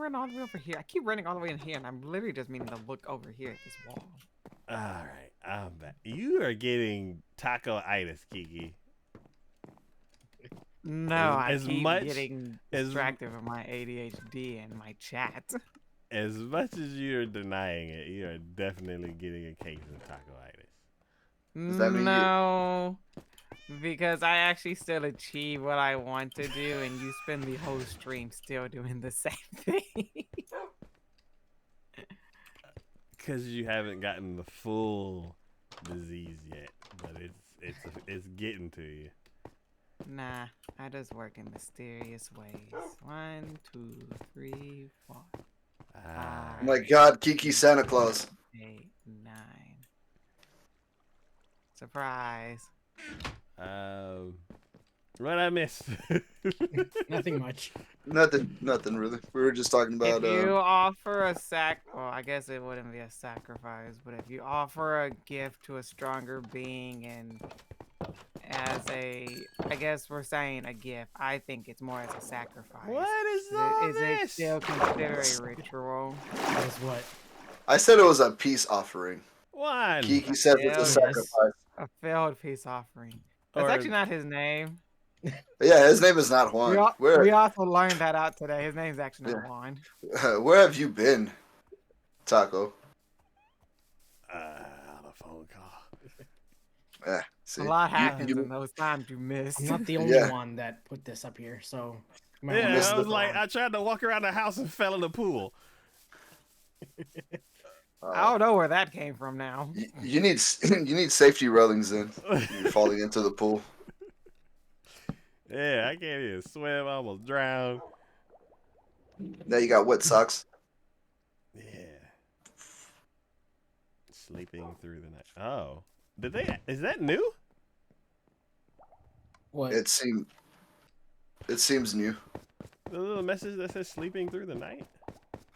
run all the way over here? I keep running all the way in here, and I'm literally just meaning to look over here at this wall. All right, I'm back. You are getting taco-itis, Kiki. No, I keep getting distracted with my ADHD and my chat. As much as you're denying it, you are definitely getting a case of taco-itis. Does that mean No, because I actually still achieve what I want to do, and you spend the whole stream still doing the same thing. Because you haven't gotten the full disease yet, but it's getting to you. Nah, I just work in mysterious ways. 1, 2, 3, 4. Ah. Oh my God, Kiki Santa Claus. 8, 9. Surprise. What I missed? Nothing much. Nothing really. We were just talking about. If you offer a well, I guess it wouldn't be a sacrifice, but if you offer a gift to a stronger being and as I guess we're saying a gift, I think it's more as a sacrifice. What is all Is this? it still considered a ritual? That is what? I said it was a peace offering. One. Kiki said it's a sacrifice. A failed peace offering. That's actually not his name. Yeah, his name is not Juan. We also learned that out today. His name's actually not Juan. Where have you been, Taco? On a phone call. Yeah, see? A lot happens in those times you missed. I'm not the only one that put this up here, so. Yeah, I was like, I tried to walk around the house and fell in the pool. I don't know where that came from now. You need safety railings then. You're falling into the pool. Yeah, I can't even swim. I almost drowned. Now you got wet socks. Yeah. Sleeping through the night. Oh. Is that new? What? It seems new. The little message that says sleeping through the night?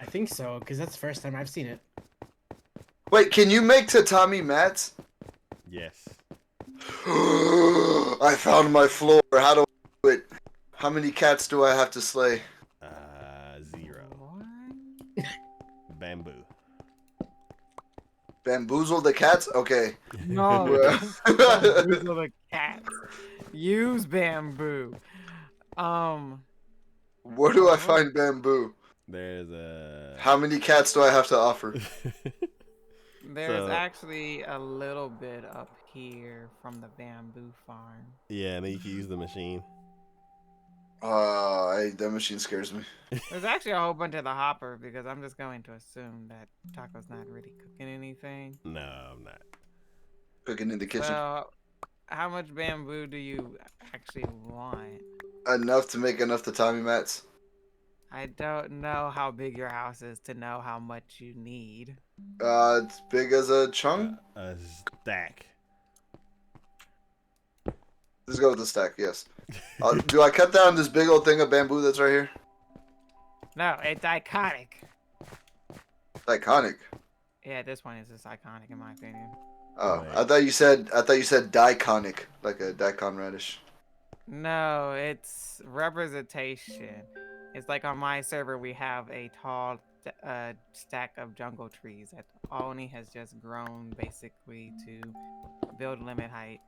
I think so, because that's the first time I've seen it. Wait, can you make tatami mats? Yes. I found my floor. How do I do it? How many cats do I have to slay? 0. Bamboo. Bamboozle the cats? Okay. No, bamboozle the cats. Use bamboo. Where do I find bamboo? There's a. How many cats do I have to offer? There's actually a little bit up here from the bamboo farm. Yeah, and then you can use the machine. That machine scares me. There's actually a whole bunch of the hopper because I'm just going to assume that Taco's not really cooking anything. No, I'm not. Cooking in the kitchen. So, how much bamboo do you actually want? Enough to make enough tatami mats. I don't know how big your house is to know how much you need. It's big as a chunk. A stack. Let's go with the stack, yes. Do I cut down this big old thing of bamboo that's right here? No, it's iconic. Iconic. Yeah, this one is just iconic in my opinion. Oh, I thought you said diconic, like a daikon radish. No, it's representation. It's like on my server we have a tall stack of jungle trees that Oni has just grown basically to build limit height.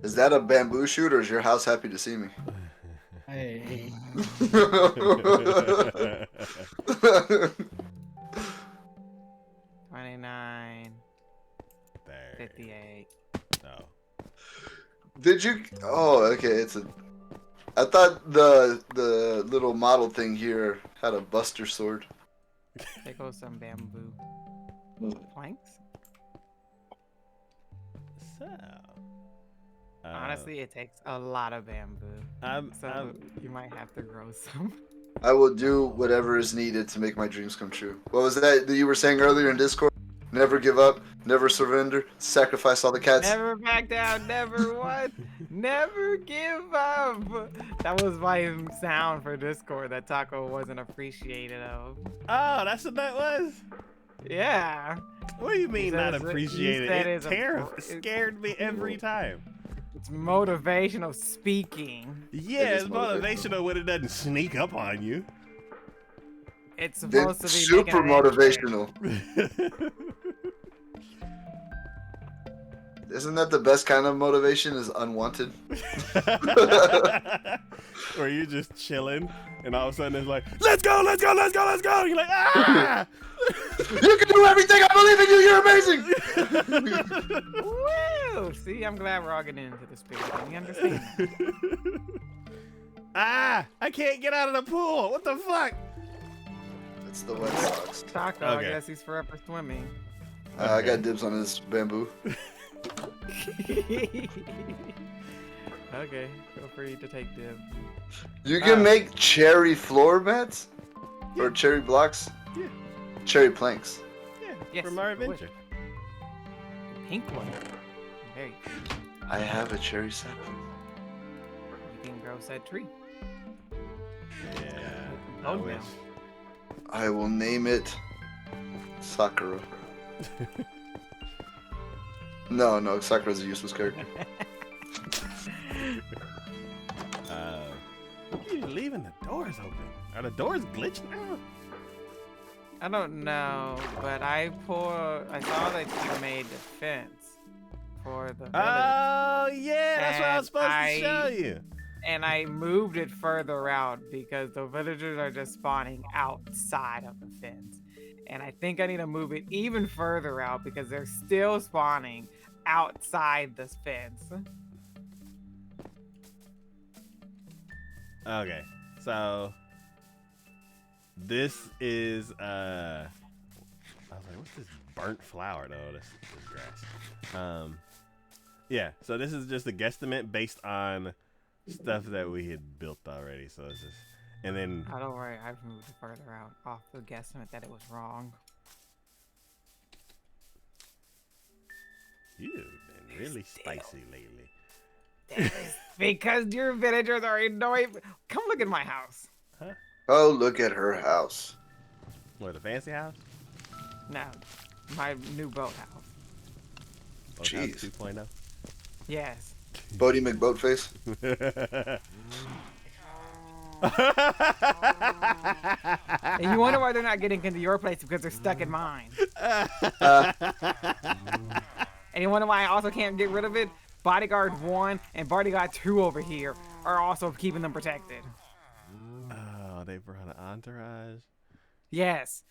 Is that a bamboo shoot or is your house happy to see me? Hey. 29. 58. No. Did you? Oh, okay. It's a. I thought the little model thing here had a buster sword. There goes some bamboo planks. So. Honestly, it takes a lot of bamboo. You might have to grow some. I will do whatever is needed to make my dreams come true. What was that you were saying earlier in Discord? Never give up, never surrender, sacrifice all the cats. Never back down, never what? Never give up. That was my sound for Discord that Taco wasn't appreciative of. Oh, that's what that was? Yeah. What do you mean not appreciated? It It scared me every time. It's motivational speaking. Yeah, is it's motivational when it doesn't sneak up on you. It's Then supposed to be super making an entrance. motivational. Isn't that the best kind of motivation? Is unwanted. Or you just chilling, and all of a sudden it's like, let's go, let's go, let's go, let's go. And you're like, ah! You can do everything. I believe in you. You're amazing. Woo! See, I'm glad we're all getting into the spirit. We understand that. Ah! I can't get out of the pool. What the fuck? That's the wet socks. Taco, Okay. I guess he's forever swimming. I got dibs on this bamboo. Okay, feel free to take dibs. You can make cherry floor mats? Or cherry blocks? Yeah. Cherry planks. Yeah, Yes, from our I would. adventure. Pink one. Very cute. I have a cherry sapling. You can grow said tree. Yeah. I Oh, wish. no. I will name it Sakura. No, Sakura's a useless character. You're leaving the doors open. Are the doors glitching now? I don't know, but I saw that you made a fence for the village, Oh, yeah, that's what I was And supposed I- to show you. and I moved it further out because the villagers are just spawning outside of the fence. And I think I need to move it even further out because they're still spawning outside this fence. Okay, so this is I was like, what's this burnt flower? No, this grass. Yeah, so this is just a guesstimate based on stuff that we had built already. So it's just, and then Oh, don't worry, I've moved it further out off the guesstimate that it was wrong. you've been really spicy lately. Because your villagers are annoying. Come look at my house. Oh, look at her house. What, the fancy house? No, my new boathouse. Boathouse Jeez. 2.0. Yes. Bodie McBoatface. And you wonder why they're not getting into your place because they're stuck in mine. And you wonder why I also can't get rid of it? Bodyguard 1 and Bodyguard 2 over here are also keeping them protected. Oh, they brought an entourage. Yes.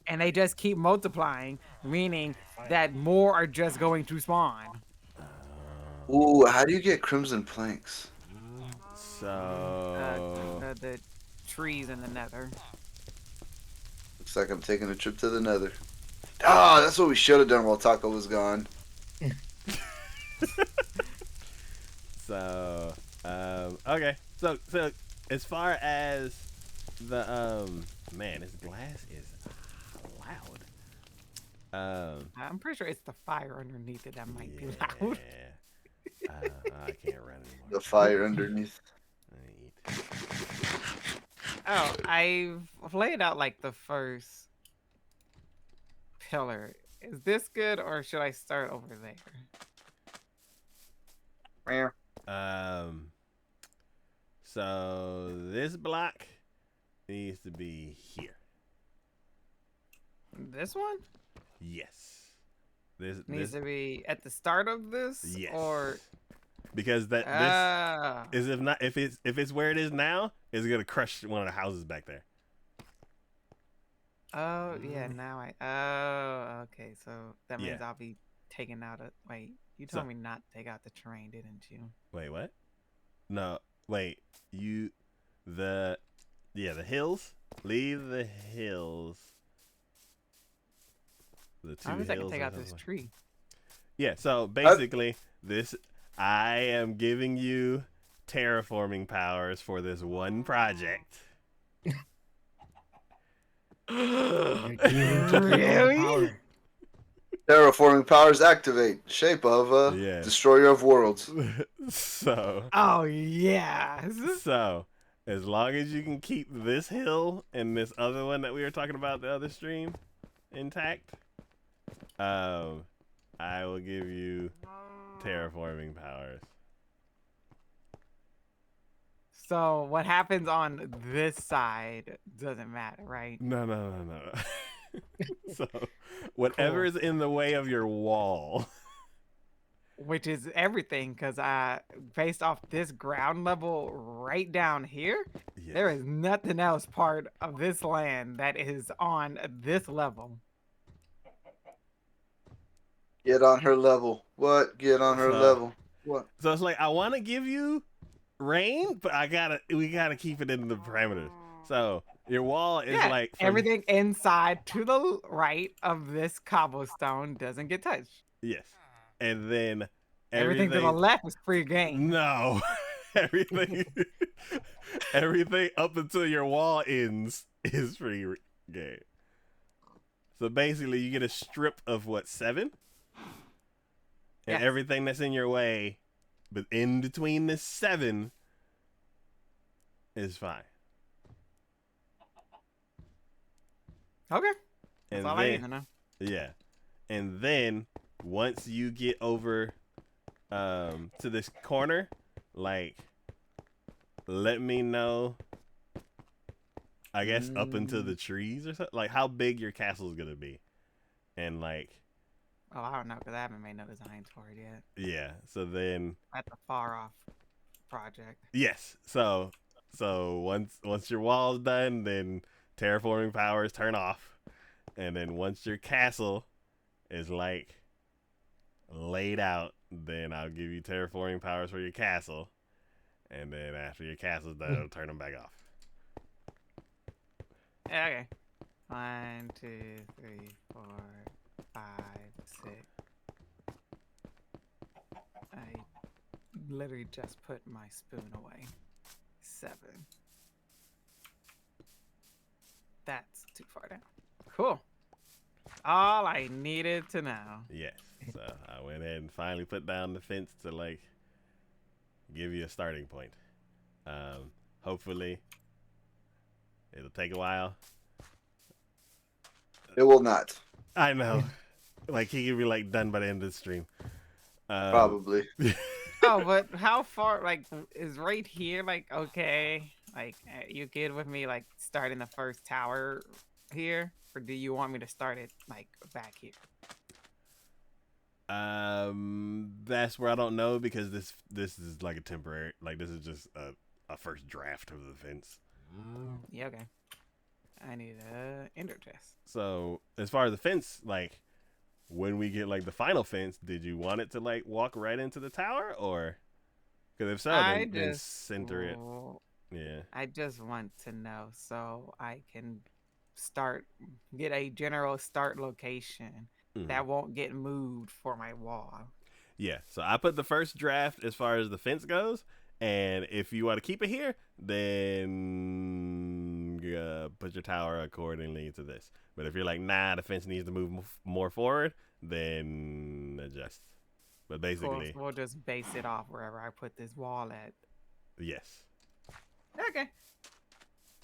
And they just keep multiplying, meaning that more are just going to spawn. Ooh, how do you get crimson planks? So The trees in the nether. Looks like I'm taking a trip to the nether. Ah, that's what we should have done while Taco was gone. So, okay. So as far as the man, this glass is loud. I'm pretty sure it's the fire underneath it that might be Yeah. loud. I can't run anymore. The fire underneath. I eat. Oh, I've laid out like the first pillar. Is this good or should I start over there? So this block needs to be here. This one Yes. This needs to be at the start of this, yes. or because this ah, is if it's where it is now, it's gonna crush one of the houses back there. oh yeah. Now oh okay. So that means Yeah. I'll be taking out a wait. You So- told me not to take out the terrain, didn't you? Wait, what? No, wait. The hills. Leave the hills. The two I wish I could hills. take or out this something. tree. Yeah. So basically, I am giving you terraforming powers for this one project. Really? Terraforming powers activate. Shape of Yeah. destroyer of worlds. So Oh yeah. as long as you can keep this hill and this other one that we were talking about the other stream intact, I will give you terraforming powers. So what happens on this side doesn't matter, right? No. So, whatever is in the way of your wall. Which is everything, because based off this ground level right down here, Yes. there is nothing else part of this land that is on this level. Get on her level. What? Get on her So- level. What? So it's like I want to give you rain, but we gotta keep it in the parameters. So your wall is Yeah, like from, everything inside to the right of this cobblestone doesn't get touched. Yes, and then Everything to the left is free game. No, everything, everything up until your wall ends is free game. So basically, you get a strip of what, 7, and Yes. everything that's in your way, but in between this 7 is fine. Okay, that's And all I need then, to know. yeah, and then once you get over to this corner, like, let me know, I guess, up into the trees or something, like how big your castle is gonna be, and like, Oh, I don't know, because I haven't made no designs for it yet. yeah, so then That's a far off project. yes, so once your wall's done, then terraforming powers turn off, and then once your castle is like laid out, then I'll give you terraforming powers for your castle, and then after your castle's done, it'll turn them back off. Yeah, okay. 1, 2, 3, 4, 5, 6. I literally just put my spoon away. 7. That's too far down. Cool. All I needed to know. Yes, so I went ahead and finally put down the fence to like give you a starting point. Hopefully it'll take a while. It will not. I know. Like he could be like done by the end of the stream. Probably. Oh, but how far, like, is right here, like, okay? Like, you good with me, like, starting the first tower here? Or do you want me to start it, like, back here? That's where I don't know, because this is like a temporary, like this is just a first draft of the fence. Yeah, okay. I need a ender chest. So as far as the fence, like when we get like the final fence, did you want it to like walk right into the tower, or because if so, then center it. Yeah. I just want to know so I can get a general start location that won't get moved for my wall. Yeah, so I put the first draft as far as the fence goes, and if you want to keep it here, then put your tower accordingly to this. But if you're like, nah, the fence needs to move more forward, then adjust. But basically, We'll just base it off wherever I put this wall at. yes. Okay.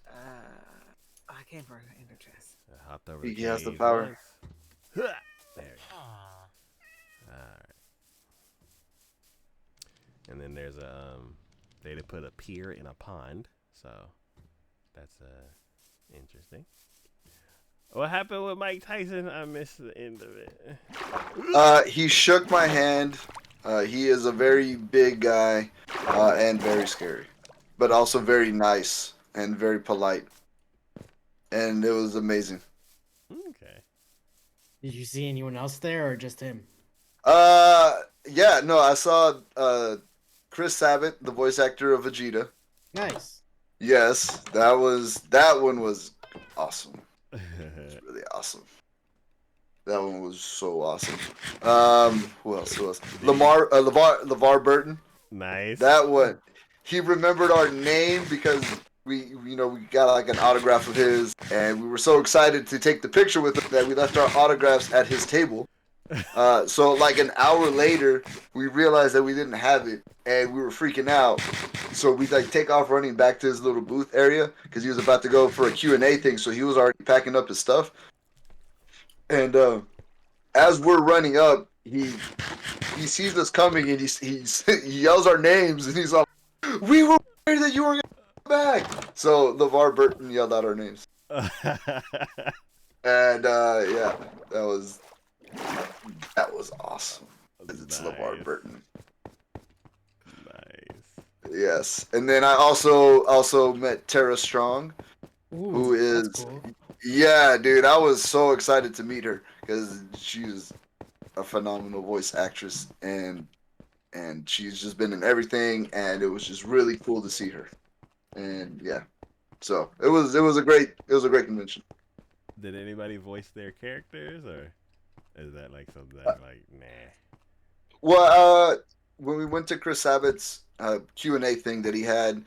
I came for an ender chest. I hopped over. He the has the cave power. once. There we go. All right. And then there's a they put a pier in a pond, so that's interesting. What happened with Mike Tyson? I missed the end of it. He shook my hand. He is a very big guy, and very scary, but also very nice and very polite. And it was amazing. Okay. Did you see anyone else there or just him? Yeah, no, I saw Chris Sabat, the voice actor of Vegeta. Nice. Yes, that one was awesome. Really awesome. That one was so awesome. Who else? LeVar Burton. Nice. That one. He remembered our name because we got like an autograph of his, and we were so excited to take the picture with him that we left our autographs at his table. So like an hour later, we realized that we didn't have it, and we were freaking out. So we like take off running back to his little booth area because he was about to go for a Q&A thing. So he was already packing up his stuff. And as we're running up, he sees us coming, and he yells our names, and he's like, "We were worried that you were gonna back. So LeVar Burton yelled out our names. And yeah, that was awesome. 'Cause it's LeVar Nice. Burton. Nice. Yes. And then I also met Tara Strong, Ooh, who is that's cool. yeah, dude. I was so excited to meet her because she's a phenomenal voice actress and she's just been in everything and it was just really cool to see her. And yeah. So it was a great convention. Did anybody voice their characters, or is that like something that like nah? Well, when we went to Chris Abbott's Q&A thing that he had,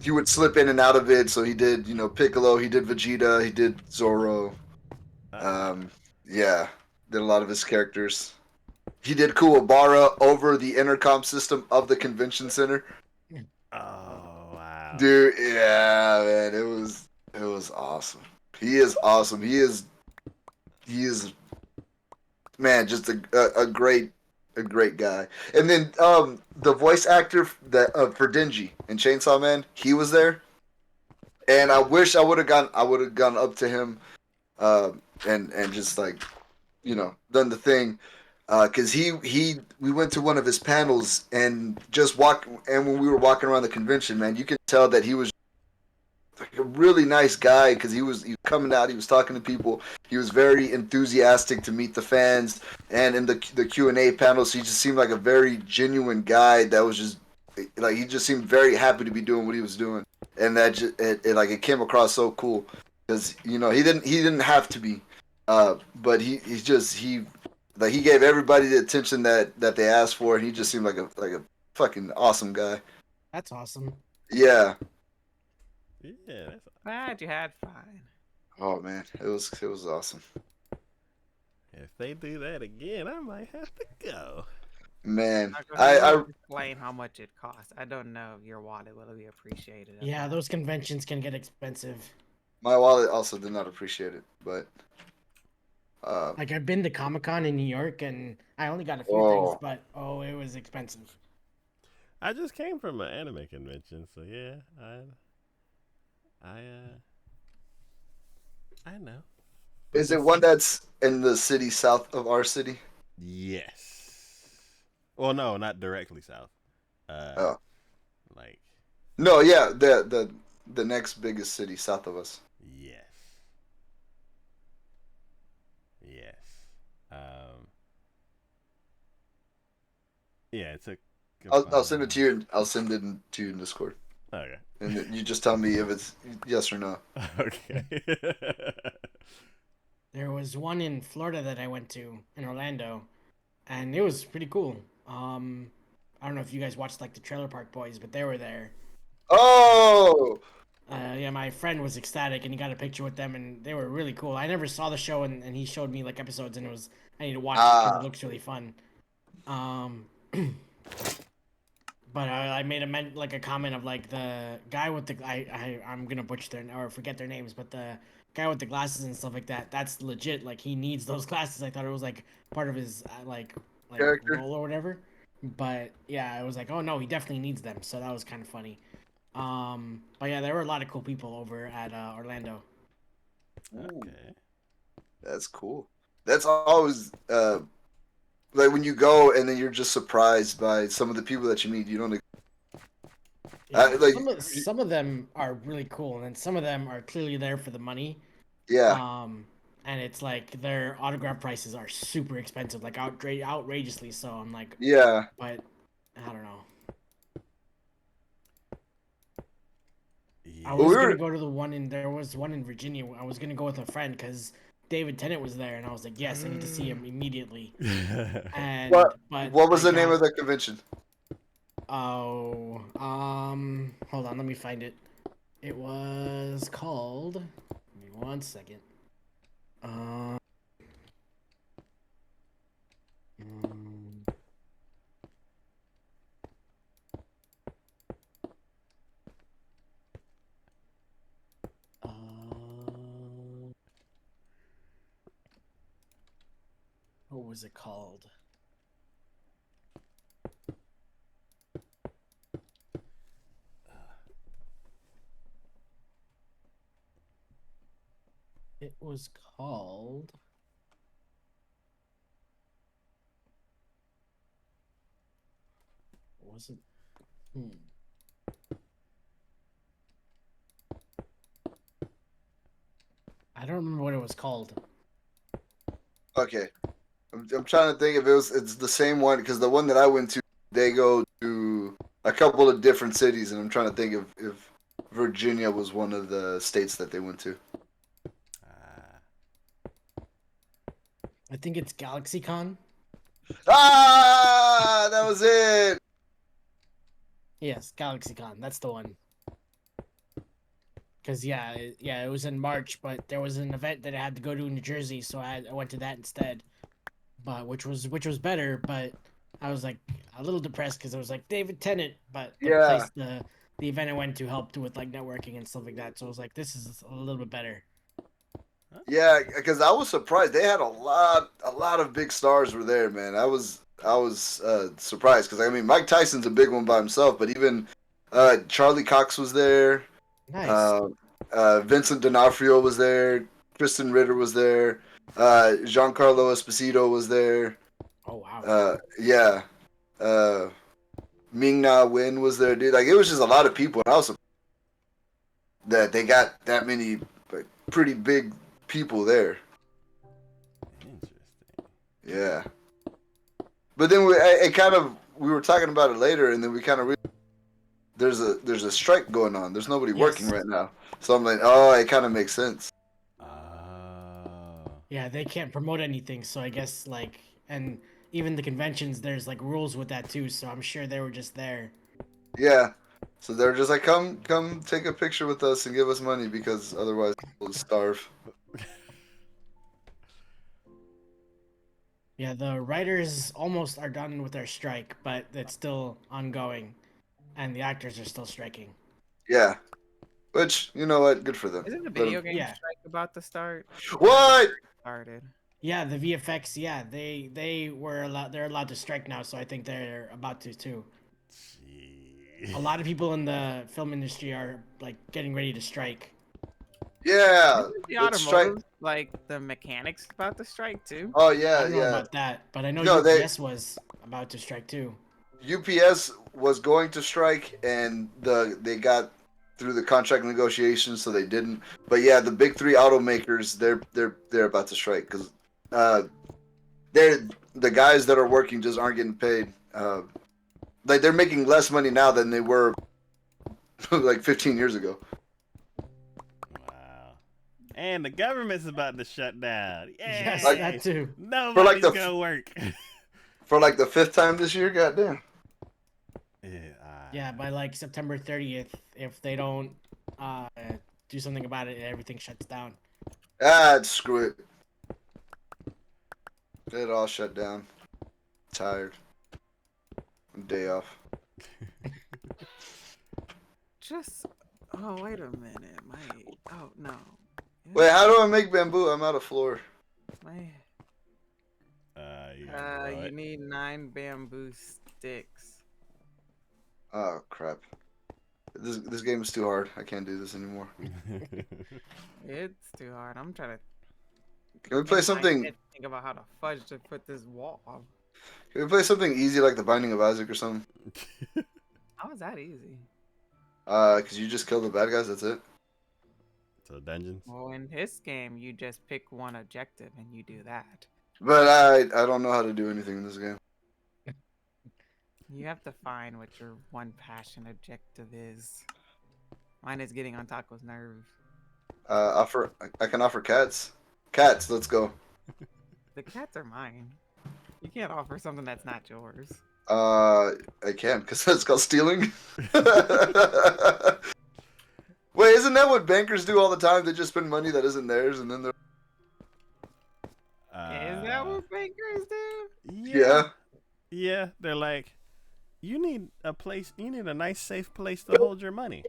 he would slip in and out of it. So he did, Piccolo, he did Vegeta, he did Zoro. Ah. Um, yeah, did a lot of his characters. He did Kuwabara over the intercom system of the convention center. Oh wow. Dude, yeah, man, it was awesome. He is awesome. He is man, just a great guy. And then the voice actor that for Denji in Chainsaw Man, he was there. And I wish I would have gone up to him and just like done the thing because we went to one of his panels and when we were walking around the convention, man, you could tell that he was like a really nice guy because he was coming out, he was talking to people, he was very enthusiastic to meet the fans, and in the Q&A panels, he just seemed like a very genuine guy that was just like he just seemed very happy to be doing what he was doing, and that just, it came across so cool because he didn't have to be, but he gave everybody the attention that they asked for, and he just seemed like a fucking awesome guy. That's awesome. Yeah. Yeah. That's, Glad you had fun. Oh man, it was awesome. if they do that again, I might have to go. Man, Now, go I, ahead I and explain how much it costs. I don't know if your wallet will be appreciated. of Yeah, that. those conventions can get expensive. my wallet also did not appreciate it, but Like I've been to Comic Con in New York and I only got a few things, oh, but it was expensive. I just came from an anime convention, so yeah, I know. But is it one that's in the city south of our city? Yes. Well, no, not directly south. Uh, Oh, like no, yeah, the next biggest city south of us. yes, yes. Um, yeah, it took I'll send it about. to you. I'll send it to you in Discord, Okay. and then you just tell me if it's yes or no. Okay. There was one in Florida that I went to in Orlando, and it was pretty cool. I don't know if you guys watched like the Trailer Park Boys, but they were there. Oh, Yeah, my friend was ecstatic, and he got a picture with them, and they were really cool. I never saw the show, and he showed me like episodes, and I need to watch it because it ah, looks really fun. Um, but I made like a comment of like the guy with the I'm gonna butcher their or forget their names, but the guy with the glasses and stuff like that, that's legit. Like he needs those glasses. I thought it was like part of his like character. role or whatever. But yeah, I was like, oh no, he definitely needs them. So that was kind of funny. But yeah, there were a lot of cool people over at Orlando. Ooh, Okay. that's cool. That's always like when you go and then you're just surprised by some of the people that you meet. You don't Yeah, like, some of them are really cool, and then some of them are clearly there for the money. yeah, And it's like their autograph prices are super expensive, like outrageously. So I'm like, yeah. but I don't know. I Yeah. Well, we was gonna were go to there was one in Virginia. I was gonna go with a friend because David Tennant was there, and I was like, yes, I need to see him immediately. And but what was I the name got of the convention? hold on, let me find it. It was called. Give me 1 second. Um. What was it called? It was called. What was it? I don't remember what it was called. Okay, I'm trying to think if it's the same one because the one that I went to, they go to a couple of different cities, and I'm trying to think if Virginia was one of the states that they went to. I think it's GalaxyCon. Ah, that was it. Yes, GalaxyCon. That's the one. Cause it was in March, but there was an event that I had to go to in New Jersey, so I went to that instead. But which was better, but I was like a little depressed because it was like David Tennant, but the event I went to helped with like networking and stuff like that. So I was like, this is a little bit better. Yeah, because I was surprised. They had a lot of big stars were there, man. I was surprised because I mean Mike Tyson's a big one by himself, but even Charlie Cox was there. Nice. Vincent D'Onofrio was there. Kristen Ritter was there. Giancarlo Esposito was there. Oh wow. Yeah. Ming Na Wen was there, dude. Like it was just a lot of people, and I was surprised that they got that many like, pretty big people there. Interesting. Yeah. But then we were talking about it later, and then we kind of there's a strike going on. There's nobody working right now, so I'm like, oh, it kind of makes sense. Yeah, they can't promote anything, so I guess like, and even the conventions, there's like rules with that too. So I'm sure they were just there. Yeah. So they're just like, come take a picture with us and give us money because otherwise we'll starve. Yeah, the writers almost are done with their strike, but it's still ongoing, and the actors are still striking. Yeah. Which, you know what? Good for them. Isn't the video game Yeah. strike about to start? What? Started. Yeah, the VFX. Yeah, they were allowed. They're allowed to strike now, so I think they're about to too. Jeez. A lot of people in the film industry are like getting ready to strike. Yeah. Isn't the it's strike. automotive, like the mechanics about to strike too? Oh I yeah, don't know yeah. about that, but I know No, UPS was about to strike too. UPS was going to strike, and they got through the contract negotiations, so they didn't. But yeah, the big three automakers, they're about to strike because they're the guys that are working just aren't getting paid. Like they're making less money now than they were like 15 years ago. Wow. And the government's about to shut down. Yay! Yes, Like- that too. Nobody's the- gonna work. For like the 5th time this year, goddamn. Yeah, by like September 30th, if they don't do something about it, everything shuts down. Screw it. It all shut down. Tired. Day off. Just oh wait a minute, oh no. Wait, how do I make bamboo? I'm out of floor. My You you need 9 bamboo sticks. Oh crap. This game is too hard. I can't do this anymore. It's too hard. I'm trying to Can we play something? think about how to fudge to put this wall. Can we play something easy like The Binding of Isaac or something? How is that easy? Cause you just kill the bad guys. That's it. So dungeons. Well, in this game, you just pick one objective and you do that. But I don't know how to do anything in this game. You have to find what your one passion objective is. Mine is getting on Taco's nerves. I can offer cats. Cats. Let's go. The cats are mine. You can't offer something that's not yours. I can because that's called stealing. Wait, isn't that what bankers do all the time? They just spend money that isn't theirs, and then they're Is that what bankers do? yeah. Yeah, they're like, you need a nice safe place to hold your money.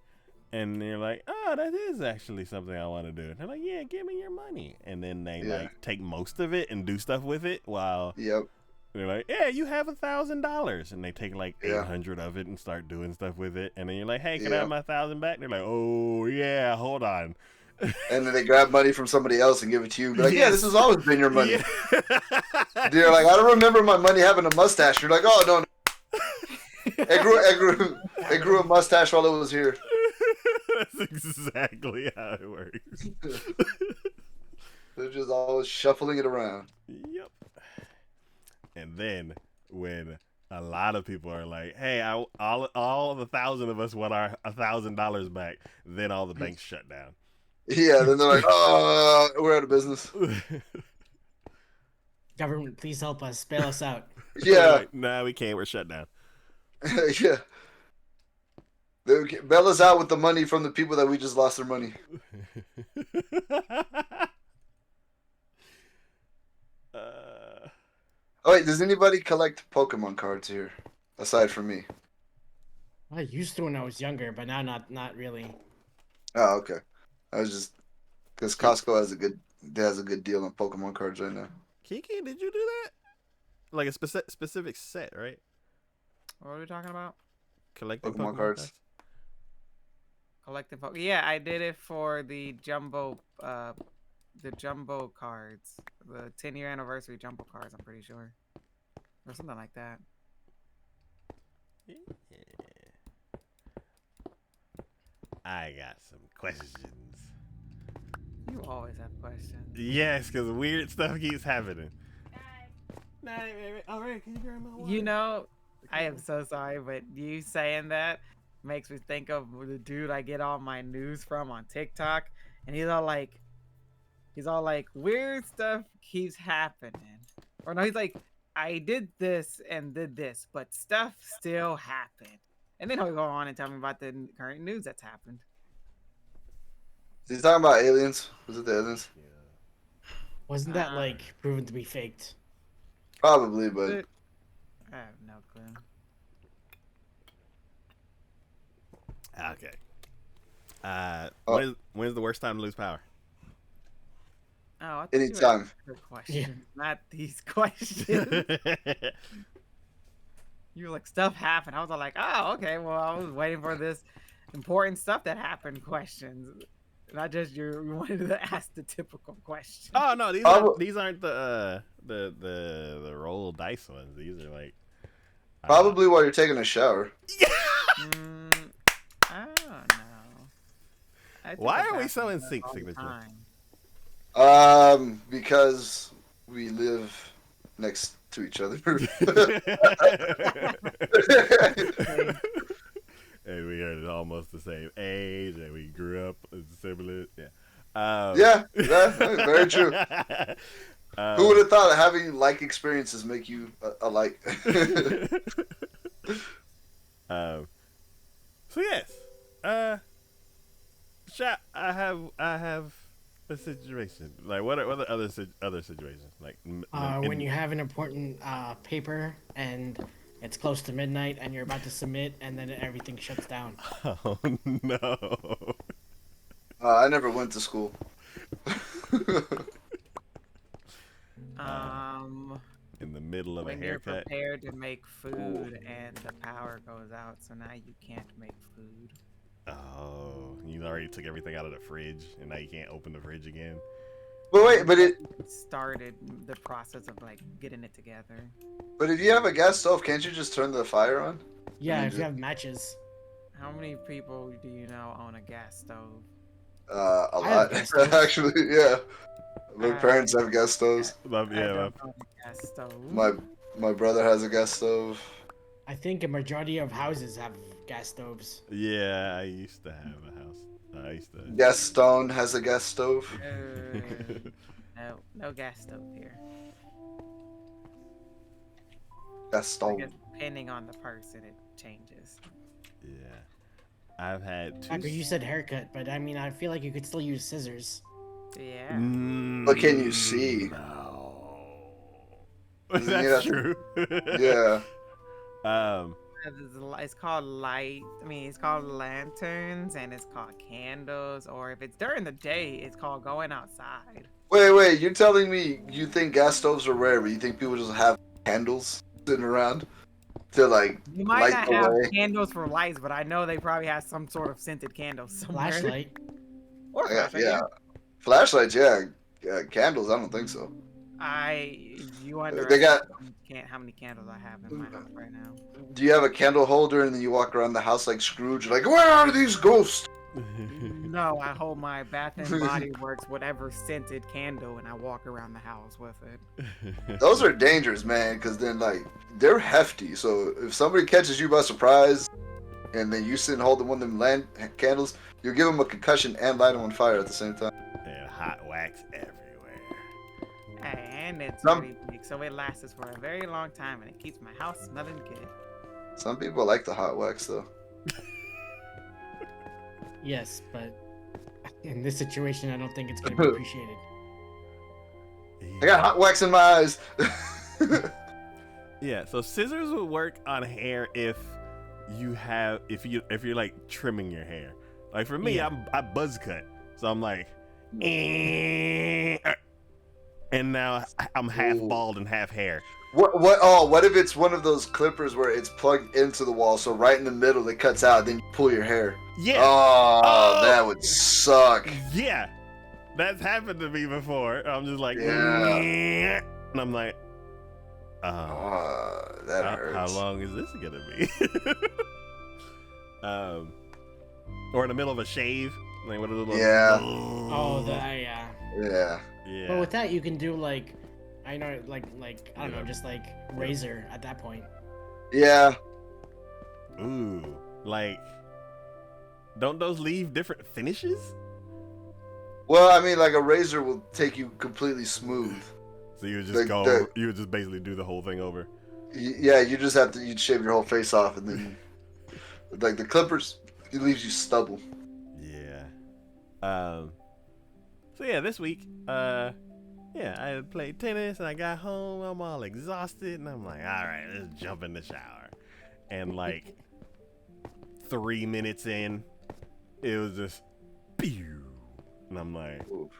And they're like, oh, that is actually something I want to do. And they're like, yeah, give me your money. And then they like take most of it and do stuff with it while Yep. they're like, yeah, you have $1,000. And they take like Yeah. 800 of it and start doing stuff with it. And then you're like, hey, can I Yeah. have my 1,000 back? They're like, oh, yeah, hold on. and then they grab money from somebody else and give it to you. Be like, yeah, this has always been your money. Yeah. They're like, I don't remember my money having a mustache. You're like, oh no, it grew a mustache while it was here. That's exactly how it works. They're just always shuffling it around. Yep. And then when a lot of people are like, "Hey, all of 1,000 of us want our $1,000 back," then all the banks shut down. Yeah, then they're like, oh, we're out of business. Government, please help us, bail us out. Yeah, Like, nah, we can't. We're shut down. yeah. They bail us out with the money from the people that we just lost their money. Oh wait, does anybody collect Pokemon cards here, aside from me? I used to when I was younger, but now not really. Oh, okay. I was just because Costco has a good deal on Pokemon cards right now. Kiki, did you do that? Like a specific set, right? What are we talking about? Collecting Pokemon cards. Collective. Yeah, I did it for the jumbo cards, the 10-year anniversary jumbo cards. I'm pretty sure, or something like that. Yeah. I got some questions. You always have questions. Yes, because weird stuff keeps happening. Night, baby. All right, can you grab my water? You know, I am so sorry, but you saying that makes me think of the dude I get all my news from on TikTok, and he's all like, weird stuff keeps happening, or no, he's like, I did this and did this, but stuff still happened, and then he'll go on and tell me about the current news that's happened. Is he talking about aliens? Was it the aliens? Wasn't that like proven to be faked? Probably, but I have no clue. Okay. Oh. When's the worst time to lose power? Oh, I thought anytime. you had questions, not these questions. You were like, stuff happened. I was all like, oh, okay. Well, I was waiting for this important stuff that happened questions. Not just you wanted to ask the typical question. Oh no, these aren't the roll dice ones. These are like Probably while you're taking a shower. I don't know. Why are we so in sync, Signature? Because we live next to each other. And we are almost the same age, and we grew up similar. Yeah. Yeah, very true. Who would have thought that having like experiences make you alike? So yes, chat. I have a situation. Like what are the other situations? Like When you have an important paper and it's close to midnight and you're about to submit and then everything shuts down. Oh no. I never went to school. In the middle of when a haircut. you're prepared to make food and the power goes out, so now you can't make food. Oh, you already took everything out of the fridge, and now you can't open the fridge again. But wait, it started the process of like getting it together. But if you have a gas stove, can't you just turn the fire on? Yeah, if you have matches. How many people do you know own a gas stove? A lot, actually. Yeah, my parents have gas stoves. I don't own a gas stove. My brother has a gas stove. I think a majority of houses have gas stoves. Yeah, I used to have a house. Gaston has a gas stove. No gas stove here. Gaston. Depending on the person, it changes. Yeah, I've had two. After you said haircut, but I mean, I feel like you could still use scissors. Yeah. What can you see? No. That's true. Yeah. It's called light. I mean, it's called lanterns, and it's called candles. Or if it's during the day, it's called going outside. Wait, you're telling me you think gas stoves are rare, but you think people just have candles sitting around to like You might light not the have way? candles for lights, but I know they probably have some sort of scented candles somewhere. Flashlight. Or flashlight, Yeah. Flashlights, yeah. Candles, I don't think so. You They got. underestimate how many candles I have in my house right now. Do you have a candle holder and then you walk around the house like Scrooge, like, where are these ghosts? No, I hold my Bath and Body Works whatever scented candle and I walk around the house with it. Those are dangerous, man, because then, like, they're hefty. So if somebody catches you by surprise and then you sit and hold one of them land candles, you'll give them a concussion and light them on fire at the same time. And hot wax everywhere. And it's Some- really big, so it lasts us for a very long time and it keeps my house smelling good. Some people like the hot wax, though. Yes, but in this situation, I don't think it's gonna be appreciated. I got hot wax in my eyes. Yeah, so scissors would work on hair if you're like trimming your hair. Like for me, Yeah. I buzz cut, so I'm like, and now I'm half Ooh. bald and half hair. What if it's one of those clippers where it's plugged into the wall, so right in the middle it cuts out, then you pull your hair? Yeah, Oh, that would suck. yeah, that's happened to me before. I'm just like, Yeah. and I'm like, That hurts. how long is this gonna be? Or in the middle of a shave, like what are the Yeah. Oh, yeah. Yeah. yeah. But with that, you can do like, I know, like I don't know, Yeah. just like razor at that point. Yeah. Ooh, like, don't those leave different finishes? Well, I mean, like a razor will take you completely smooth. So you would just Like go, the- you would just basically do the whole thing over. Yeah, you just have to. You'd shave your whole face off, and then, like the clippers, it leaves you stubble. Yeah. So yeah, this week, yeah, I played tennis and I got home. I'm all exhausted, and I'm like, all right, let's jump in the shower. And like 3 minutes in, it was just, pew, and I'm like, Oof.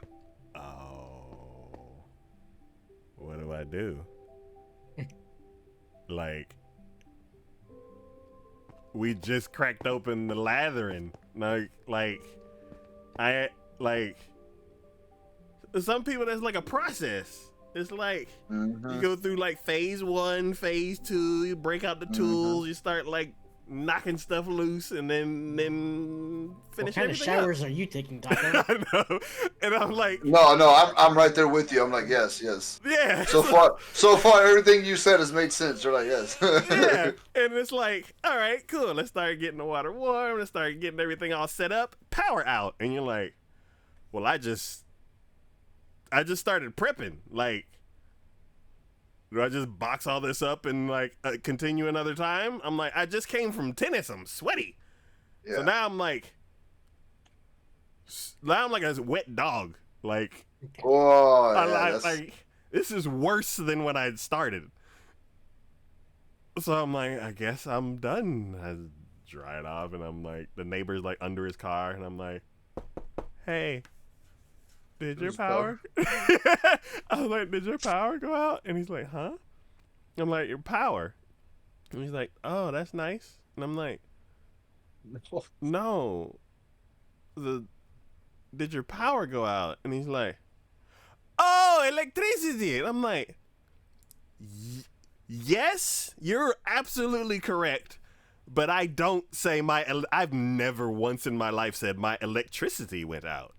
oh, what do I do? Like, we just cracked open the lathering. Some people, that's like a process. It's like you go through like phase 1, phase 2, you break out the tools, you start like knocking stuff loose, and then finish What kind of everything showers are you taking, Taco? up. I know, and I'm like, No, I'm right there with you. I'm like, yes. yeah. So far, everything you said has made sense. You're like, yes. Yeah, and it's like, all right, cool. Let's start getting the water warm. Let's start getting everything all set up. Power out, and you're like, well, I just started prepping. Like, do I just box all this up and like continue another time? I'm like, I just came from tennis. I'm sweaty. Yeah. So now I'm like a wet dog. Like, Oh, yeah, I like this is worse than when I had started. So I'm like, I guess I'm done. I dry it off, and I'm like, the neighbor's like under his car, and I'm like, hey, did your Whose power? I was like, did your power go out? And he's like, huh? I'm like, your power. And he's like, oh, that's nice. And I'm like, no, did your power go out? And he's like, oh, electricity. And I'm like, yes, you're absolutely correct. But I don't say I've never once in my life said my electricity went out.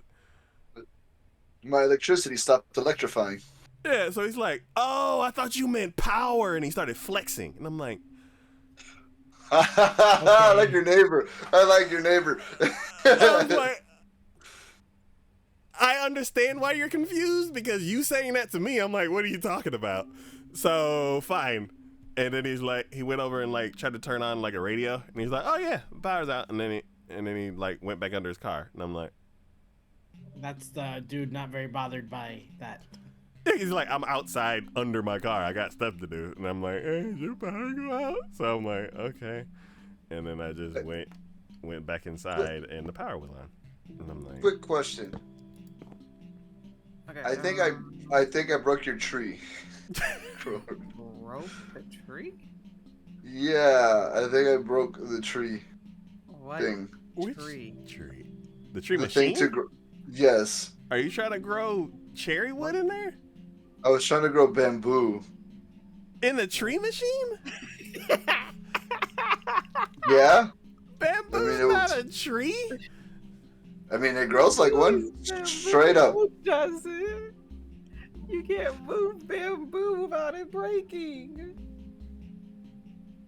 My electricity stopped electrifying. Yeah, so he's like, oh, I thought you meant power. And he started flexing. And I'm like, I like your neighbor. I was like, I understand why you're confused, because you saying that to me, I'm like, what are you talking about? So fine. And then he's like, he went over and like tried to turn on like a radio, and he's like, oh yeah, the power's out. And then he like went back under his car, and I'm like, That's the dude not very bothered by that. he's like, I'm outside under my car, I got stuff to do. And I'm like, hey, did your power go out? So I'm like, okay. And then I just went back inside, and the power was on. And I'm like, Quick question. Okay, I think I broke your tree. broke the tree. Yeah, I think I broke the tree What thing. which tree? tree? The tree The machine? thing to Yes. Are you trying to grow cherry wood in there? I was trying to grow bamboo. In the tree machine? Yeah. Bamboo's it not was- a tree. I mean, it grows like one. Bamboo Straight up. doesn't. You can't move bamboo without it breaking.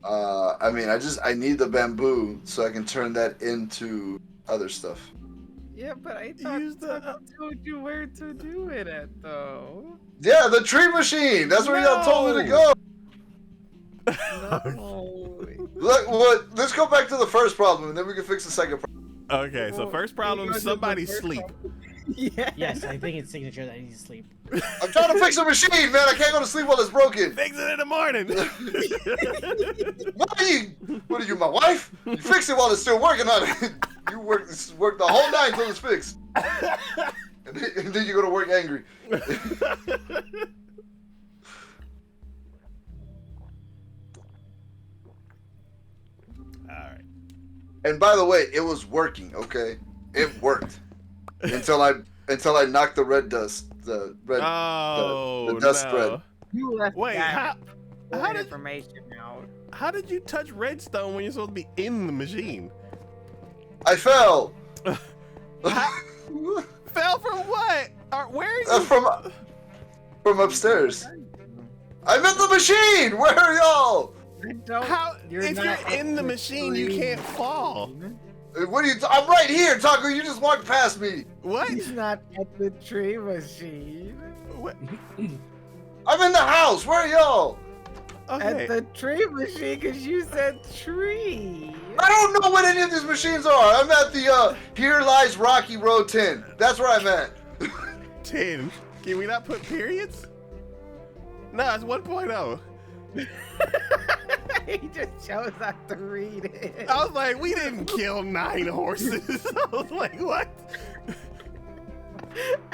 I mean, I need the bamboo so I can turn that into other stuff. Yeah, but I thought Use the- someone told you where to do it at, though. Yeah, the tree machine. That's where y'all told me to go. No. Look, what? Let's go back to the first problem, and then we can fix the second problem. Okay, so Well, first problem, you guys did the somebody first sleep. Yeah. Yes, I think it's signature that he needs to sleep. I'm trying to fix the machine, man. I can't go to sleep while it's broken. Fix it in the morning. What are you, my wife? You fix it while it's still working on it. You work the whole night until it's fixed, and then you go to work angry. Alright. And by the way, it was working. Okay, it worked until I knocked the red dust, the red. Oh, the dust no. spread. You left Wait, that how important did- information out. How did you touch redstone when you're supposed to be in the machine? I fell. Fell from what? Where are you? From upstairs. I'm in the machine. Where are y'all? I don't. How? You're If not you're in the machine, you can't fall. What are you? I'm right here, Taco. You just walked past me. What? He's not at the tree machine. What? I'm in the house. Where are y'all? Okay. At the tree machine, because you said tree. I don't know what any of these machines are. I'm at the Here Lies Rocky Road 10. That's where I'm at. 10. Can we not put periods? No, it's 1.0. He just chose not to read it. I was like, we didn't kill 9 horses. I was like, what?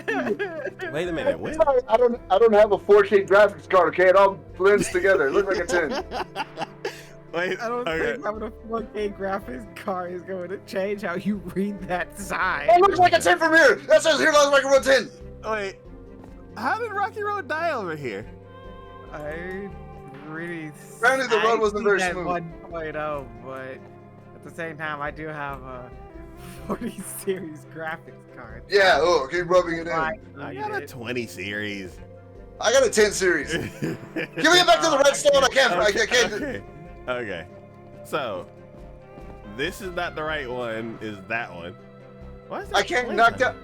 Wait a minute. What? Sorry, I don't have a 4K graphics card. Okay, it all blends together. It looks like a 10. Wait. I don't okay. think having a 4K graphics card is going to change how you read that sign. It looks like a 10 from here. That says Here Lies Rocky Road 10. Wait. How did Rocky Road die over here? I really. Apparently the road I wasn't see very that smooth. 1.0, but at the same time, I do have a 40 series graphics card. Yeah, oh, keep rubbing it in. I I got a 20 series. I got a 10 series. Give me it back to the redstone. I can't. I can't. Okay. Okay. So, this is not the right one. Is that one? Why is that I can't flame knock on down.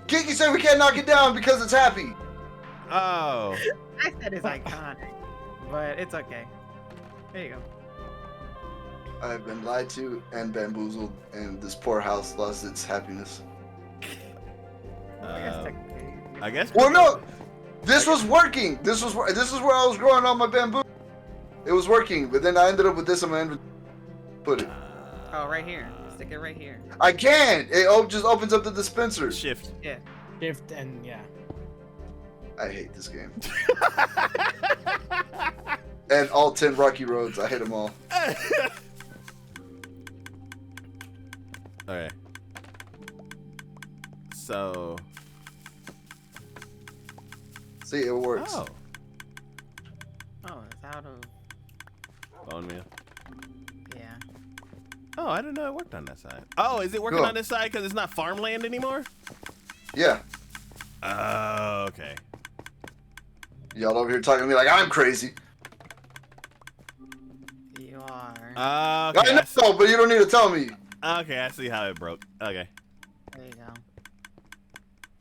Kiki said we can't knock it down because it's happy. it? Oh. I said it's iconic, but it's okay. There you go. I've been lied to and bamboozled, and this poor house lost its happiness. I guess Um, technically, I guess. Well, no, this was working. This is where I was growing all my bamboo. It was working, but then I ended up with this in my inventory. Put it. Oh, right here. Stick it right here. I can't. It just opens up the dispenser. Shift. Yeah. Shift and yeah. I hate this game. And all 10 rocky roads. I hate them all. Okay. So. See, it works. Oh. Oh, it's out of. Bone meal. Yeah. Oh, I didn't know it worked on that side. Oh, is it working Cool. on this side because it's not farmland anymore? Yeah. Oh, okay. Y'all over here talking to me like I'm crazy. You are. Okay. I I see, know, but you don't need to tell me. okay, I see how it broke. Okay. There you go.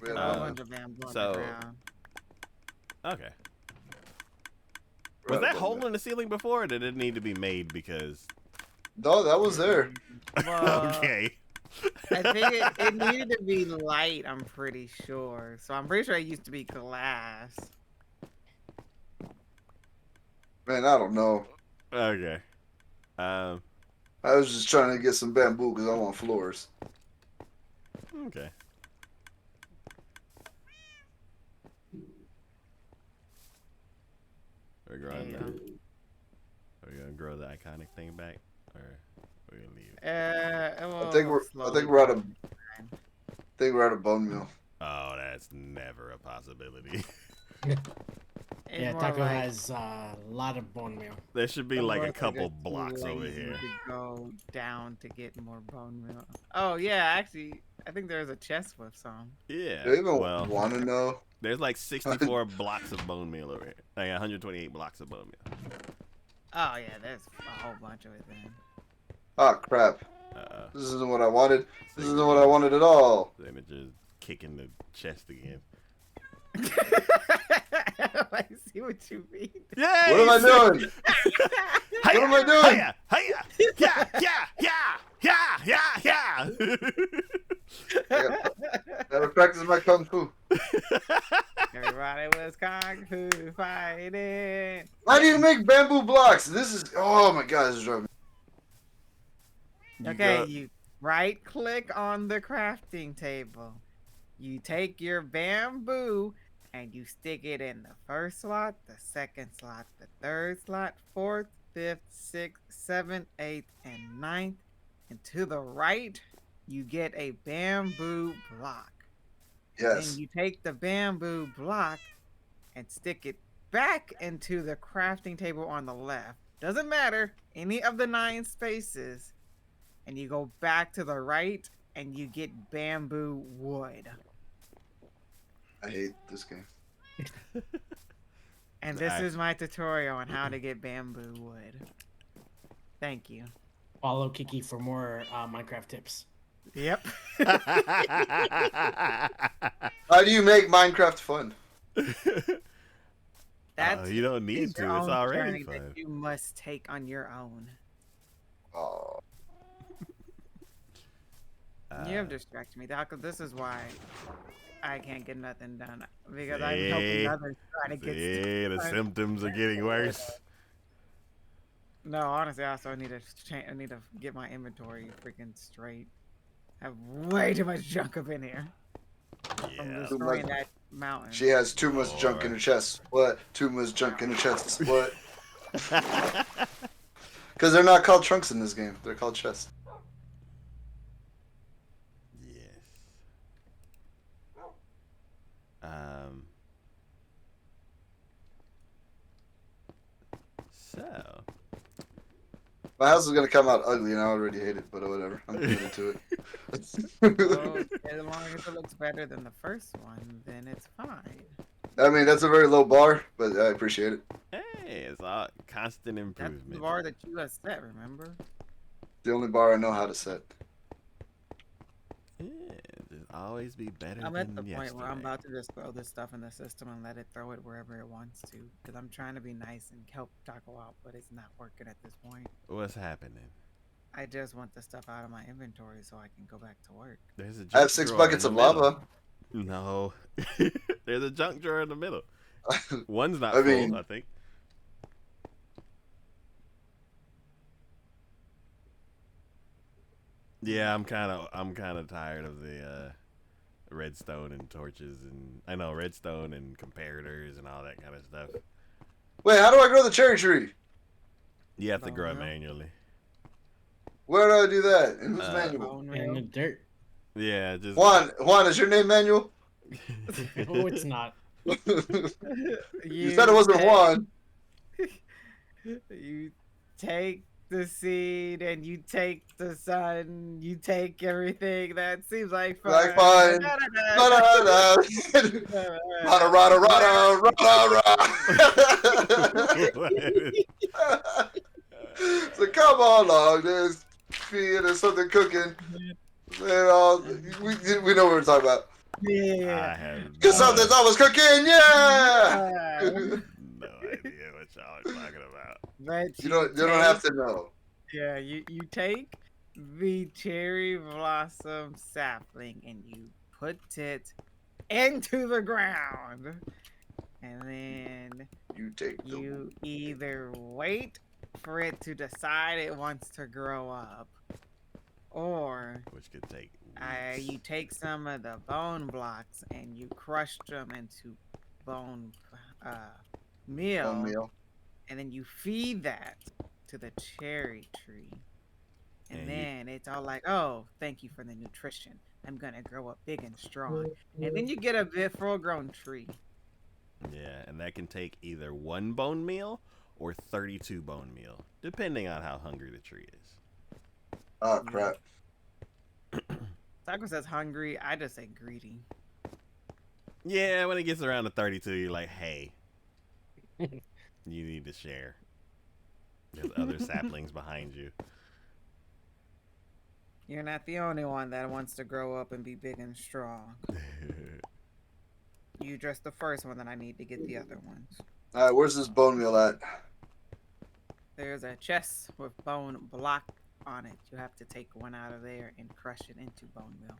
Yeah, A Uh, bunch of bamboo on so- the ground. Okay. Was that hole in the ceiling before, or did it need to be made because? No, that was there. Well, Okay. I think it needed to be light, I'm pretty sure. So I'm pretty sure it used to be glass. Man, I don't know. Okay. I was just trying to get some bamboo because I want floors. Okay. We're There growing you the, go. we're gonna grow the iconic thing back, or we're gonna leave it. It I think we're out of. think we're out of bone meal. Oh, that's never a possibility. It's Yeah, more Taco like has a lot of bone meal. There should be the like a North are couple just too blocks over lazy here. to go down to get more bone meal. Oh yeah, actually, I think there's a chest with some. Yeah. Do you even Well, want to know? there's like 64 blocks of bone meal over here. Like 128 blocks of bone meal. Oh yeah, there's a whole bunch of it then. Oh crap! Uh, This isn't what I wanted. This isn't what I wanted at all. then it just kicking the chest again. I see what you mean. Yeah. What am I doing? What am I doing? Hiya, hiya, yeah, yeah, yeah, yeah, yeah, yeah. Gotta practice my kung fu. Everybody was kung fu fighting. Why do you make bamboo blocks? This is. Oh my god, this is driving me. Okay, you right click on the crafting table. You take your bamboo and you stick it in the first slot, the second slot, the third slot, fourth, fifth, sixth, seventh, eighth, and ninth. And to the right, you get a bamboo block. Yes. Then you take the bamboo block and stick it back into the crafting table on the left. Doesn't matter, any of the 9 spaces. And you go back to the right and you get bamboo wood. I hate this game. And this is my tutorial on how to get bamboo wood. Thank you. Follow Kiki for more Minecraft tips. Yep. How do you make Minecraft fun? That's You don't need is to. your It's own already journey fun. that you must take on your own. Oh, You have distracted me, Doc. This is why I can't get nothing done. Because I'm helping See? others trying to get See, the stuff. symptoms are getting worse. No, honestly, I also need to I need to get my inventory freaking straight. I have way too much junk up in here from Yeah. destroying that mountain. she has too much junk in her chest. What? Too much junk in her chest. What? Because they're not called trunks in this game. They're called chests. Yes. So. My house is gonna come out ugly, and I already hate it. But whatever. I'm committed to it. Well, as long as it looks better than the first one, then it's fine. I mean, that's a very low bar, but I appreciate it. Hey, it's all constant That's improvement. the bar that you have set, remember? The only bar I know how to set. Yeah, just always be better I'm than at the point where I'm yesterday. about to just throw this stuff in the system and let it throw it wherever it wants to. Because I'm trying to be nice and help Taco out, but it's not working at this point. What's happening? I just want the stuff out of my inventory so I can go back to work. There's a I have junk 6 drawer buckets in of the middle. lava. No. There's a junk drawer in the middle. One's not I mean- full, I think. Yeah, I'm kind of tired of the redstone and torches and I know redstone and comparators and all that kind of stuff. Wait, how do I grow the cherry tree? You have to grow it Bone meal? manually. Where do I do that? And who's Uh, manual? Bone In the meal? dirt. Yeah, just Juan, is your name Manuel? Oh, it's not. You said it wasn't Juan. You take the seed and you take the sun. You take everything. That seems like fun. Like fun. Da-da-da. Rada, rada, rada, rada, rada. So come on along, there's something cooking. And all, we know what we're talking about. I Yeah. have Cause something's always cooking, yeah. no idea what y'all are talking about. But You don't have take- to know. Yeah, you take the cherry blossom sapling and you put it into the ground. And then You take the you either wait for it to decide it wants to grow up, or Which could take you weeks. take some of the bone blocks and you crush them into bone meal, meal. and then you feed that to the cherry tree. And And then it's all like, oh, thank you for the nutrition. I'm gonna grow up big and strong. And then you get a bit full grown tree. yeah, and that can take either 1 bone meal or 32 bone meal, depending on how hungry the tree is. Oh crap. Taco says hungry. I just say greedy. Yeah, when it gets around to 32, you're like, hey, you need to share. There's other saplings behind you. You're not the only one that wants to grow up and be big and strong. You just the first one that I need to get the other ones. All right, where's this bone meal at? There's a chest with bone block on it. You have to take one out of there and crush it into bone meal.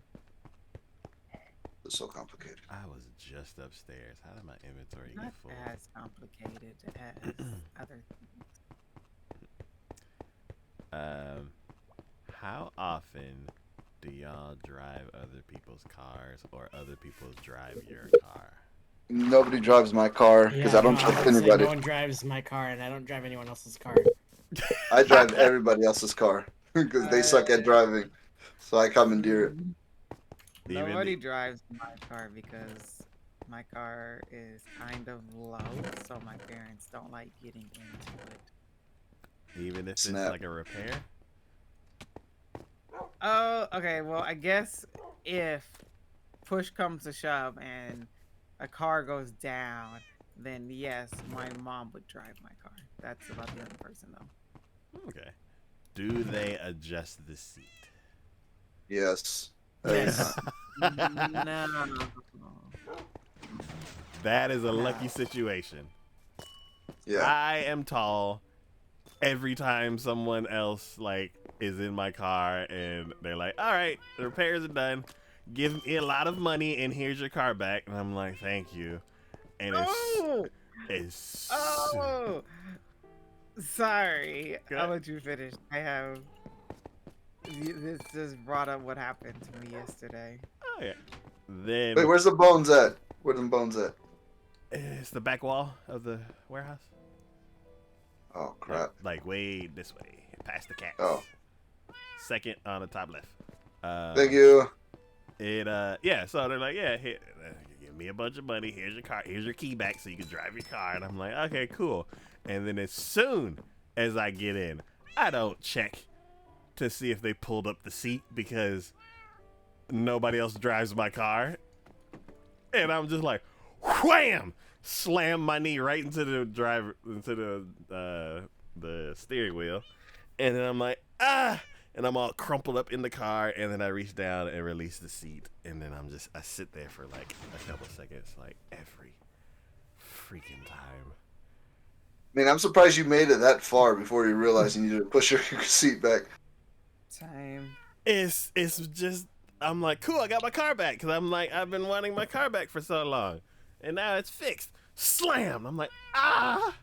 It's so complicated. I was just upstairs. How did my inventory Not get full? as complicated as other things. How often do y'all drive other people's cars or other people drive your car? Nobody drives my car because I don't trust was gonna say, anybody. no one drives my car, and I don't drive anyone else's car. I drive everybody else's car because they suck at driving. So I commandeer it. Even Nobody the- drives my car because my car is kind of low, so my parents don't like getting into it. Even if Snap. it's like a repair? Oh, okay. Well, I guess if push comes to shove and a car goes down, then yes, my mom would drive my car. That's about the other person, though. Okay. Do they adjust the seat? Yes. Yes. No. That is a No. lucky situation. Yeah. I am tall. Every time someone else like is in my car and they're like, "All right, the repairs are done. Give me a lot of money and here's your car back," and I'm like, "Thank you." And Oh! it's Oh! Sorry. Good. I'll let you finish. I have. This just brought up what happened to me yesterday. oh yeah. Then Wait, where's the bones at? Where them bones at? it's the back wall of the warehouse. Oh crap. Like way this way, past the cats. Oh. Second on the top left. Thank you. Yeah, so they're like, yeah, here, give me a bunch of money. Here's your car. Here's your key back so you can drive your car. And I'm like, okay, cool. And then as soon as I get in, I don't check to see if they pulled up the seat because nobody else drives my car. And I'm just like, wham! Slam my knee right into the steering wheel. And then I'm like, ah! And I'm all crumpled up in the car, and then I reach down and release the seat, and then I sit there for like a couple seconds, like every freaking time. I mean, I'm surprised you made it that far before you realized you needed to push your seat back. Time. It's just, I'm like, cool, I got my car back, because I'm like, I've been wanting my car back for so long, and now it's fixed. Slam! I'm like, ah!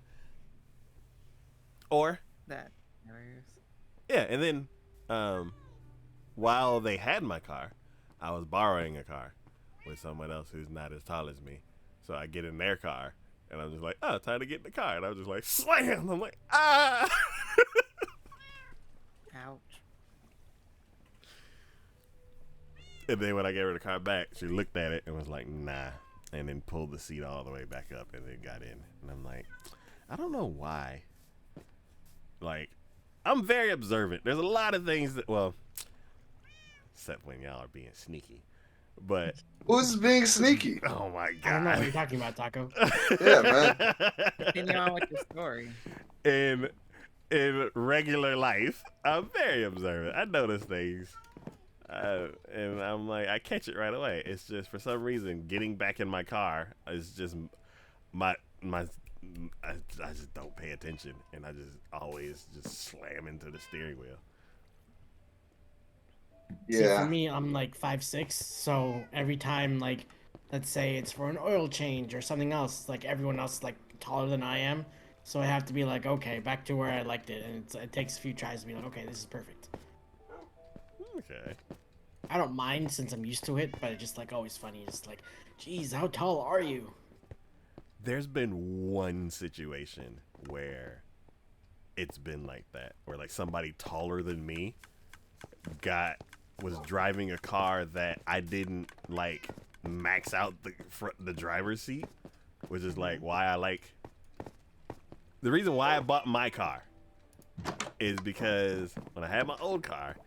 Or, That. Hilarious. yeah, and then, while they had my car, I was borrowing a car with someone else who's not as tall as me. So I get in their car, and I'm just like, oh, time to get in the car. And I was just like, slam! I'm like, ah! Ouch. And then when I gave her the car back, she looked at it and was like, nah. And then pulled the seat all the way back up and then got in. And I'm like, I don't know why. Like, I'm very observant. There's a lot of things that, well, except when y'all are being sneaky. But, Who's being sneaky? oh my I don't know what God. you're talking about, Taco. Yeah, man. Continue on with your story. in regular life, I'm very observant. I notice things. And I'm like, I catch it right away. It's just for some reason getting back in my car is just my I just don't pay attention, and I just always just slam into the steering wheel. See, Yeah. for me, I'm like 5'6", so every time, like, let's say it's for an oil change or something else, like everyone else is like taller than I am, so I have to be like, okay, back to where I liked it, and it takes a few tries to be like, okay, this is perfect. Okay. I don't mind since I'm used to it, but it's just like always funny, just like, geez, how tall are you? There's been one situation where it's been like that, where like somebody taller than me was driving a car that I didn't like max out the driver's seat, which is like why I like the reason why I bought my car is because when I had my old car,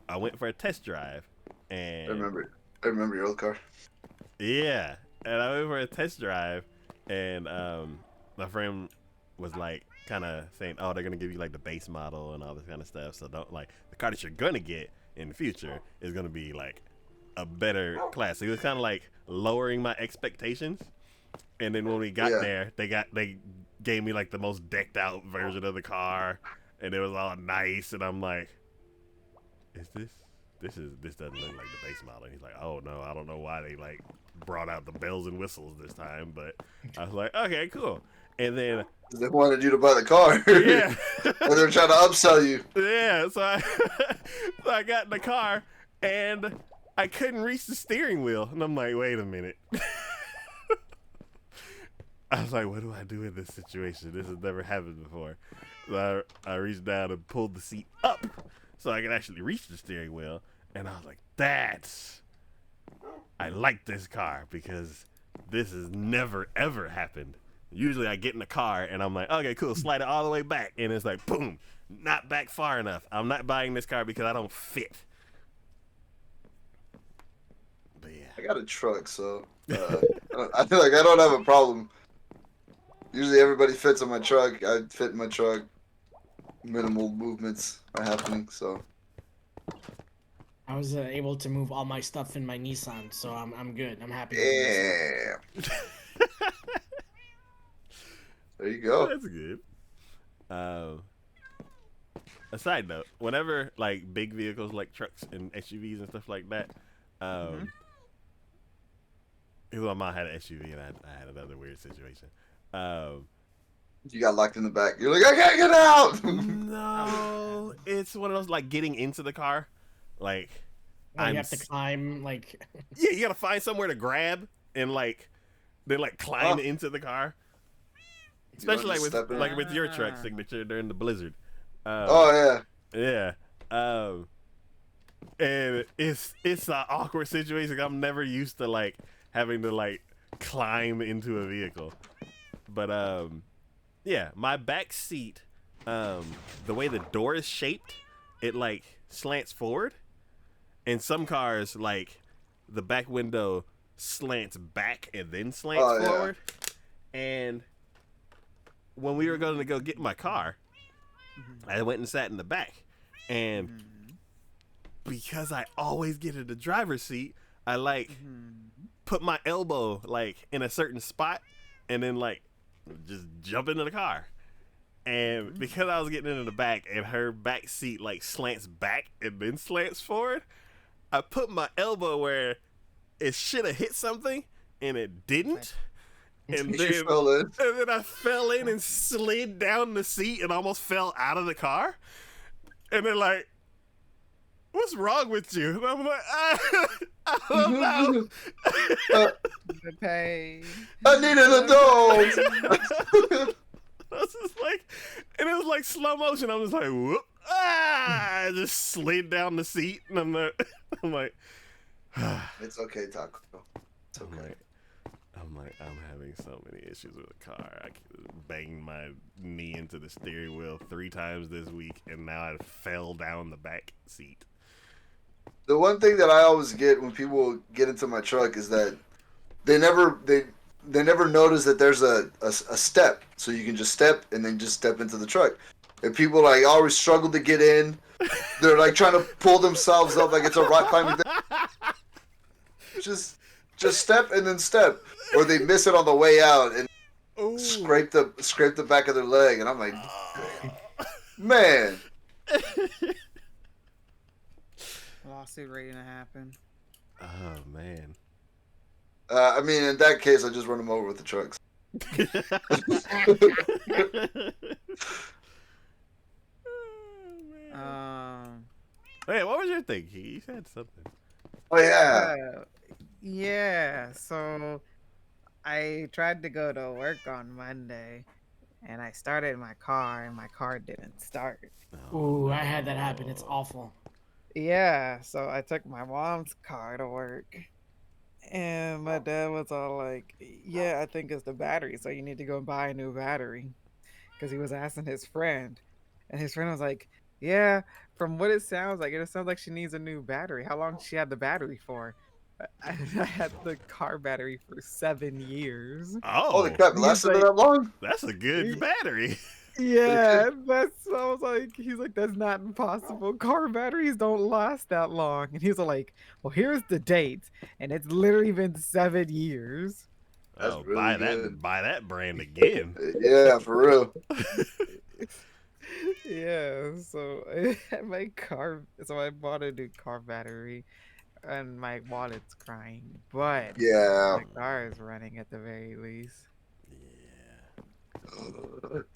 I went for a test drive and I remember your old car. yeah, and I went for a test drive and my friend was like kind of saying, oh, they're gonna give you like the base model and all this kind of stuff, so don't like the car that you're gonna get in the future is gonna be like a better class. So it was kind of like lowering my expectations. And then when we got there, they gave me like the most decked out version of the car, and it was all nice. And I'm like, this doesn't look like the base model. And he's like, oh no, I don't know why they like brought out the bells and whistles this time, but I was like, okay, cool. And then they wanted you to buy the car. Yeah. And they're trying to upsell you. Yeah, so I got in the car and I couldn't reach the steering wheel, and I'm like, wait a minute. I was like, what do I do in this situation? This has never happened before. So I reached down and pulled the seat up so I could actually reach the steering wheel, and I was like, I like this car because this has never ever happened. Usually I get in the car and I'm like, okay, cool, slide it all the way back, and it's like, boom, not back far enough. I'm not buying this car because I don't fit. But yeah, I got a truck, so I feel like I don't have a problem. Usually everybody fits in my truck. I fit in my truck. Minimal movements are happening, so. I was able to move all my stuff in my Nissan, so I'm good. I'm happy. With Yeah. There you go. that's good. A side note: whenever like big vehicles like trucks and SUVs and stuff like that, well, my mom had an SUV and I had another weird situation. You got locked in the back. You're like, I can't get out. No, it's one of those like getting into the car, like you have to climb, like. Yeah, you gotta find somewhere to grab and like then like climb into the car. Especially like with your truck signature during the blizzard. Oh yeah. And it's an awkward situation. I'm never used to like having to like climb into a vehicle. But yeah, my back seat, the way the door is shaped, it like slants forward. And some cars like the back window slants back and then slants forward. And when we were going to go get my car, I went and sat in the back, and because I always get in the driver's seat, I like put my elbow like in a certain spot and then like just jump into the car. And because I was getting into the back and her back seat like slants back and then slants forward, I put my elbow where it should have hit something and it didn't. And then I fell in and slid down the seat and almost fell out of the car. And they're like, what's wrong with you? And I'm like, I don't know. The pain. I needed a dog. I was just like, and it was like slow motion. I'm just like, whoop. I just slid down the seat. And I'm like, it's okay, Taco. It's okay. I'm having so many issues with the car. I banged my knee into the steering wheel 3 times this week, and now I fell down the back seat. The one thing that I always get when people get into my truck is that they never notice that there's a step, so you can just step and then just step into the truck. And people like always struggle to get in. They're like trying to pull themselves up like it's a rock climbing thing. Just step and then step, or they miss it on the way out and scrape the back of their leg, and I'm like, man. Lawsuit ready to happen. Oh man. I mean, in that case, I just run them over with the trucks. Hey, what was your thing? You said something. Oh yeah. Yeah. So I tried to go to work on Monday, and I started my car, and my car didn't start. Ooh, I had that happen. It's awful. Yeah, so I took my mom's car to work, and my dad was all like, "Yeah, I think it's the battery, so you need to go buy a new battery." Because he was asking his friend, and his friend was like, "Yeah, from what it sounds like she needs a new battery. How long she had the battery for?" I had the car battery for 7 years. Holy Oh, crap! It He's lasted like, that long? that's a good battery. yeah, that's I was like, he's like, that's not possible. Car batteries don't last that long. And he's like, well, here's the date, and it's literally been 7 years. That's Oh, really good. buy that brand again. Yeah, for real. Yeah, so my car, so I bought a new car battery, and my wallet's crying, but Yeah. my car is running at the very least.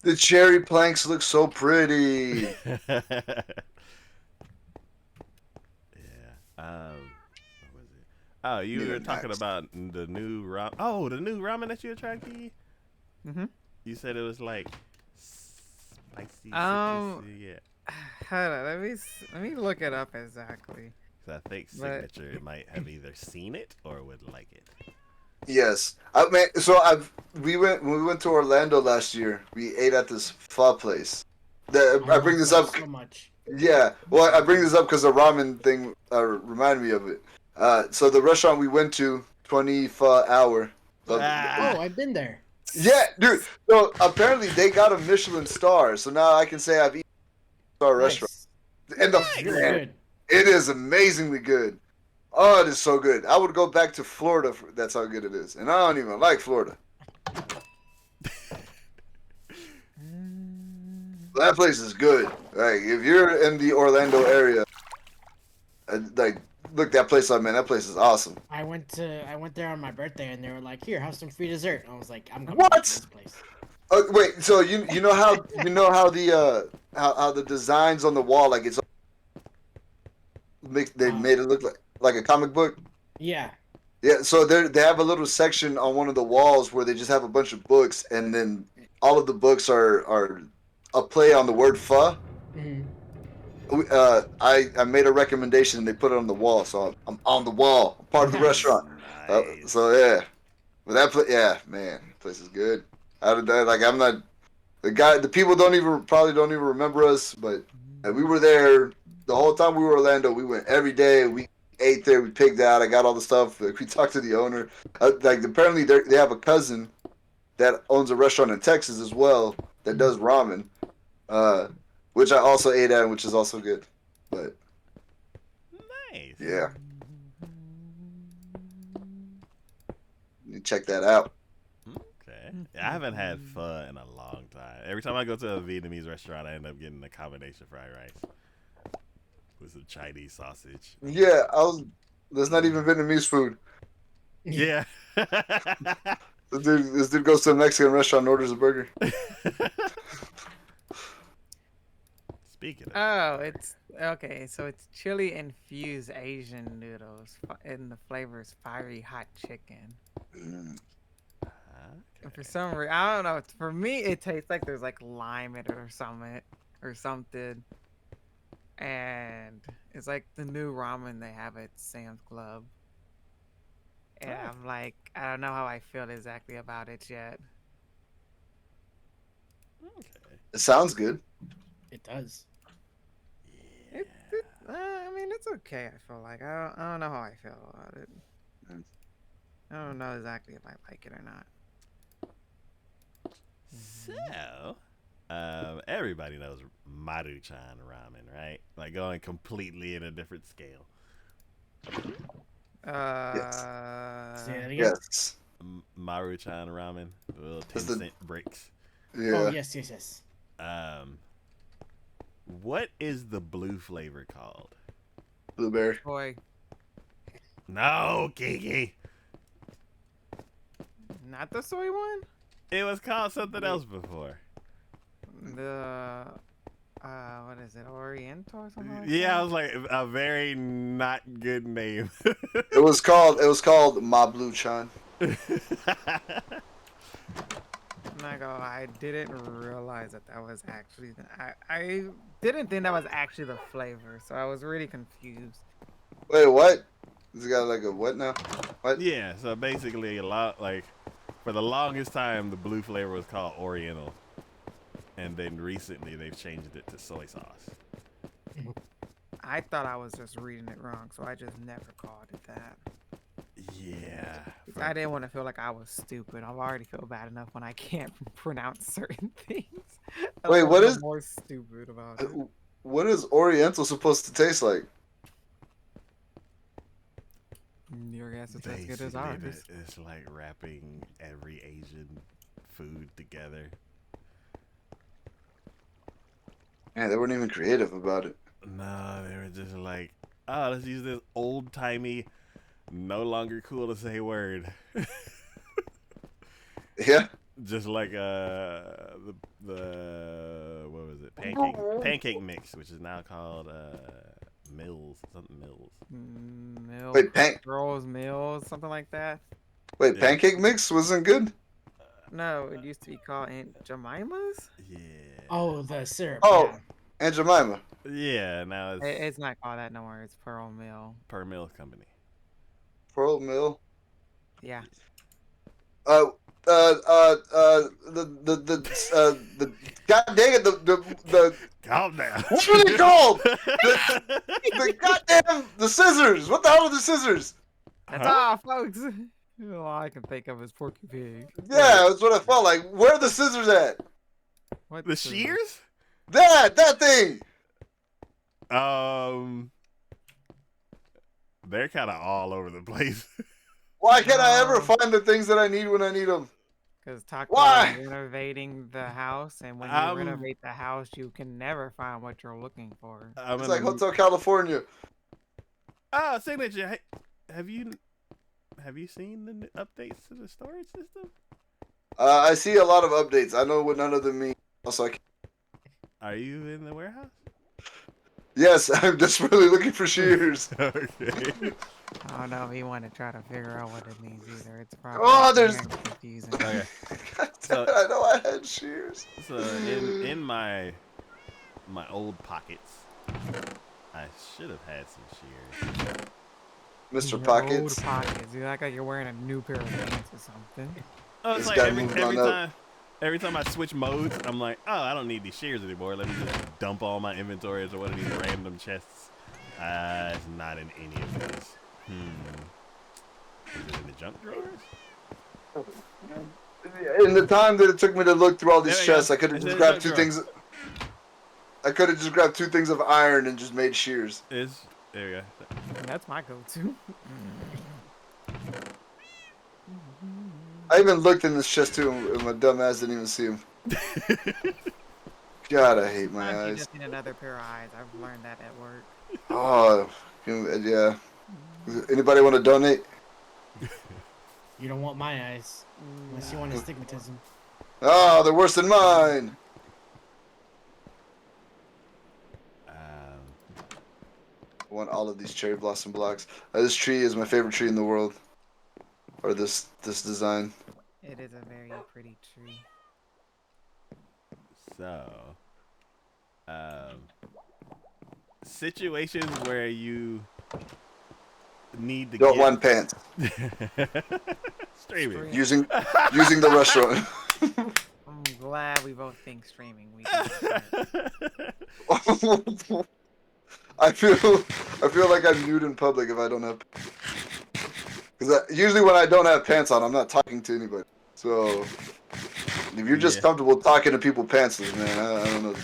The cherry planks look so pretty. Yeah. Yeah. What was it? Oh, you Need were a talking next. about the new ramen. Oh, the new ramen that you were trying to eat? Mm-hmm. You said it was like spicy, Um, citrusy. Yeah. hold on, let me look it up exactly. So I think But Signature might have either seen it or would like it. Yes. I mean, so when we went to Orlando last year. We ate at this pho place. I bring this up. so much. Yeah. Well, I bring this up because the ramen thing reminded me of it. So the restaurant we went to, 24 hour. Ah. Oh, I've been there. Yeah, dude. So apparently they got a Michelin star. So now I can say I've eaten at a star restaurant. Nice. And the It's really man, good. it is amazingly good. Oh, it is so good. I would go back to Florida. That's how good it is. And I don't even like Florida. That place is good. Like if you're in the Orlando area, like look that place up, man. That place is awesome. I went there on my birthday, and they were like, "Here, have some free dessert." I was like, "I'm going What? to this place." Wait, so you know how the how the designs on the wall like it's they made it look like a comic book. Yeah. Yeah, so they have a little section on one of the walls where they just have a bunch of books, and then all of the books are a play on the word "pho." hmm I made a recommendation and they put it on the wall, so I'm on the wall, I'm part of the Nice. restaurant. Nice. So yeah, but yeah, man, place is good. Like I'm not the people probably don't even remember us, but we were there the whole time we were in Orlando. We went every day. We ate there. We picked out. I got all the stuff. Like, we talked to the owner. Like apparently they have a cousin that owns a restaurant in Texas as well that does ramen, which I also ate at, which is also good. But Nice. yeah, you check that out. Okay. Yeah, I haven't had pho in a long time. Every time I go to a Vietnamese restaurant, I end up getting a combination fried rice with some Chinese sausage. Yeah, That's not even Vietnamese food. Yeah. This dude goes to a Mexican restaurant and orders a burger. Speaking of, oh, it's okay. So it's chili infused Asian noodles, and the flavor is fiery hot chicken. And for some reason, I don't know. For me, it tastes like there's like lime in it or something. And it's like the new ramen they have at Sam's Club. And Oh. I'm like, I don't know how I feel exactly about it yet. okay. It sounds good. It does. Yeah. I mean, it's okay. I feel like I don't know how I feel about it. I don't know exactly if I like it or not. So, everybody knows Maruchan ramen, right? Like going completely in a different scale. Say that again. Yes. Maruchan ramen, the little Is 10-cent bricks. Yeah. Oh yes. What is the blue flavor called? Blueberry. Boy, No, Kiki. not the soy one. It was called something else before. The what is it? Oriental or something like Yeah, I that? was like a very not good name. It was called Ma Blue Chan. not gonna lie, I didn't realize that that was actually I didn't think that was actually the flavor, so I was really confused. Wait, what? This got like a what now? What? Yeah, so basically a lot like for the longest time the blue flavor was called Oriental. And then recently they've changed it to soy sauce. I thought I was just reading it wrong, so I just never called it that. Yeah. I didn't want to feel like I was stupid. I already feel bad enough when I can't pronounce certain things. I Wait, don't what feel is- more stupid about it? What is Oriental supposed to taste like? Your guess is as good as ours. It's like wrapping every Asian food together. Man, they weren't even creative about it. No, they were just like, oh, let's use this old timey, no longer cool to say word. Yeah. Just like the what was it, pancake mix, which is now called Mills, something Mills. Milk, Wait, Rose Mills, something like that. Wait, Yeah. pancake mix wasn't good? No, it used to be called Aunt Jemima's. Yeah. Oh, the syrup. Oh. Yeah. Aunt Jemima. Yeah, now it's It's not called that no more. It's Pearl Mill. Per Mills Company. Pearl Mill. Yeah. The god dang it, the Calm down. what are they called? The goddamn the scissors. What the hell are the scissors? That's Huh? all, folks. All I can think of is Porky Pig. Yeah, that's what I felt like. Where are the scissors at? What The shears? That thing. They're kind of all over the place. Why can't I ever No. find the things that I need when I need them? Because Taco Why? is renovating the house, and when you Um, renovate the house, you can never find what you're looking for. I'm It's in like the- Hotel California. Signature. Hey, have you seen the new updates to the storage system? I see a lot of updates. I know what none of them mean. Also, Are you in the warehouse? yes, I'm desperately looking for shears. Okay. I don't know if you want to try to figure out what it means either. It's probably Oh, there's- very confusing. Okay. God So- damn it, I know I had shears. So in my old pockets, I should have had some shears. Mr. Your Pockets. Old pockets. You act like you're wearing a new pair of pants or something. Oh, it's This like guy every moved on up. time I switch modes, I'm like, oh, I don't need these shears anymore. Let me just dump all my inventory into one of these random chests. It's not in any of these. Is it in the junk drawers? In the time that it took me to look through all these There we go. chests, I could have It's just in grabbed the two drawer. things. I could have just grabbed 2 things of iron and just made shears. There we go. That's my go-to. I even looked in this chest too, and my dumb ass didn't even see him. God, I hate my Sometimes you eyes. just need another pair of eyes. I've learned that at work. Oh, yeah. Anybody want to donate? You don't want my eyes unless you want astigmatism. Oh, they're worse than mine. I want all of these cherry blossom blocks. This tree is my favorite tree in the world. Or this design. It is a very pretty tree. So, situations where you need to Don't get want pants. streaming. Using the restaurant. I'm glad we both think streaming. We can do that. I feel like I'm nude in public if I don't have. Because usually when I don't have pants on, I'm not talking to anybody. So if you're just Yeah. comfortable talking to people pantsless, man, I don't know.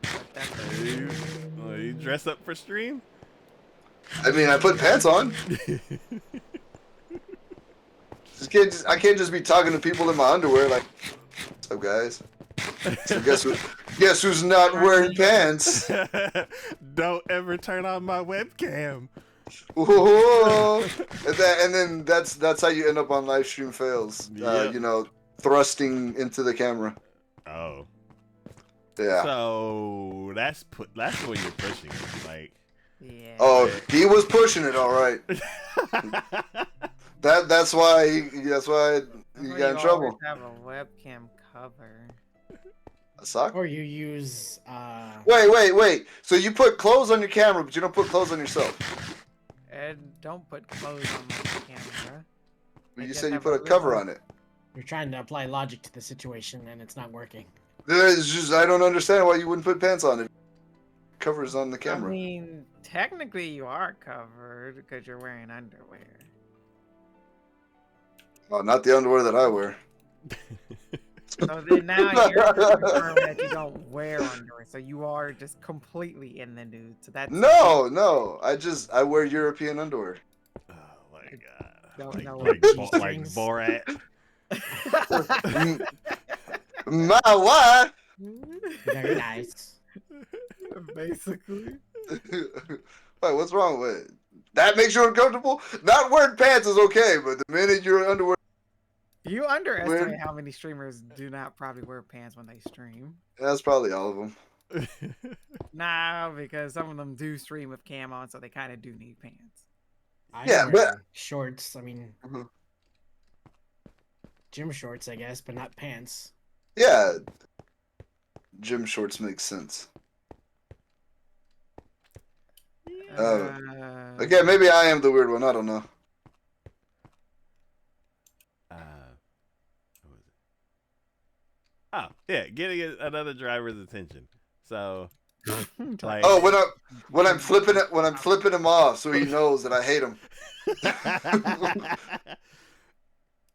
But that's You dress up for stream? I mean, I put pants on. I can't just be talking to people in my underwear like, what's up, guys? So guess who's not wearing pants? Don't ever turn on my webcam. Whoa. And then that's how you end up on live stream fails. Yep. You know, thrusting into the camera. Oh. Yeah. So that's when you're pushing it, like. yeah. Oh, he was pushing it, all right. That's why That's you why got in always trouble. have a webcam cover. A sock? Or you use Wait. So you put clothes on your camera, but you don't put clothes on yourself. And don't put clothes on my camera. But I you just said you have put a a cover little- on it. you're trying to apply logic to the situation and it's not working. It's just I don't understand why you wouldn't put pants on it. Covers on the I camera. mean, technically you are covered because you're wearing underwear. Oh, not the underwear that I wear. So then now you're confirmed that you don't wear underwear, so you are just completely in the nude. So that's No. I wear European underwear. Oh my god. Don't know Like, what like G-strings. Borat. My wife. Very nice. Basically. Wait, what's wrong with it? That makes you uncomfortable? Not wearing pants is okay, but the minute you're in underwear, You underestimate Weird. how many streamers do not probably wear pants when they stream. that's probably all of them. Nah, because some of them do stream with cam on, so they kind of do need pants. I Yeah, wear but- shorts. I mean, Mhm. gym shorts, I guess, but not pants. Yeah, gym shorts make sense. Oh. Okay, maybe I am the weird one. I don't know. What was it? Oh, yeah, getting another driver's attention. So, like, Oh, when I'm flipping him off, so he knows that I hate him.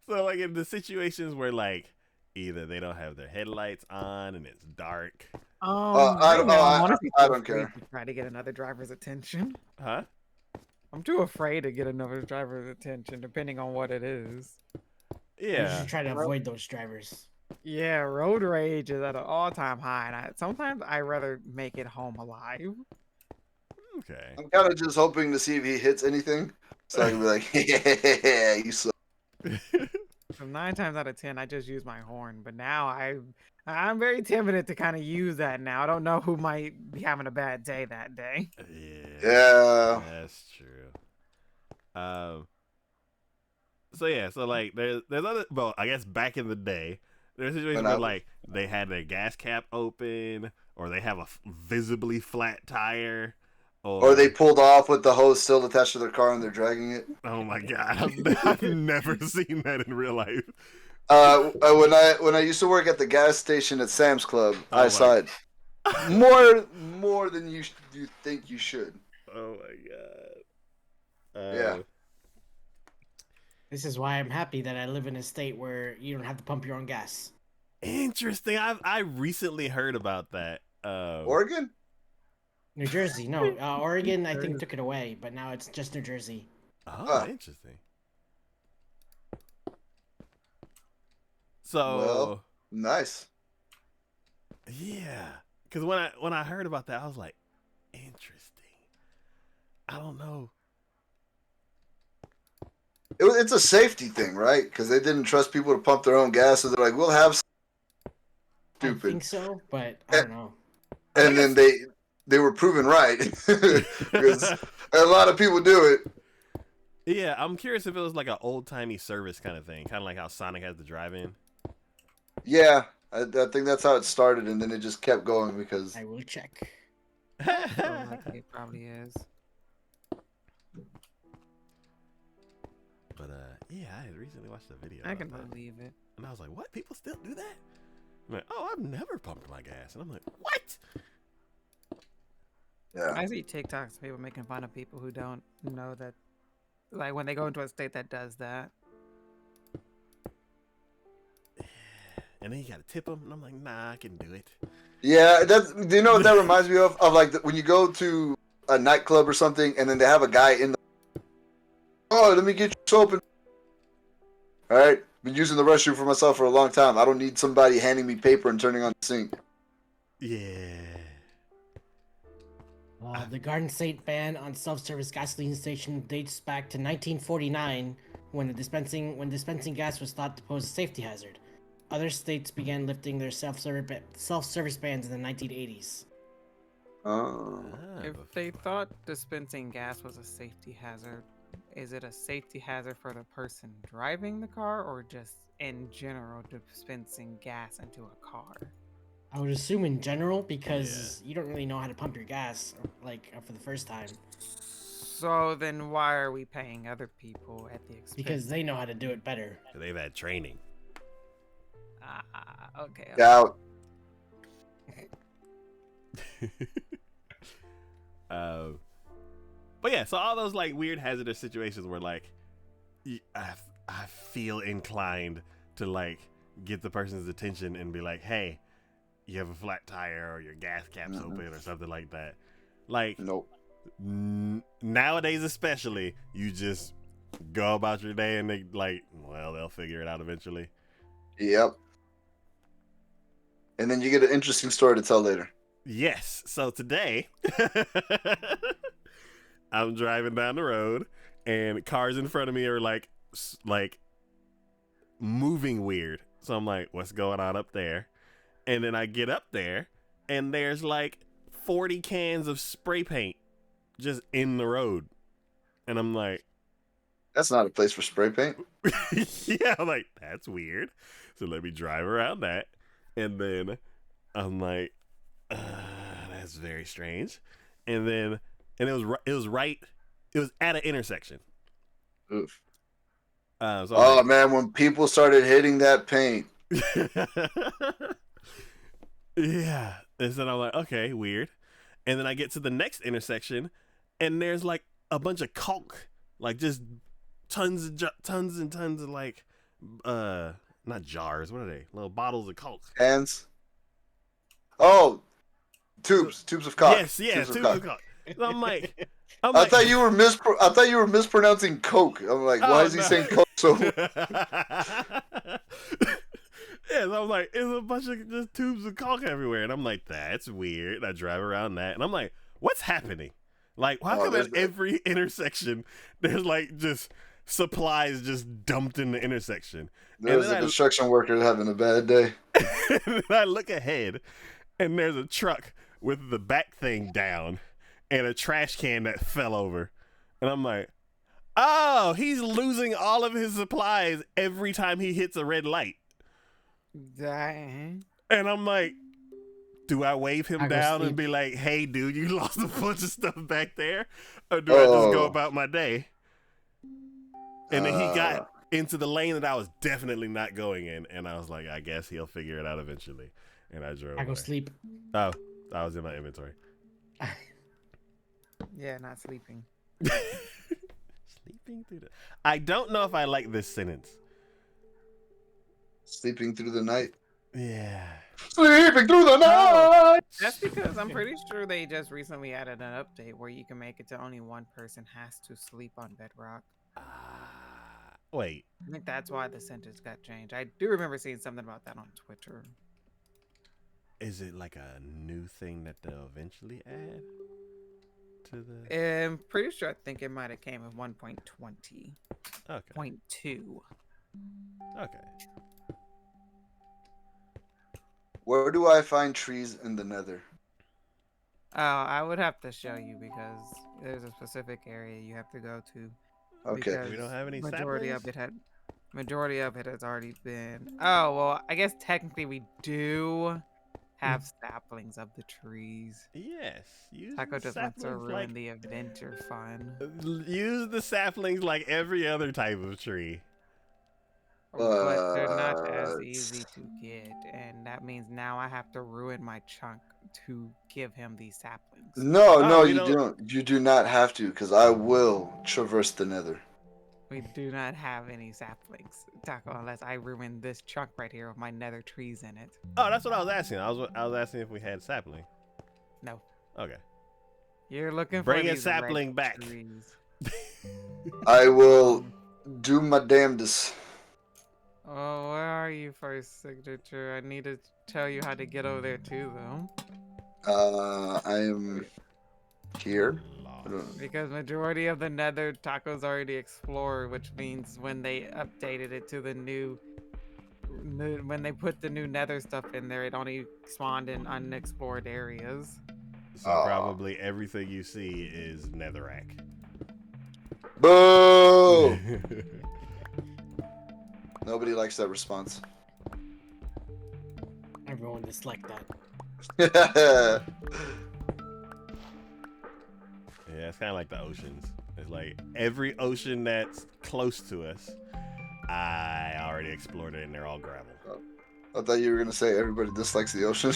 so like in the situations where like either they don't have their headlights on and it's dark, I don't- I'm honestly I too don't afraid care. to try to get another driver's attention. huh? I'm too afraid to get another driver's attention, depending on what it is. You Yeah. should try to avoid those drivers. Yeah, road rage is at an all-time high, and sometimes I rather make it home alive. Okay. I'm kind of just hoping to see if he hits anything, so I can be like, yeah, you suck. So 9 times out of 10, I just use my horn. But now I'm very timid to kind of use that now. I don't know who might be having a bad day that day. Yeah. That's true. So yeah, so like there's other, well, I guess back in the day, there's situations When I where was- like they had their gas cap open, or they have a visibly flat tire, Or they pulled off with the hose still attached to their car and they're dragging it. Oh my god, I've never seen that in real life. When I used to work at the gas station at Sam's Club, Oh I my- saw it more than you think you should. Oh my god. Yeah. This is why I'm happy that I live in a state where you don't have to pump your own gas. Interesting. I recently heard about that. Oregon? New Jersey, no, Oregon, I think took it away, but now it's just New Jersey. Oh, interesting. So Well. Nice. yeah, because when I heard about that, I was like, interesting. I don't know. It's a safety thing, right? Because they didn't trust people to pump their own gas, so they're like, "We'll have." I Stupid. think so, but I don't know. And then they were proven right because a lot of people do it. Yeah, I'm curious if it was like an old timey service kind of thing, kind of like how Sonic has the drive-in. Yeah, I think that's how it started, and then it just kept going because I will check. So likely it probably is. But yeah, I had recently watched a video. I about can that, believe it. and I was like, "What? People still do that?" I'm like, "Oh, I've never pumped my gas," and I'm like, "What?" yeah, I see TikToks of people making fun of people who don't know that, like when they go into a state that does that. And then you gotta tip them, and I'm like, "Nah, I can do it." yeah. Do you know what that reminds me of? Of like when you go to a nightclub or something, and then they have a guy in the. Oh, let me get you soap and. All right, been using the restroom for myself for a long time. I don't need somebody handing me paper and turning on the sink. Yeah. The Garden State ban on self-service gasoline station dates back to 1949, when dispensing gas was thought to pose a safety hazard. Other states began lifting their self-service bans in the 1980s. Oh. Ah, If they thought dispensing gas was a safety hazard, is it a safety hazard for the person driving the car or just in general dispensing gas into a car? I would assume in general because you don't really know how to pump your gas like for the first time So then why are we paying other people at the expense? because they know how to do it better. They've had training. Okay. Out. But yeah, so all those like weird hazardous situations where like I feel inclined to like get the person's attention and be like, hey, you have a flat tire or your gas cap's open or something like that. Like Nope. Nowadays especially, you just go about your day and they like, well, they'll figure it out eventually. Yep. And then you get an interesting story to tell later. Yes. So today, I'm driving down the road, and cars in front of me are like moving weird. So I'm like, what's going on up there? And then I get up there, and there's like 40 cans of spray paint just in the road. And I'm like, That's not a place for spray paint. yeah, I'm like, that's weird. So let me drive around that. And then I'm like, that's very strange. And then, and it was at an intersection. Oof. So Oh man, when people started hitting that paint. yeah. And so I'm like, okay, weird. And then I get to the next intersection, and there's like a bunch of caulk, like just tons and tons of like, not jars. What are they? Little bottles of caulk. Hands. Oh, tubes of cock. Yes, yeah, tubes of caulk. So I'm like, I thought you were mispronouncing Coke. I'm like, why is he saying Coke? So yeah, so I'm like, it's a bunch of just tubes of caulk everywhere, and I'm like, that's weird. And I drive around that, and I'm like, what's happening? Like, why come at every intersection there's like just supplies just dumped in the intersection? there's a construction worker having a bad day. And then I look ahead, and there's a truck with the back thing down and a trash can that fell over. And I'm like, oh, he's losing all of his supplies every time he hits a red light. Dang. And I'm like, do I wave him down and sleep. be like, hey, dude, you lost a bunch of stuff back there? Or do I just go about my day? And then he got into the lane that I was definitely not going in. And I was like, I guess he'll figure it out eventually. And I drove I go away. sleep. Oh, I was in my inventory. Yeah, not sleeping. Sleeping through the... I don't know if I like this sentence. Sleeping through the night. Yeah. Sleeping through the night. That's because I'm pretty sure they just recently added an update where you can make it to only one person has to sleep on Bedrock. Wait. I think that's why the sentence got changed. I do remember seeing something about that on Twitter. Is it like a new thing that they'll eventually add to the... I'm pretty sure I think it might have came with 1.20. Okay. 0.2. Okay. Where do I find trees in the Nether? Oh, I would have to show you because there's a specific area you have to go to. Okay. because We don't have any majority saplings? majority of it has already been. Oh well, I guess technically we do have saplings of the trees. Yes. Use Taco the just wants to saplings ruin like... the adventure fun. Use the saplings like every other type of tree. But they're not as easy to get, and that means now I have to ruin my chunk to give him these saplings. No, Oh, no, we you don't. You do not have to, because I will traverse the Nether. We do not have any saplings, Taco, unless I ruin this chunk right here with my nether trees in it. Oh, that's what I was asking. I was asking if we had sapling. No. Okay. You're looking Bring for a these sapling red back. trees. I will do my damnedest. Oh, where are you, First Signature? I need to tell you how to get over there too, though. I am here. I don't- Because majority of the nether Taco's already explored, which means when they updated it to the new when they put the new nether stuff in there, it only spawned in unexplored areas. So probably everything you see is netherrack. Boo! Nobody likes that response. Everyone disliked that. Yeah, it's kind of like the oceans. It's like every ocean that's close to us, I already explored it, and they're all gravel. I thought you were gonna say everybody dislikes the ocean.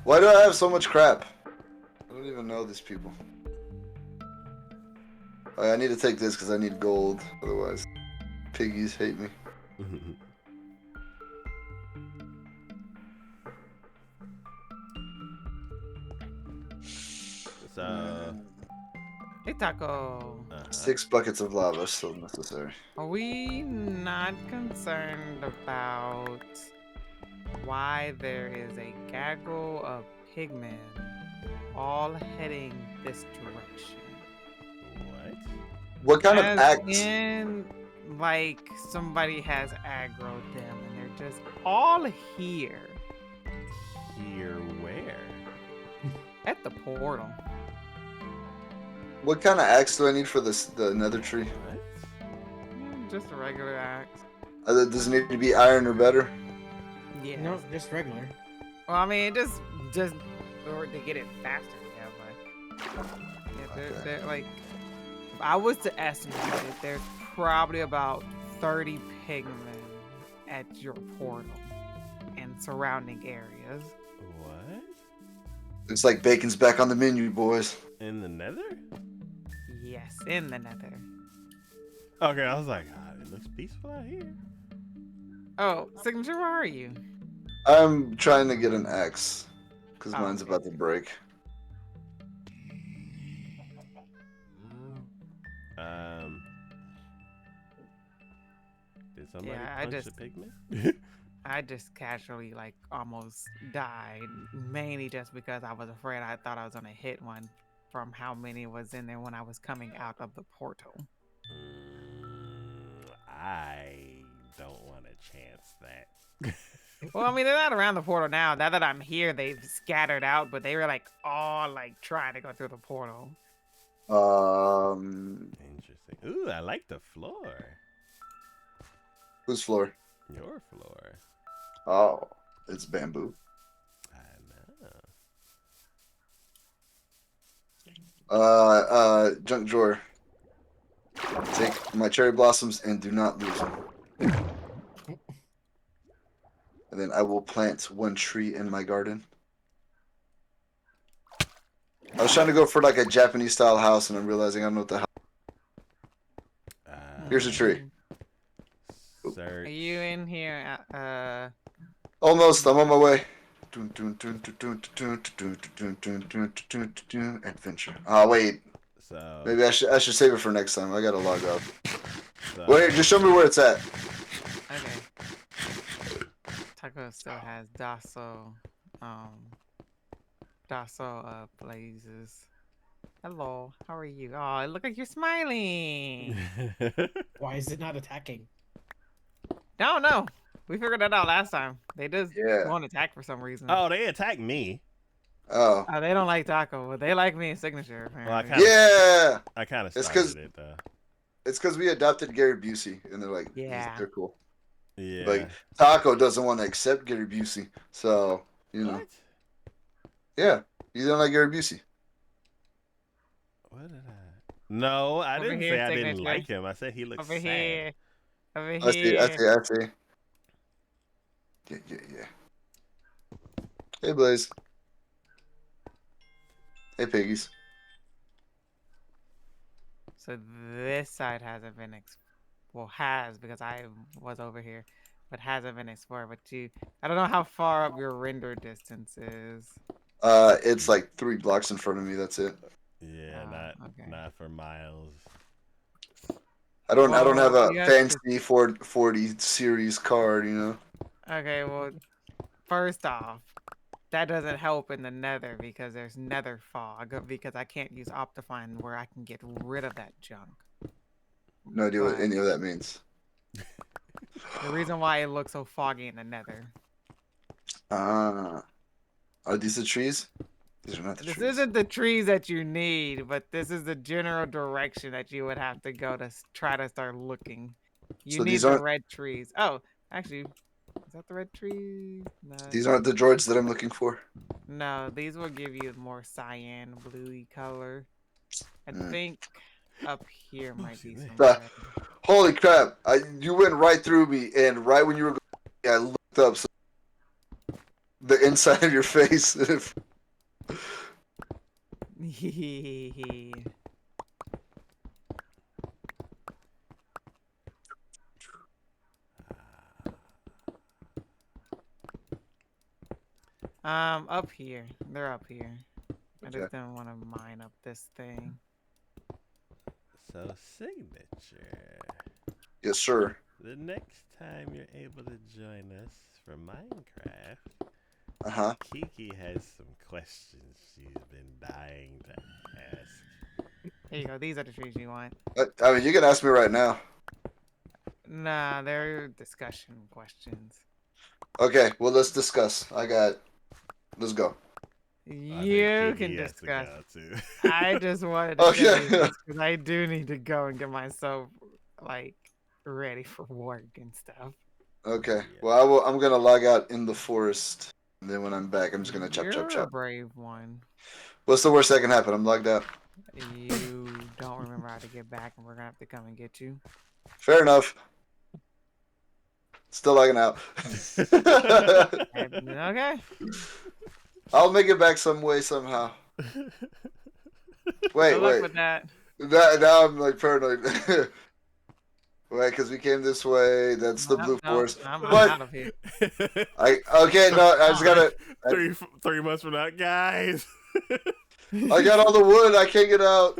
Why do I have so much crap? I don't even know these people. I need to take this because I need gold. Otherwise, piggies hate me. So, Hey, Taco. 6 buckets of lava still necessary. Are we not concerned about why there is a gaggle of pigmen all heading this direction? what? What kind of As act? in, like, somebody has aggroed them and they're just all here Here where? at the portal. What kind of axe do I need for this? The nether tree? What? Just a regular axe. Does it need to be iron or better? Yeah. No, just regular. Well, I mean, just or to get it faster, yeah, but yeah, they're like, if I was to estimate it, there's probably about 30 pigmen at your portal and surrounding areas. What? It's like bacon's back on the menu, boys. In the nether? Yes, in the nether. Okay, I was like, it looks peaceful out here. Oh, Signature, where are you? I'm trying to get an axe because Oh, mine's okay. about to break. Did somebody Yeah, I punch just- the pigman? I just casually like almost died, mainly just because I was afraid. I thought I was gonna hit one from how many was in there when I was coming out of the portal. I don't want to chance that. Well, I mean, they're not around the portal now. Now that I'm here, they've scattered out, but they were like all like trying to go through the portal. Interesting. Ooh, I like the floor. Whose floor? Your floor. Oh, it's bamboo. I know. Junk drawer. Take my cherry blossoms and do not lose them. And then I will plant 1 tree in my garden. I was trying to go for like a Japanese style house, and I'm realizing I don't know what the hell. Here's a tree. Search. Are you in here? Almost. I'm on my way. Adventure. Oh wait. So, Maybe I should save it for next time. I gotta log off. so Wait, just show me where it's at. Okay. Taco still has Dasso blazes. Hello, how are you? Oh, look like you're smiling. Why is it not attacking? No, we figured that out last time. They just Yeah. won't attack for some reason. oh, they attacked me. Oh. They don't like Taco, but they like me in Signature. Well, I Apparently. kinda- Yeah. I kind of It's started 'cause- it though. It's because we adopted Gary Busey, and they're like, Yeah. they're cool. Yeah. Like Taco doesn't want to accept Gary Busey, so you know, What? yeah, you don't like Gary Busey. What did I? No, I Over didn't here, say I didn't Signature. like him. I said he looks Over sad. here. Over I see, here. I see. Yeah. Hey, Blaze. Hey, piggies. So this side hasn't been has because I was over here, but hasn't been explored. But I don't know how far up your render distance is. It's like 3 blocks in front of me. That's it. Yeah, Okay. not for miles. I don't have a Well, you have to- fancy 40 series card, you know. Okay, well, first off, that doesn't help in the nether because there's nether fog because I can't use Optifine where I can get rid of that junk. No idea what But any of that means. the reason why it looks so foggy in the nether. Are these the trees? These are not the This trees. isn't the trees that you need, but this is the general direction that you would have to go to try to start looking. You So need these the aren't red trees. Oh, actually, is that the red tree? No, these aren't the droids that I'm looking for. no, these will give you more cyan, bluey color. I Mm. think up here might be excuse me. some Ah, red. Holy crap! You went right through me, and right when you were going, I looked up. So the inside of your face. Up here. They're up here. I Okay. just didn't want to mine up this thing. So signature. Yes, sir. The next time you're able to join us for Minecraft, Uh-huh. Kiki has some questions she's been dying to ask. Here you go. These are the trees you want. I mean, you can ask me right now. Nah, they're discussion questions. Okay, well, let's discuss. Let's go. I think You Kiki can has to discuss. go, too. I just wanted to Okay. show you this because I do need to go and get myself like ready for work and stuff. Okay. Well, I'm gonna log out in the forest, and then when I'm back, I'm just gonna chop, You're chop, a chop. brave one. What's the worst that can happen? I'm logged out. You don't remember how to get back, and we're gonna have to come and get you. Fair enough. Still logging out. Okay. I'll make it back some way somehow. Wait, Good luck wait. with that. Now I'm like paranoid. Wait, because we came this way. That's the blue No, forest. I'm What? out of here. Okay, no, I just gotta. 3 months from now, guys. I got all the wood. I can't get out.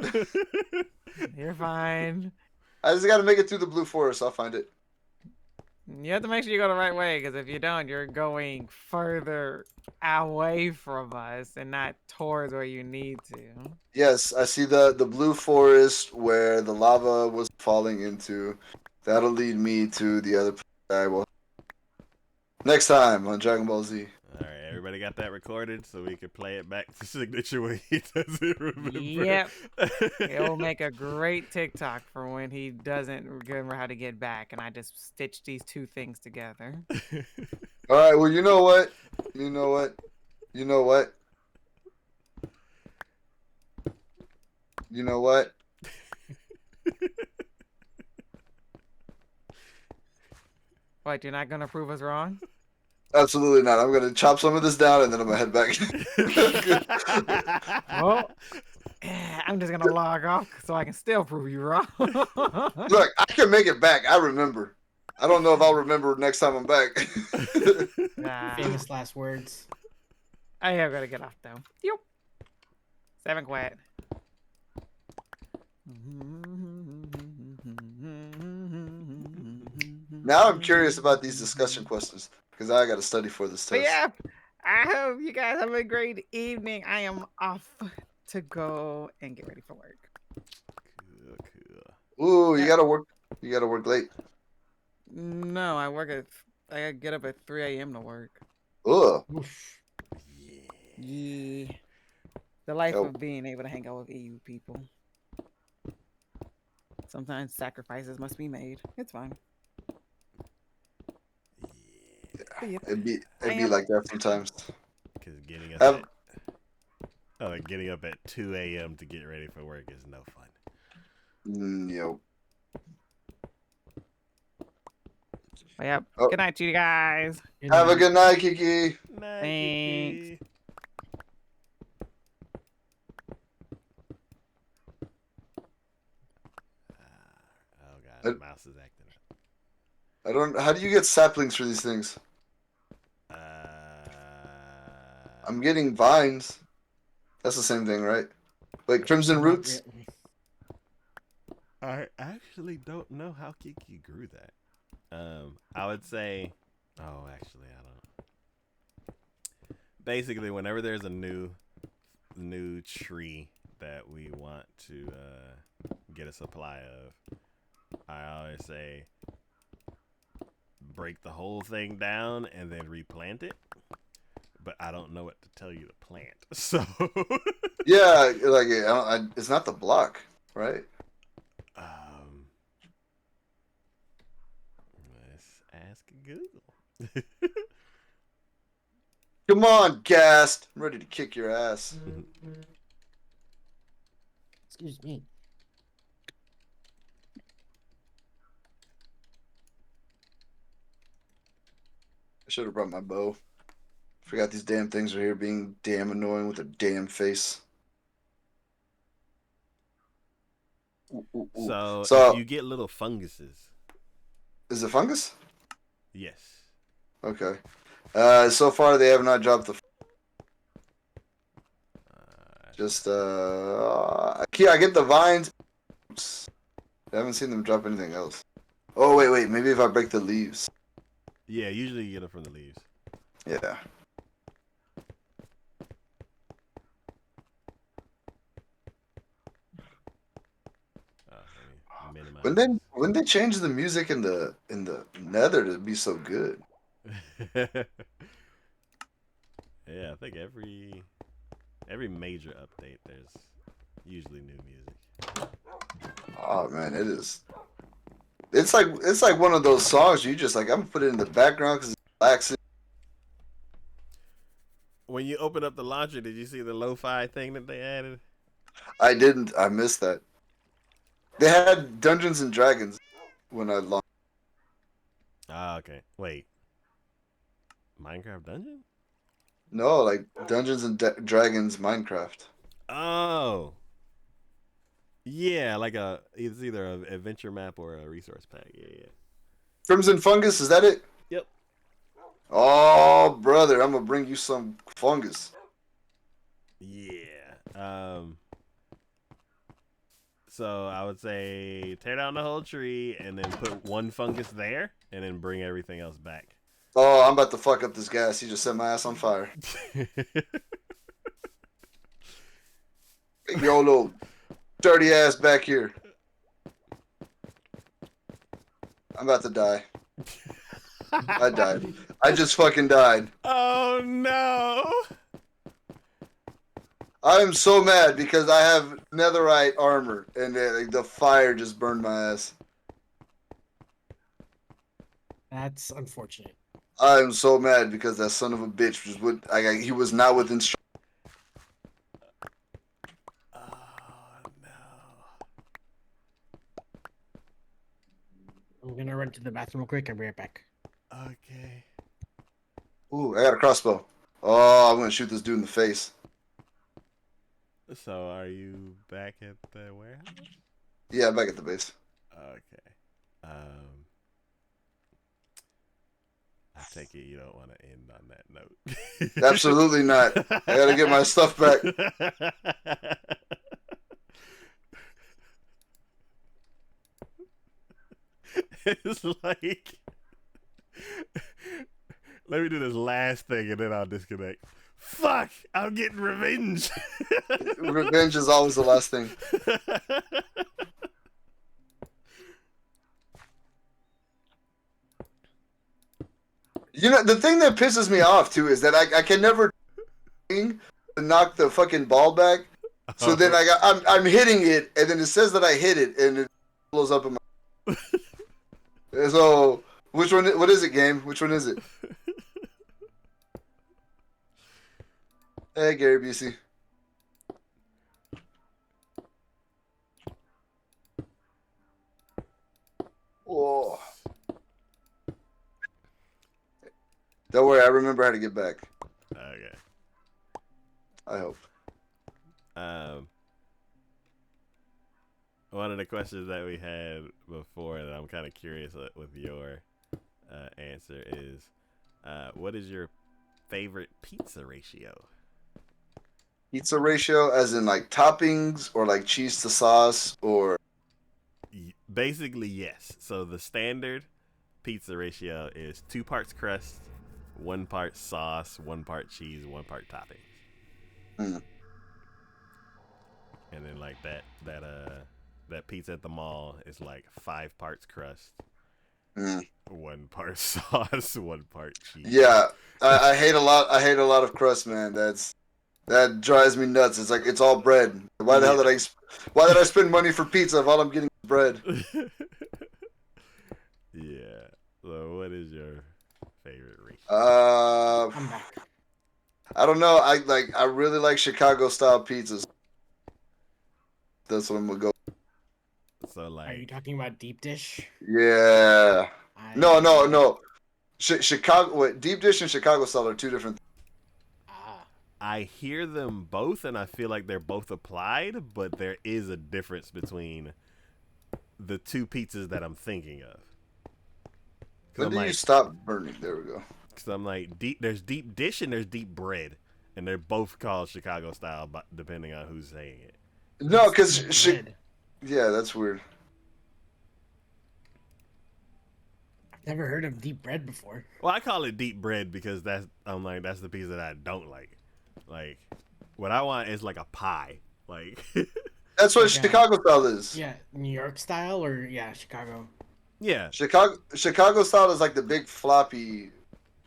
You're fine. I just gotta make it through the blue forest. I'll find it. You have to make sure you go the right way, because if you don't, you're going further away from us and not towards where you need to. Yes, I see the blue forest where the lava was falling into. That'll lead me to the other place I will. Next time on Dragon Ball Z. All right, everybody got that recorded so we can play it back to signature when he doesn't remember. Yep. It'll make a great TikTok for when he doesn't remember how to get back, and I just stitch these two things together. All right. Well, you know what? You know what? You know what? You know what? What, you're not gonna prove us wrong? Absolutely not. I'm gonna chop some of this down and then I'm gonna head back. Well, I'm just gonna log off so I can still prove you wrong. Look, I can make it back. I remember. I don't know if I'll remember next time I'm back. Nah, Famous last words. I am gonna get off though. Yep. 7 quit. Now I'm curious about these discussion questions because I got to study for this But test. yeah, I hope you guys have a great evening. I am off to go and get ready for work. Cool. Ooh, Yeah. you gotta work. You gotta work late. No, I get up at 3 a.m. to work. Ugh. Oof. Yeah. The life Oh. of being able to hang out with EU people. Sometimes sacrifices must be made. It's fine. But yep. It'd be I am- like that sometimes. Because Have- getting up at 2 a.m. to get ready for work is no fun. Yo. But yep. Oh. Good night, you guys. Have a good night, Kiki. Night, Thanks. Kiki. Oh god, the mouse is acting up. I don't. How do you get saplings for these things? I'm getting vines. That's the same thing, right? Like crimson Not roots. really. I actually don't know how Kiki grew that. I would say, actually, I don't. Basically, whenever there's a new tree that we want to get a supply of, I always say break the whole thing down and then replant it. but I don't know what to tell you to plant. So, Yeah, like it's not the block, right? Let's ask Google. Come on, Gast. I'm ready to kick your ass. Excuse me. I should have brought my bow. Forgot these damn things are here being damn annoying with their damn face. Ooh, ooh, ooh. So, So if you get little funguses, is it fungus? yes. Okay. So far they have not dropped the. Just I get the vines. Oops. I haven't seen them drop anything else. Oh wait. Maybe if I break the leaves. Yeah, usually you get them from the leaves. Yeah. Let me minimize. When they change the music in the Nether to be so good. Yeah, I think every major update there's usually new music. Oh man, it is. It's like one of those songs you just like I'm gonna put it in the background because it's relaxing. When you open up the launcher, did you see the lo-fi thing that they added? I didn't. I missed that. They had Dungeons and Dragons when I launched. Ah, okay. Wait. Minecraft Dungeon? No, like Dungeons and Dragons Minecraft. Oh. Yeah, like it's either an adventure map or a resource pack. Yeah. Crimson Fungus, is that it? Yep. Oh, brother, I'm gonna bring you some fungus. Yeah. So I would say tear down the whole tree and then put one fungus there and then bring everything else back. Oh, I'm about to fuck up this gas. He just set my ass on fire. Get your little dirty ass back here. I'm about to die. I died. I just fucking died. Oh no! I am so mad because I have netherite armor and the fire just burned my ass. That's unfortunate. I am so mad because that son of a bitch he was not within. Oh no! I'm gonna run to the bathroom real quick. I'll be right back. Okay. Ooh, I got a crossbow. Oh, I'm gonna shoot this dude in the face. So are you back at the warehouse? Yeah, I'm back at the base. Okay. I take it you don't want to end on that note. Absolutely not. I gotta get my stuff back. It's like, let me do this last thing and then I'll disconnect. Fuck! I'm getting revenge. Revenge is always the last thing. You know, the thing that pisses me off too is that I can never knock the fucking ball back. So then I'm hitting it, and then it says that I hit it, and it blows up in my. So which one? What is it, game? Which one is it? Hey, Gary Busey. Oh. Don't worry, I remember how to get back. Okay. I hope. One of the questions that we had before that I'm kind of curious with your answer is, what is your favorite pizza ratio? Pizza ratio, as in like toppings or like cheese to sauce or. Basically, yes. So the standard pizza ratio is 2 parts crust, 1 part sauce, 1 part cheese, 1 part toppings. Mm. And then like that pizza at the mall is like 5 parts crust, Mm. 1 part sauce, 1 part cheese. Yeah, I hate a lot. I hate a lot of crust, man. That drives me nuts. It's like it's all bread. Why the hell did Why did I spend money for pizza if all I'm getting is bread? Yeah. So, what is your favorite race? I'm back. I don't know. I really like Chicago style pizzas. That's what I'm gonna go. So, Are you like, talking about deep dish? Yeah. I, No. Chicago. Wait, deep dish and Chicago style are two different. Ah, I hear them both, and I feel like they're both applied, but there is a difference between the 2 pizzas that I'm thinking of. When do you stop burning? There we go. Because I'm like, there's deep dish and there's deep bread, and they're both called Chicago style, but depending on who's saying it. No, because bread. yeah, that's weird. I've never heard of deep bread before. Well, I call it deep bread because that's the pizza that I don't like. Like, what I want is like a pie. Like, That's what Okay. Chicago style is. Yeah, New York style or Chicago. yeah, Chicago style is like the big floppy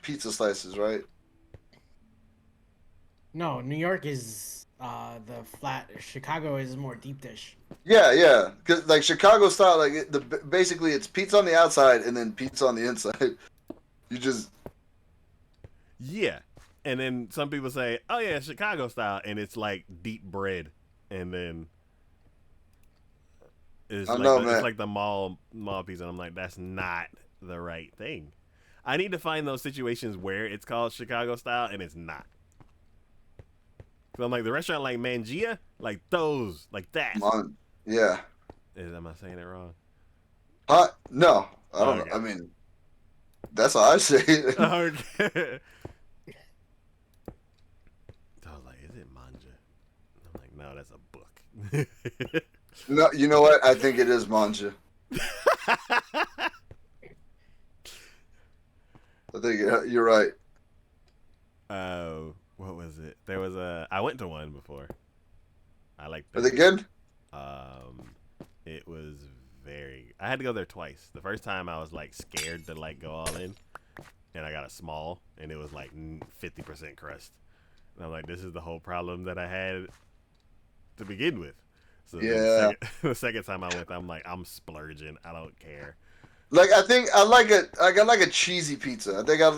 pizza slices, right? No, New York is the flat. Chicago is more deep dish. Yeah. Because like Chicago style, like basically it's pizza on the outside and then pizza on the inside. You just yeah. And then some people say, "Oh yeah, Chicago style," and it's like deep bread, and then it's I like know, it's man. like the mall pizza. And I'm like, that's not the right thing. I need to find those situations where it's called Chicago style and it's not. So I'm like, the restaurant like Mangia, like those, like that. Yeah. Am I saying it wrong? No, I don't Okay. know. I mean, that's how I say it. Okay. I was like, is it Manja? I'm like, no, that's a book. No, you know what? I think it is manja. I think you're right. What was it? There was I went to one before. I liked Are they good? It was very. I had to go there twice. The first time I was like scared to like go all in, and I got a small, and it was like 50% crust. And I'm like, this is the whole problem that I had to begin with. So Yeah. the second time I went, I'm like, I'm splurging. I don't care. Like I think I like it. Like I like a cheesy pizza. I think I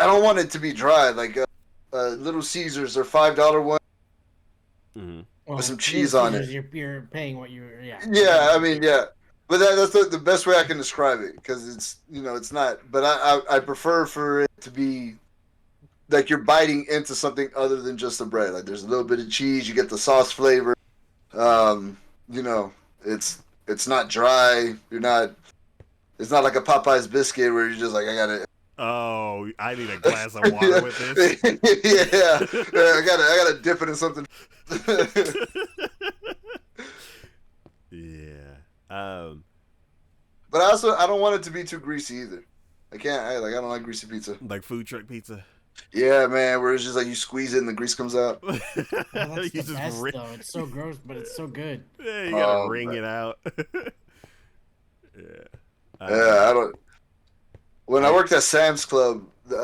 don't want it to be dry. Like Little Caesars or $5 one Mm-hmm. Well, with some Little cheese on Caesars, it. You're paying what you Yeah, I mean, yeah. But that's the best way I can describe it because it's not. But I prefer for it to be like you're biting into something other than just the bread. Like there's a little bit of cheese, you get the sauce flavor. Um, you know, it's not dry. You're not. It's not like a Popeye's biscuit where you're just like, I gotta. Oh, I need a glass of water with this. Yeah, I gotta dip it in something. Yeah. But I don't want it to be too greasy either. I don't like greasy pizza. Like food truck pizza. Yeah, man, where it's just like you squeeze it and the grease comes out. Oh, that's You the best ring- though. It's so gross, but it's so good. Yeah, you gotta Oh, wring man. it out. Yeah. Yeah, I don't. When I worked at Sam's Club, they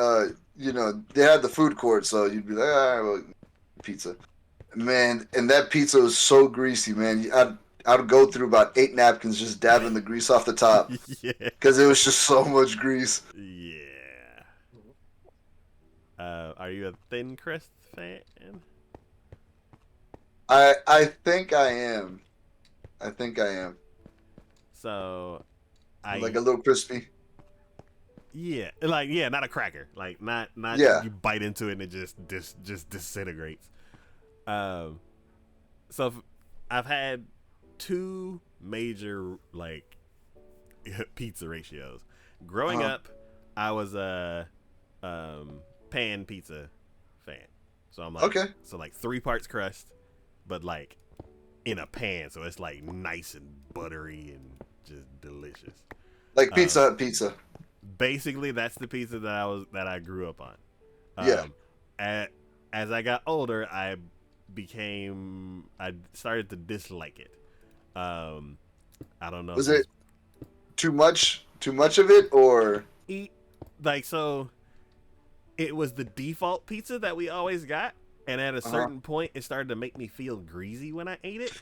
had the food court, so you'd be like, all right, well, pizza. Man, and that pizza was so greasy, man. I'd go through about 8 napkins just dabbing the grease off the top Yeah. because it was just so much grease. Yeah. Are you a thin crust fan? I think I am. I think I am. So, Like a little crispy. yeah, not a cracker, like not Yeah. you bite into it and it just disintegrates. So I've had 2 major like pizza ratios. Growing Uh-huh. up, I was a pan pizza fan, so I'm like, Okay. so like 3 parts crust, but like in a pan, so it's like nice and buttery and just delicious. Like Pizza Hut pizza. Basically, that's the pizza that I grew up on. Yeah. As I got older, I started to dislike it. I don't know. Was if it too much of it, or Eat like so. It was the default pizza that we always got, and at a certain point, it started to make me feel greasy when I ate it.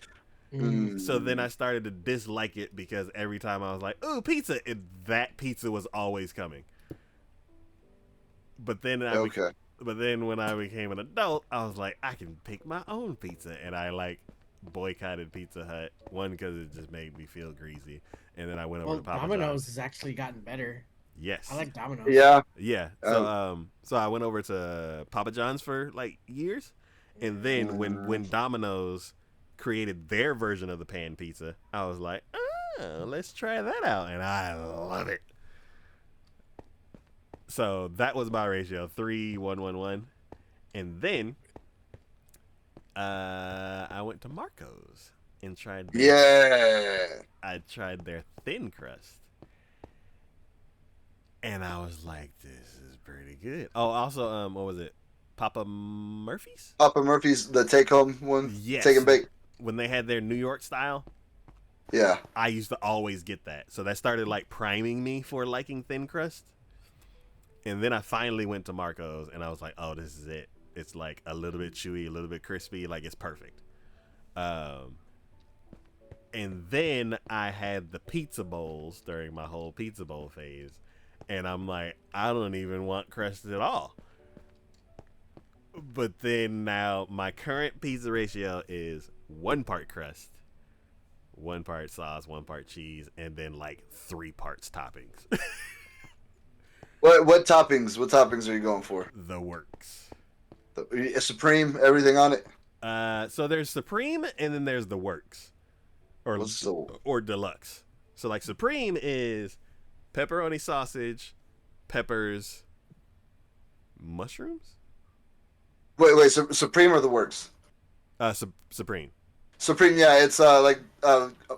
So then I started to dislike it because every time I was like, "Ooh, pizza!" that pizza was always coming. But then but then when I became an adult, I was like, I can pick my own pizza, and I like boycotted Pizza Hut. One, because it just made me feel greasy, and then I went over to Papa Domino's John's. has actually gotten better. Yes, I like Domino's. yeah. yeah. So I went over to Papa John's for like years, and then when Domino's created their version of the pan pizza, I was like, oh, let's try that out, and I love it. So that was my ratio, 3-1-1-1, and then I went to Marco's and tried. I tried their thin crust. And I was like, this is pretty good. Oh, also, what was it? Papa Murphy's? Papa Murphy's, the take-home one? Yes. Take and bake? When they had their New York style, Yeah. I used to always get that. So that started, like, priming me for liking thin crust. And then I finally went to Marco's, and I was like, oh, this is it. It's, like, a little bit chewy, a little bit crispy. Like, it's perfect. And then I had the pizza bowls during my whole pizza bowl phase. And I'm like, I don't even want crust at all. But then now my current pizza ratio is 1 part crust, 1 part sauce, 1 part cheese, and then like 3 parts toppings. What toppings? What toppings are you going for? The works. Supreme, everything on it? So there's Supreme, and then there's the works. Or deluxe. So like Supreme is pepperoni sausage, peppers, mushrooms? Wait, Supreme or the works? Supreme. Supreme, yeah, it's like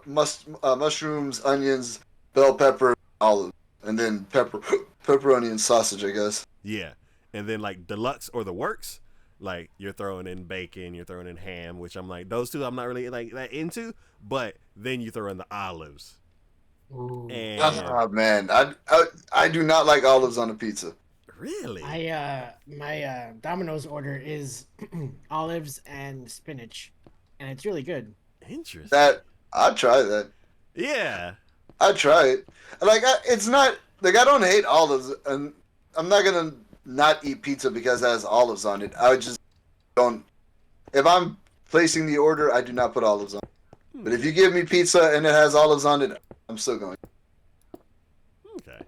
mushrooms, onions, bell pepper, olive, and then pepperoni and sausage, I guess. Yeah. And then like deluxe or the works, like you're throwing in bacon, you're throwing in ham, which I'm like, those two I'm not really like that into, but then you throw in the olives. Ooh. And Oh man, I do not like olives on a pizza. really? My Domino's order is olives and spinach, and it's really good. Interesting. I'd try that. Yeah. I'd try it. Like it's not like I don't hate olives, and I'm not gonna not eat pizza because it has olives on it. I just don't. If I'm placing the order, I do not put olives on. But if you give me pizza and it has olives on it, I'm still going. Okay.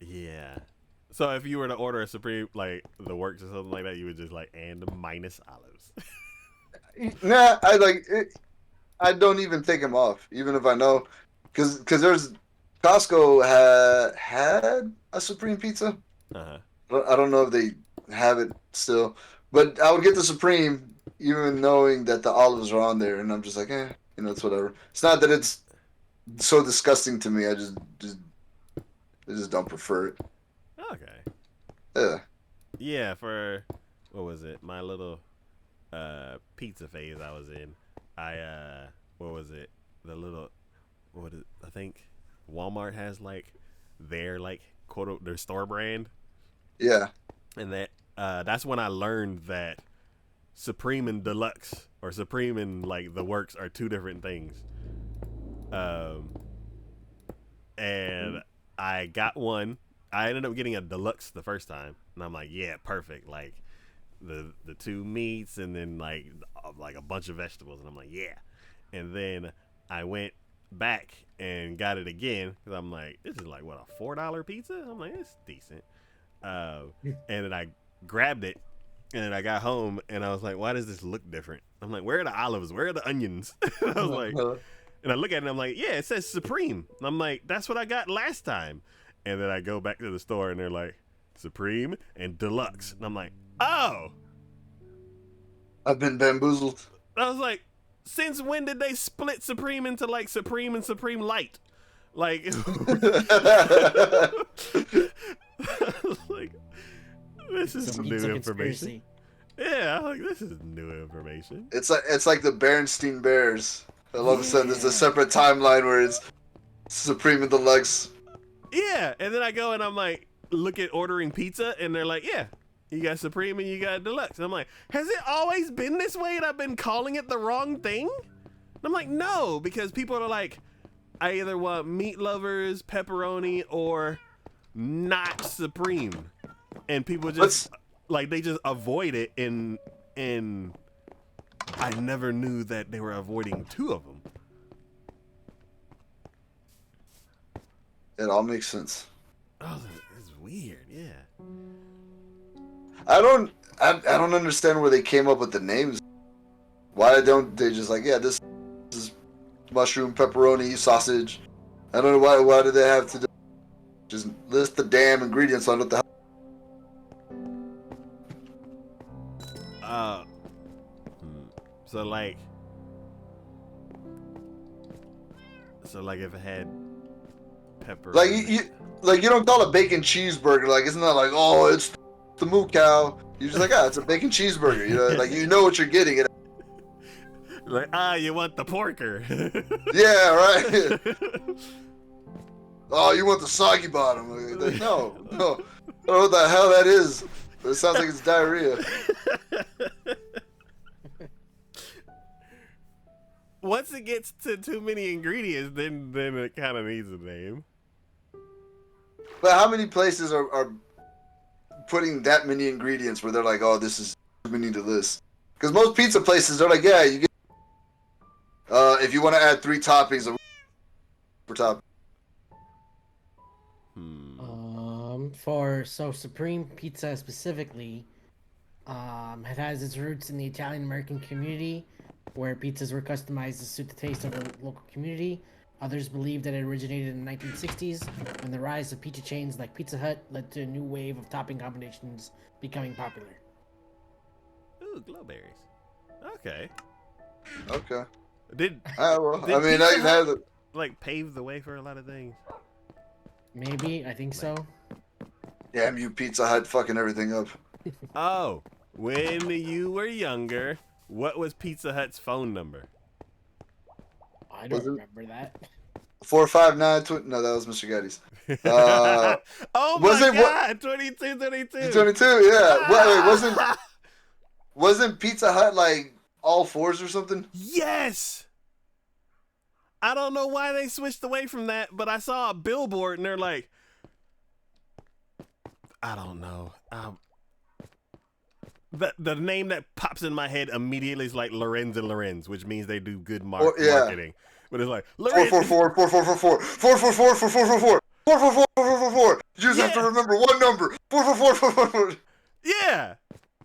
Yeah. So if you were to order a Supreme, like the works or something like that, you would just like and minus olives. Nah, I like it. I don't even take them off, even if I know, because there's Costco had a Supreme pizza. Uh-huh. I don't know if they have it still, but I would get the Supreme even knowing that the olives are on there, and I'm just like, it's whatever. It's not that it's so disgusting to me. I just don't prefer it. Okay. Yeah. Yeah, for what was it? My little pizza phase I was in. What was it? I think Walmart has like their like quote their store brand. Yeah. And that's when I learned that Supreme and Deluxe or Supreme and like the works are 2 different things. And I got one. I ended up getting a deluxe the first time, and I'm like, yeah, perfect. Like the 2 meats and then like a bunch of vegetables, and I'm like, yeah. And then I went back and got it again because I'm like, this is like what, a $4 pizza? I'm like, it's decent. And then I grabbed it, and then I got home, and I was like, why does this look different? I'm like, where are the olives? Where are the onions? I was like, and I look at it, and I'm like, yeah, it says Supreme. And I'm like, that's what I got last time. And then I go back to the store, and they're like, Supreme and Deluxe. And I'm like, oh. I've been bamboozled. I was like, since when did they split Supreme into like Supreme and Supreme Light? Like, I was like, this is Some new pizza information. conspiracy. Yeah, I'm like, this is new information. It's like the Berenstain Bears. All of a sudden, there's a separate timeline where it's Supreme and Deluxe. Yeah, and then I go and I'm like, look at ordering pizza, and they're like, yeah, you got Supreme and you got Deluxe. And I'm like, has it always been this way and I've been calling it the wrong thing? And I'm like, no, because people are like, I either want meat lovers, pepperoni, or not Supreme. And people just, like, they just avoid it, and I never knew that they were avoiding two of them. It all makes sense. Oh, it's weird, yeah. I don't understand where they came up with the names. Why don't they just like, yeah, this is mushroom, pepperoni, sausage. I don't know why do they have to just list the damn ingredients on what the hell. So like if it had pepper, Like you don't call it bacon cheeseburger. Like it's not like, oh, it's the moo cow. You're just like, it's a bacon cheeseburger. You know, like you know what you're getting. like, you want the porker. Yeah, right. Oh, you want the soggy bottom? Like, no. I don't know what the hell that is. But it sounds like it's diarrhea. Once it gets to too many ingredients, then it kind of needs a name. But how many places are putting that many ingredients where they're like, oh, this is too many to list? Because most pizza places, they're like, yeah, you get. If you want to add 3 toppings per top. Supreme Pizza specifically, it has its roots in the Italian American community, where pizzas were customized to suit the taste of the local community. Others believe that it originated in the 1960s, when the rise of pizza chains like Pizza Hut led to a new wave of topping combinations becoming popular. Ooh, glowberries. Okay. Okay. Did I had like pave the way for a lot of things? Maybe, I think so. damn you, Pizza Hut, fucking everything up. Oh, when you were younger, what was Pizza Hut's phone number? I don't remember that. 459. No, that was Mr. Getty's. Oh my was it God! 2222. 22. Yeah. Wait, wasn't Pizza Hut like all 4s or something? Yes. I don't know why they switched away from that, but I saw a billboard and they're like, I don't know. The name that pops in my head immediately is like Lorenz and Lorenz, which means they do good marketing. But it's like 444 444 444 444 444. You just have to remember one number. 444 444. Yeah,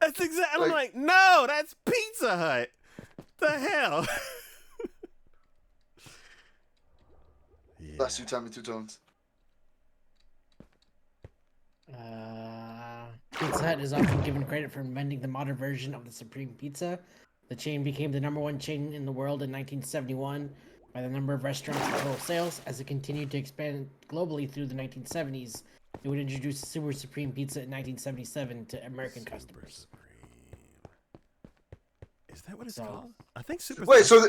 that's exactly. I'm like, no, that's Pizza Hut. The hell. Bless you, Tommy Two Tones. Pizza Hut is often given credit for inventing the modern version of the Supreme Pizza. The chain became the #1 chain in the world in 1971 by the number of restaurants and total sales. As it continued to expand globally through the 1970s, it would introduce Super Supreme Pizza in 1977 to American customers. Is that what it's called? I think Super. Wait, so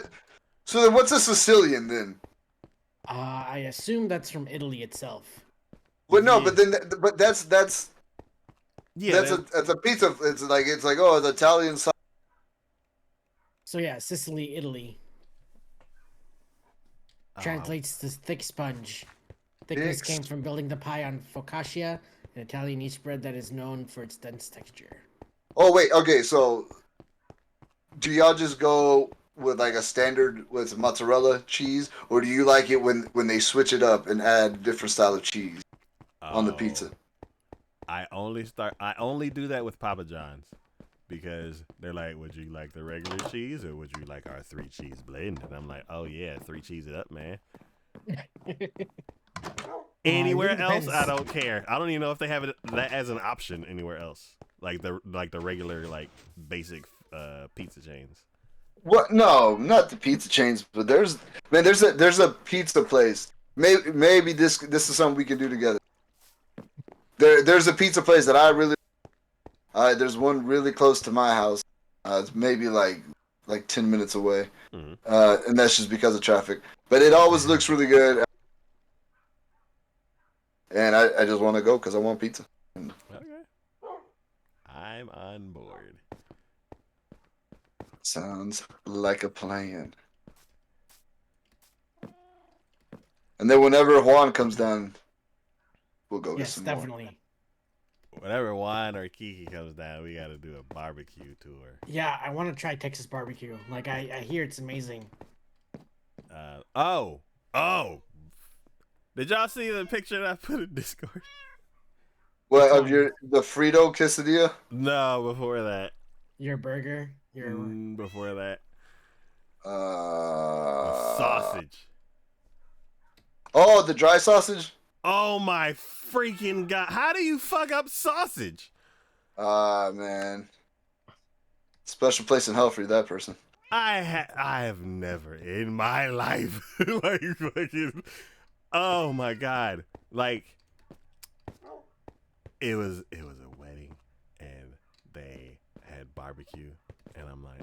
then what's a Sicilian then? I assume that's from Italy itself. But no, but that's yeah, that's a pizza. It's like oh, it's Italian. So yeah, Sicily, Italy. Translates to thick sponge. Thickness came from building the pie on focaccia, an Italian yeast bread that is known for its dense texture. Oh wait, okay. So, do y'all just go with like a standard with mozzarella cheese, or do you like it when they switch it up and add different style of cheese on the pizza? I only do that with Papa John's because they're like, would you like the regular cheese or would you like our 3 cheese blend? And I'm like, oh yeah, 3 cheese it up, man. Anywhere else, I don't care. I don't even know if they have that as an option anywhere else, like the regular like basic pizza chains. What? No, not the pizza chains, but there's a pizza place. Maybe this is something we can do together. There's a pizza place that I really. There's one really close to my house. It's maybe like like 10 minutes away, Mhm. and that's just because of traffic. But it always looks really good, and I just want to go because I want pizza. Okay. I'm on board. Sounds like a plan. And then whenever Juan comes down, we'll go get Yes, some more. definitely. Whenever Juan or Kiki comes down, we got to do a barbecue tour. Yeah, I want to try Texas barbecue. Like I hear it's amazing. Oh. Did y'all see the picture that I put in Discord? What Which of the Frito quesadilla? No, before that. Your burger, your Before that. The Uh, sausage. Oh, the dry sausage. Oh my freaking god! How do you fuck up sausage? Man, special place in hell for that person. I have never in my life like fucking. Oh my god! Like it was a wedding and they had barbecue and I'm like,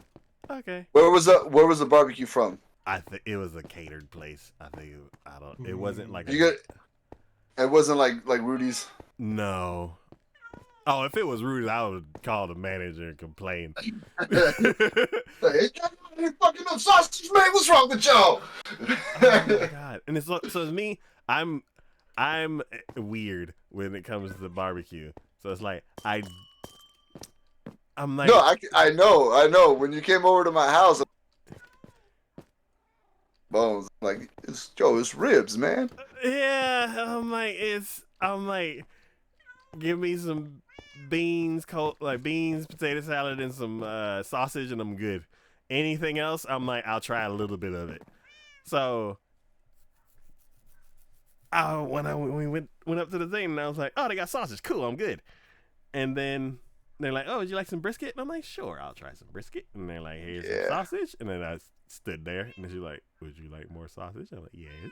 okay. Where was the barbecue from? I think it was a catered place. It wasn't like It wasn't like Rudy's. No. Oh, if it was Rudy's, I would call the manager and complain. Hey, fucking up sausage, man. What's wrong with y'all? Oh my god! And so it's me. I'm weird when it comes to barbecue. So it's like I'm like, No, I know. When you came over to my house, Bones, like it's ribs, man. yeah. I'm like, give me some beans, potato salad, and some sausage, and I'm good. Anything else, I'm like, I'll try a little bit of it. So, when we went up to the thing, and I was like, oh, they got sausage, cool, I'm good. And then they're like, oh, would you like some brisket? And I'm like, sure, I'll try some brisket. And they're like, here's some sausage. And then I stood there, and she's like, would you like more sausage? I'm like, yes.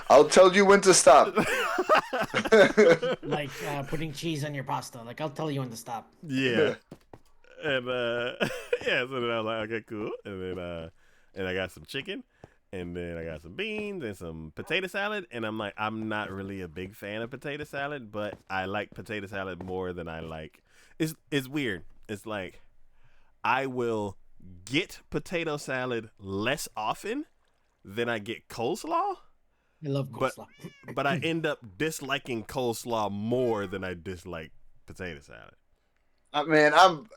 I'll tell you when to stop. like putting cheese on your pasta. Like I'll tell you when to stop. Yeah. And yeah, so then I was like, okay, cool. And then and I got some chicken, and then I got some beans and some potato salad. And I'm like, I'm not really a big fan of potato salad, but I like potato salad more than I like. It's weird. It's like I will get potato salad less often than I get coleslaw. I love coleslaw. But I end up disliking coleslaw more than I dislike potato salad. Man, I'm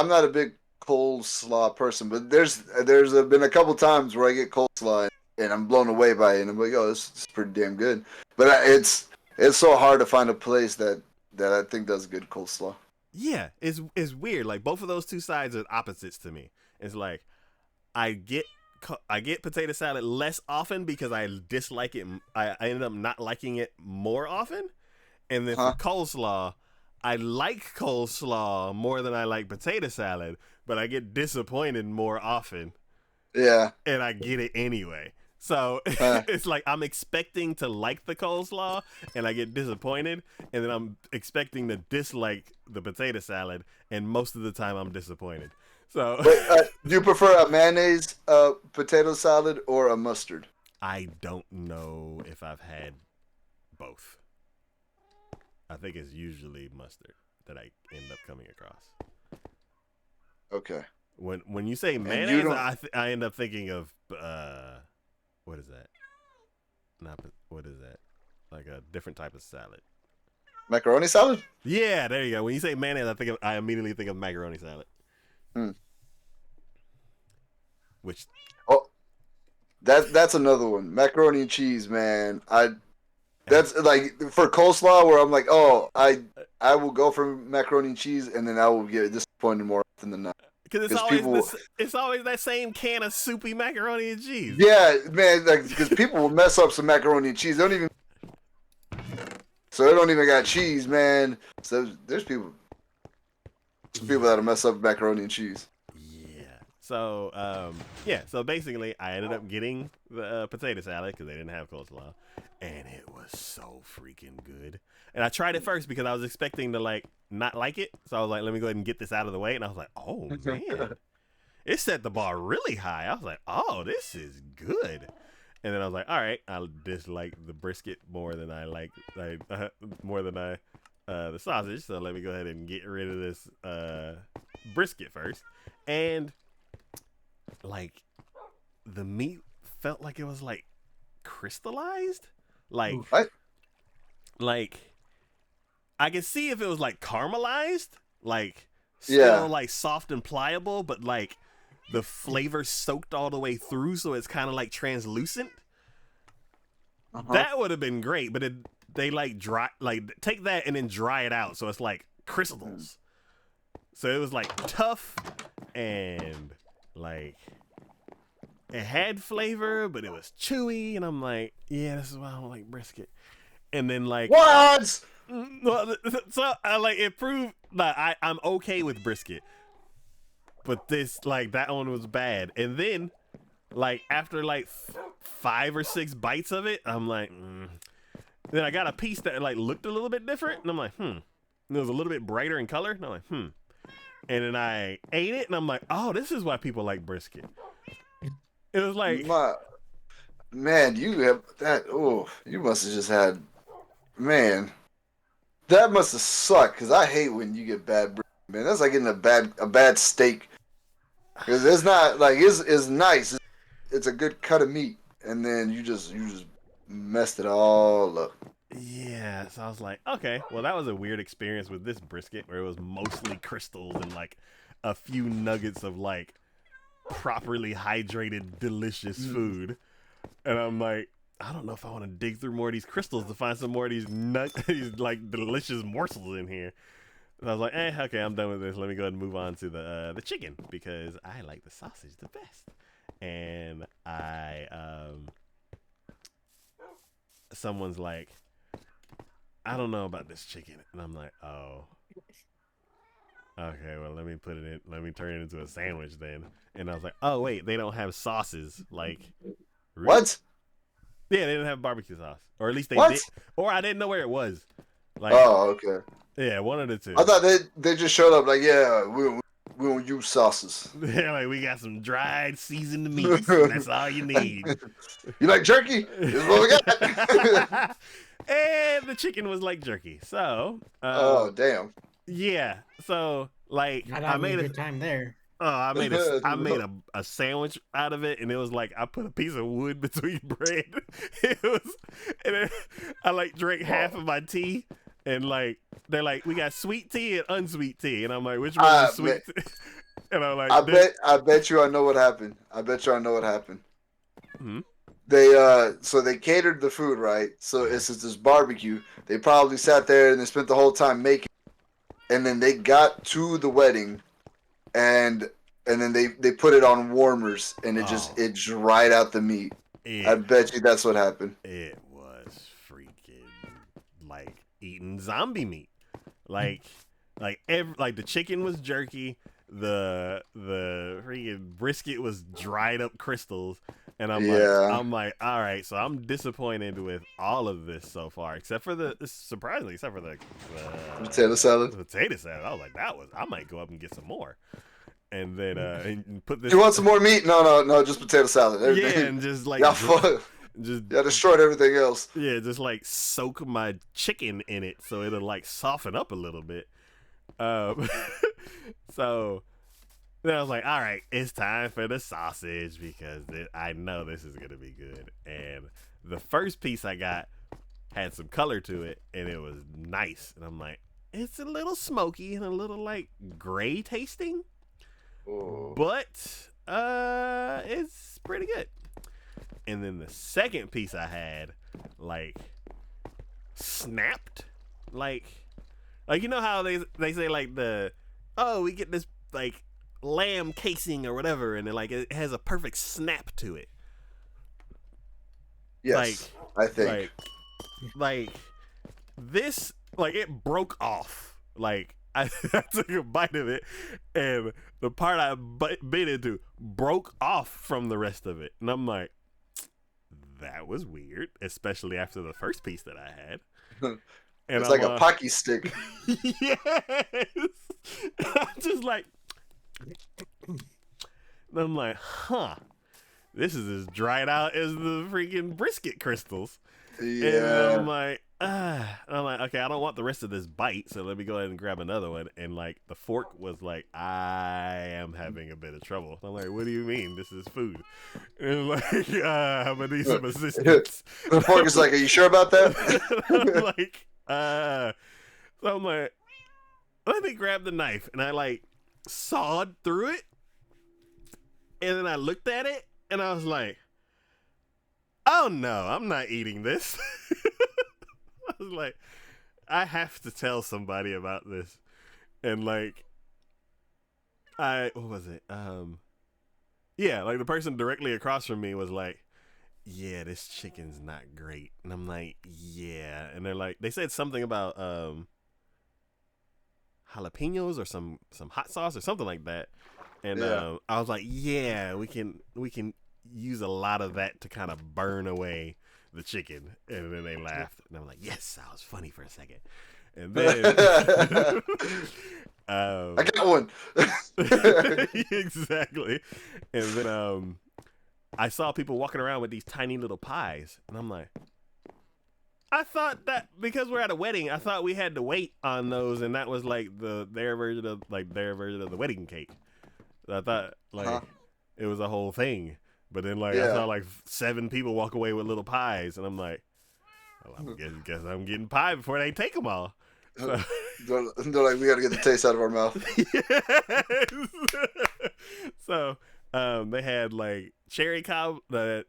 not a big coleslaw person, but there's been a couple times where I get coleslaw and I'm blown away by it, and I'm like, oh, this is pretty damn good. But it's so hard to find a place that I think does good coleslaw. Yeah, it's weird. Like both of those two sides are opposites to me. It's like I get potato salad less often because I dislike it. I ended up not liking it more often, and then for coleslaw, I like coleslaw more than I like potato salad, but I get disappointed more often. Yeah, and I get it anyway. So it's like I'm expecting to like the coleslaw, and I get disappointed, and then I'm expecting to dislike the potato salad, and most of the time I'm disappointed. So, do you prefer a mayonnaise potato salad or a mustard? I don't know if I've had both. I think it's usually mustard that I end up coming across. Okay. When you say mayonnaise, I end up thinking of what is that? What is that? Like a different type of salad. Macaroni salad? Yeah, there you go. When you say mayonnaise, I immediately think of macaroni salad. Which that's another one. Macaroni and cheese, man. That's like for coleslaw where I'm like, oh, I will go for macaroni and cheese, and then I will get disappointed more often than not. Because it's always that same can of soupy macaroni and cheese. Yeah, man. Like because people will mess up some macaroni and cheese. They don't even got cheese, man. So there's people that'll mess up macaroni and cheese. Yeah. So So basically, I ended up getting the potato salad because they didn't have coleslaw, and it was so freaking good. And I tried it first because I was expecting to like not like it. So I was like, let me go ahead and get this out of the way. And I was like, oh man, it set the bar really high. I was like, oh, this is good. And then I was like, all right, I dislike the brisket more than I like the sausage. So let me go ahead and get rid of this brisket first. And like the meat felt like it was like crystallized. Like What? like I could see if it was like caramelized, like still Yeah. like soft and pliable, but like the flavor soaked all the way through, so it's kind of like translucent. Uh-huh. That would have been great, but they like take that and then dry it out, so it's like crystals. So it was like tough and like it had flavor, but it was chewy, and I'm like, yeah, this is why I don't like brisket. And then like What? well, so I like it proved that I'm okay with brisket, but this like that one was bad. And then like after like 5 or 6 bites of it, I'm like, Then I got a piece that like looked a little bit different, and I'm like, And it was a little bit brighter in color, and I'm like, And then I ate it, and I'm like, oh, this is why people like brisket. It was like, Man, you have that. Oh, you must have just had. Man, that must have sucked. Cause I hate when you get bad brisket, man. That's like getting a bad steak. Cause it's not like it's nice. It's a good cut of meat, and then you just messed it all up. yeah. So I was like, okay, well, that was a weird experience with this brisket, where it was mostly crystals and like a few nuggets of like properly hydrated, delicious food. And I'm like, I don't know if I want to dig through more of these crystals to find some more of these these like delicious morsels in here. And I was like, okay, I'm done with this. Let me go ahead and move on to the chicken, because I like the sausage the best. And someone's like, I don't know about this chicken, and I'm like, oh, okay, well, let me turn it into a sandwich then. And I was like, oh wait, they don't have sauces, like What? Yeah, they didn't have barbecue sauce, or at least they What? did, or I didn't know where it was. Like, Oh, okay. yeah, one of the two. I thought they just showed up like, yeah, we don't use sauces. Yeah, like we got some dried seasoned meats. That's all you need. You like jerky? This is what we got. And the chicken was like jerky. So, Oh, damn. yeah. So, like, Not I having made a good time there. I made a sandwich out of it, and it was like I put a piece of wood between bread. It was, and then I like drank half of my tea, and like they're like, we got sweet tea and unsweet tea, and I'm like, which one is sweet? And I'm like, I bet you I know what happened. Hmm? They catered the food, right? So it's this barbecue. They probably sat there and they spent the whole time making, and then they got to the wedding, and then they put it on warmers, and it dried out the meat. I bet you that's what happened. It was freaking like eating zombie meat. Like the chicken was jerky, the freaking brisket was dried up crystals, and I'm like, all right, so I'm disappointed with all of this so far, except for the Potato salad. Potato salad. I was like, I might go up and get some more. And then and put this. You want some more meat? No, just potato salad. Everything. Yeah, and just like destroyed everything else. Yeah, just like soak my chicken in it so it'll like soften up a little bit. So then I was like, all right, it's time for the sausage, because I know this is gonna be good. And the first piece I got had some color to it, and it was nice. And I'm like, it's a little smoky and a little like gray tasting. Oh. But it's pretty good. And then the second piece I had, like, snapped, like you know how they say like we get this like lamb casing or whatever, and it has a perfect snap to it. Yes, I think. Like this, like it broke off. Like I took a bite of it, and the part I bit into broke off from the rest of it, and I'm like, that was weird, especially after the first piece that I had. And It's I'm like a Pocky stick. yes. I'm just like, and I'm like, huh. This is as dried out as the freaking brisket crystals. And I'm Yeah. like, okay, I don't want the rest of this bite, so let me go ahead and grab another one. And like the fork was like, I am having a bit of trouble. I'm like, what do you mean? This is food. And like, I'm gonna need some assistance. The fork is like, are you sure about that? I'm like, so I'm like, let me grab the knife, and I like sawed through it, and then I looked at it, and I was like, oh no, I'm not eating this. I was like, I have to tell somebody about this. And like, what was it? Yeah, like the person directly across from me was like, yeah, this chicken's not great. And I'm like, yeah. And they're like, they said something about jalapenos or some hot sauce or something like that. And Yeah. I was like, yeah, we can use a lot of that to kind of burn away the chicken. And then they laughed, and I'm like, yes, that was funny for a second. And then I got one. exactly. And then I saw people walking around with these tiny little pies, and I'm like, I thought that because we're at a wedding, I thought we had to wait on those, and that was like their version of the wedding cake. I thought like Huh. it was a whole thing, but then like I Yeah. saw like 7 people walk away with little pies, and I'm like, well, guess I'm getting pie before they take them all. So, They're like, we gotta get the taste out of our mouth. yes. So they had like cherry cobbler,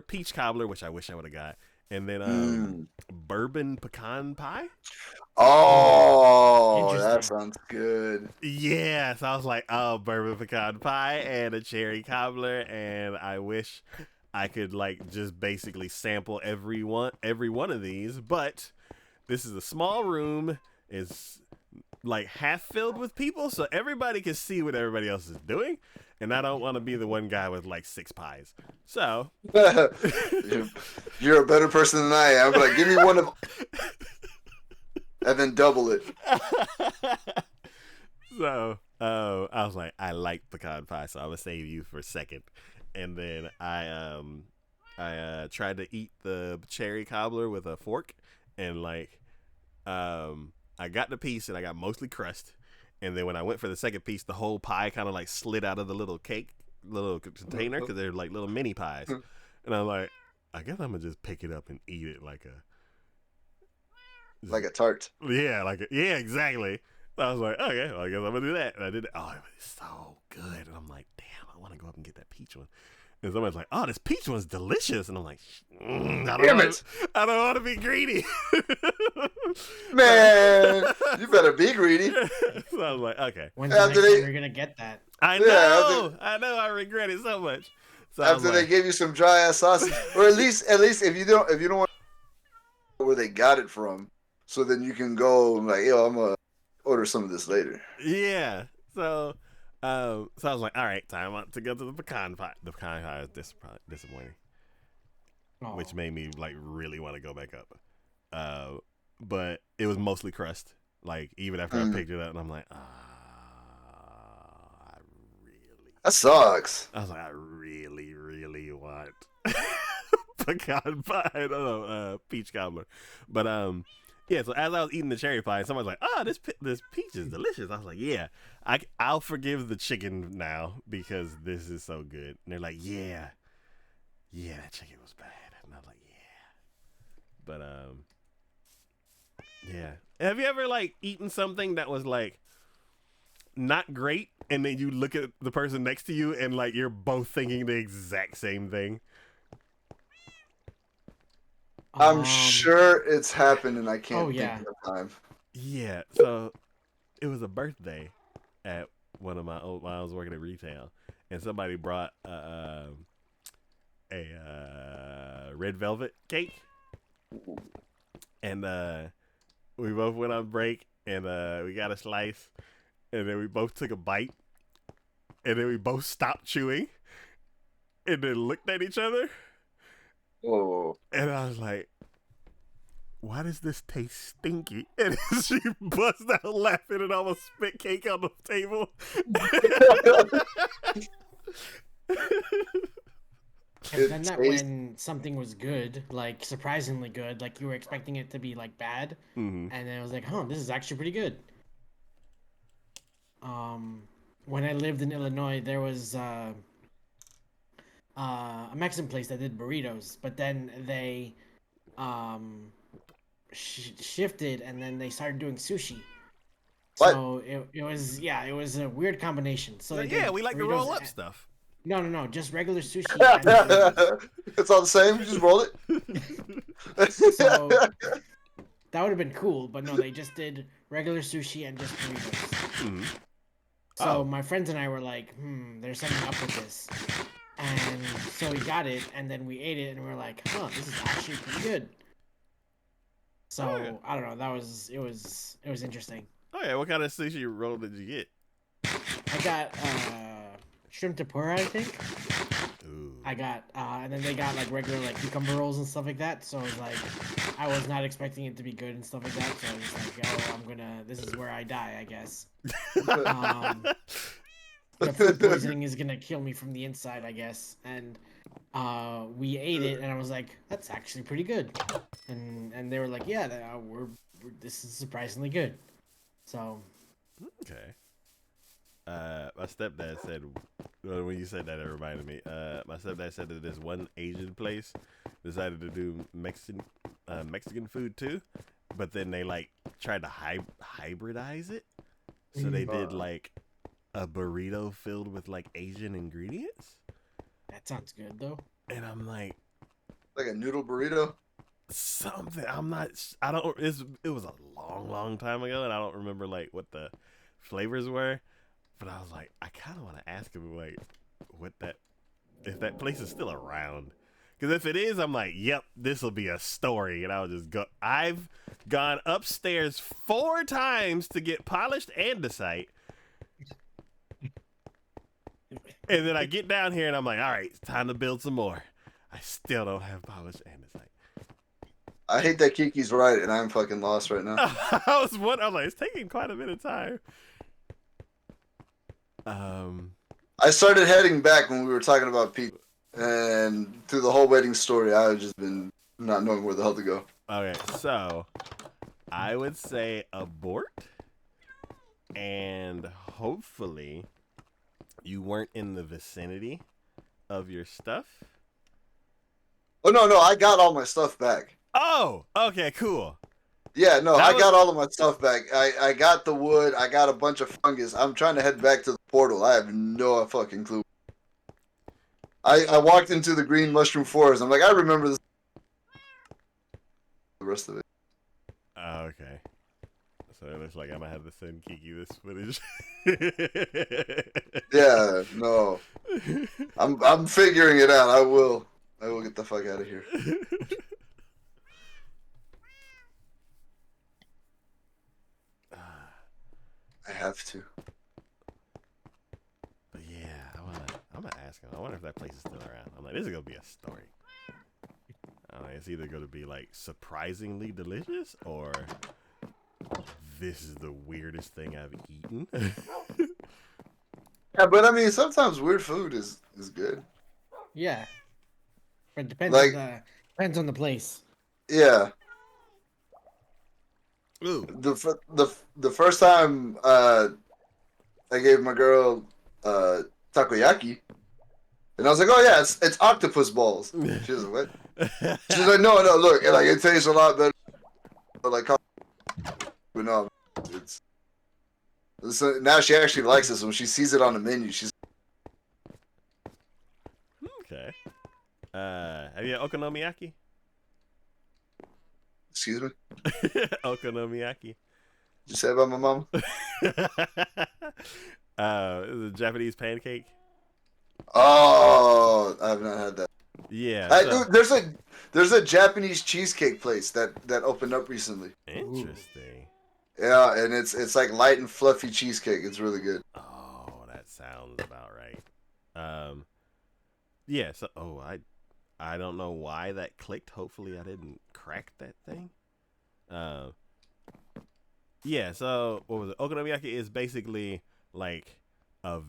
peach cobbler, which I wish I would have got, and then bourbon pecan pie. Oh, that Interesting. sounds good. Yeah, so I was like, oh, bourbon pecan pie and a cherry cobbler, and I wish I could like just basically sample every one of these, but this is a small room, it's like half filled with people, so everybody can see what everybody else is doing, and I don't want to be the one guy with like 6 pies. So You're a better person than I am. Like, give me one of, and then double it. So I was like, I like pecan pie, so I'm gonna save you for a second. And then I tried to eat the cherry cobbler with a fork, and like I got the piece and I got mostly crust. And then when I went for the second piece, the whole pie kind of like slid out of the little container, because they're like little mini pies. And I'm like, I guess I'm gonna just pick it up and eat it like Like a tart. yeah, yeah, exactly. So I was like, okay, well, I guess I'm gonna do that. And I did it. Oh, it was so good. And I'm like, damn, I want to go up and get that peach one. And somebody's like, oh, this peach one's delicious. And I'm like, I don't want to be greedy. Man, you better be greedy. So I was like, okay. When's the next After time they- you're gonna get that? I Yeah, know. I regret it so much. So I was After they like, gave you some dry ass sausage, or at least if you don't want where they got it from, so then you can go and like, yo, I'm gonna order some of this later. yeah. So I was like, all right, time out to go to the pecan pie. The pecan pie is disappointing, Oh. which made me like really want to go back up. But it was mostly crust. Like even after I picked it up, and I'm like, That sucks. I was like, I really, really want pecan pie. I don't know, peach cobbler. But yeah. So as I was eating the cherry pie, somebody's like, "Oh, this peach is delicious." I was like, "Yeah, I'll forgive the chicken now because this is so good." And they're like, "Yeah, that chicken was bad." And I was like, "Yeah," but yeah. Have you ever like eaten something that was like not great, and then you look at the person next to you and like you're both thinking the exact same thing? I'm sure it's happened, and I can't Oh, yeah. think of the time. Yeah, so it was a birthday at one of my old when I was working at retail, and somebody brought a red velvet cake, and we both went on break, and we got a slice, and then we both took a bite, and then we both stopped chewing, and then looked at each other, Whoa. and I was like, why does this taste stinky? And she busts out laughing and almost spit cake on the table. I've done that tastes- when something was good, like surprisingly good, like you were expecting it to be like bad, Mhm. and then I was like, "Huh, this is actually pretty good." When I lived in Illinois, there was a Mexican place that did burritos, but then they shifted and then they started doing sushi. What? So it was it was a weird combination. So they Yeah, did we like to burritos roll up and- stuff. No, just regular sushi. And burritos. It's all the same. You just roll it. So that would have been cool, but no, they just did regular sushi and just burritos. Mhm. So Oh. my friends and I were like, there's something up with this. And so we got it, and then we ate it, and we were like, huh, this is actually pretty good. So Oh, yeah. I don't know, it was interesting. Oh yeah, what kind of sushi roll did you get? I got shrimp tempura, I think. Ooh. I got and then they got like regular like cucumber rolls and stuff like that. So I was like, I was not expecting it to be good and stuff like that. So I was like, oh, this is where I die, I guess. The food poisoning is gonna kill me from the inside, I guess. And we ate it, and I was like, that's actually pretty good. And they were like, yeah, this is surprisingly good. So Okay. My stepdad said, well, when you said that, it reminded me. My stepdad said that this one Asian place decided to do Mexican food too, but then they like tried to hybridize it. So they did like a burrito filled with like Asian ingredients. that sounds good though. And I'm like, Like a noodle burrito. something. I don't. It was a long time ago, and I don't remember like what the flavors were. But I was like, I kind of want to ask him like, if that place is still around. Because if it is, I'm like, yep, this will be a story, and I'll just go. I've gone upstairs 4 times to get polished andesite. And then I get down here and I'm like, all right, it's time to build some more. I still don't have polished andesite. I hate that Kiki's right, and I'm fucking lost right now. I was like, it's taking quite a bit of time. I started heading back when we were talking about pizza, and through the whole wedding story, I've just been not knowing where the hell to go. Okay, so I would say abort, and hopefully you weren't in the vicinity of your stuff. Oh no, I got all my stuff back. Oh, okay, cool. Yeah, no, That I was- got all of my stuff back. I got the wood. I got a bunch of fungus. I'm trying to head back to the portal. I have no fucking clue. I walked into the green mushroom forest. I'm like, I remember this. The rest of it. Okay. So it looks like I'm gonna have to send Kiki this footage. Yeah, no, I'm figuring it out. I will get the fuck out of here. I have to. But yeah, I'm gonna ask him. I wonder if that place is still around. I'm like, this is gonna be a story. I don't know, it's either gonna be like surprisingly delicious or this is the weirdest thing I've eaten. Yeah, but I mean, sometimes weird food is good. Yeah, but it depends Like- depends on the place. Yeah. Ooh. The first time I gave my girl takoyaki, and I was like, oh yeah, it's octopus balls. She was like, what? She's like, no, look, like it tastes a lot better. But like, but no, it's. So now she actually likes it. So when she sees it on the menu, she's. Okay. Have you had okonomiyaki? Excuse me. Okonomiyaki. Did you say about my mama? It's a Japanese pancake. Oh, I have not had that. Yeah. There's a Japanese cheesecake place that opened up recently. Interesting. Yeah, and it's like light and fluffy cheesecake. It's really good. Oh, that sounds about right. Yeah. So, I don't know why that clicked. Hopefully, I didn't crack that thing. Um, yeah. So what was it? Okonomiyaki is basically like a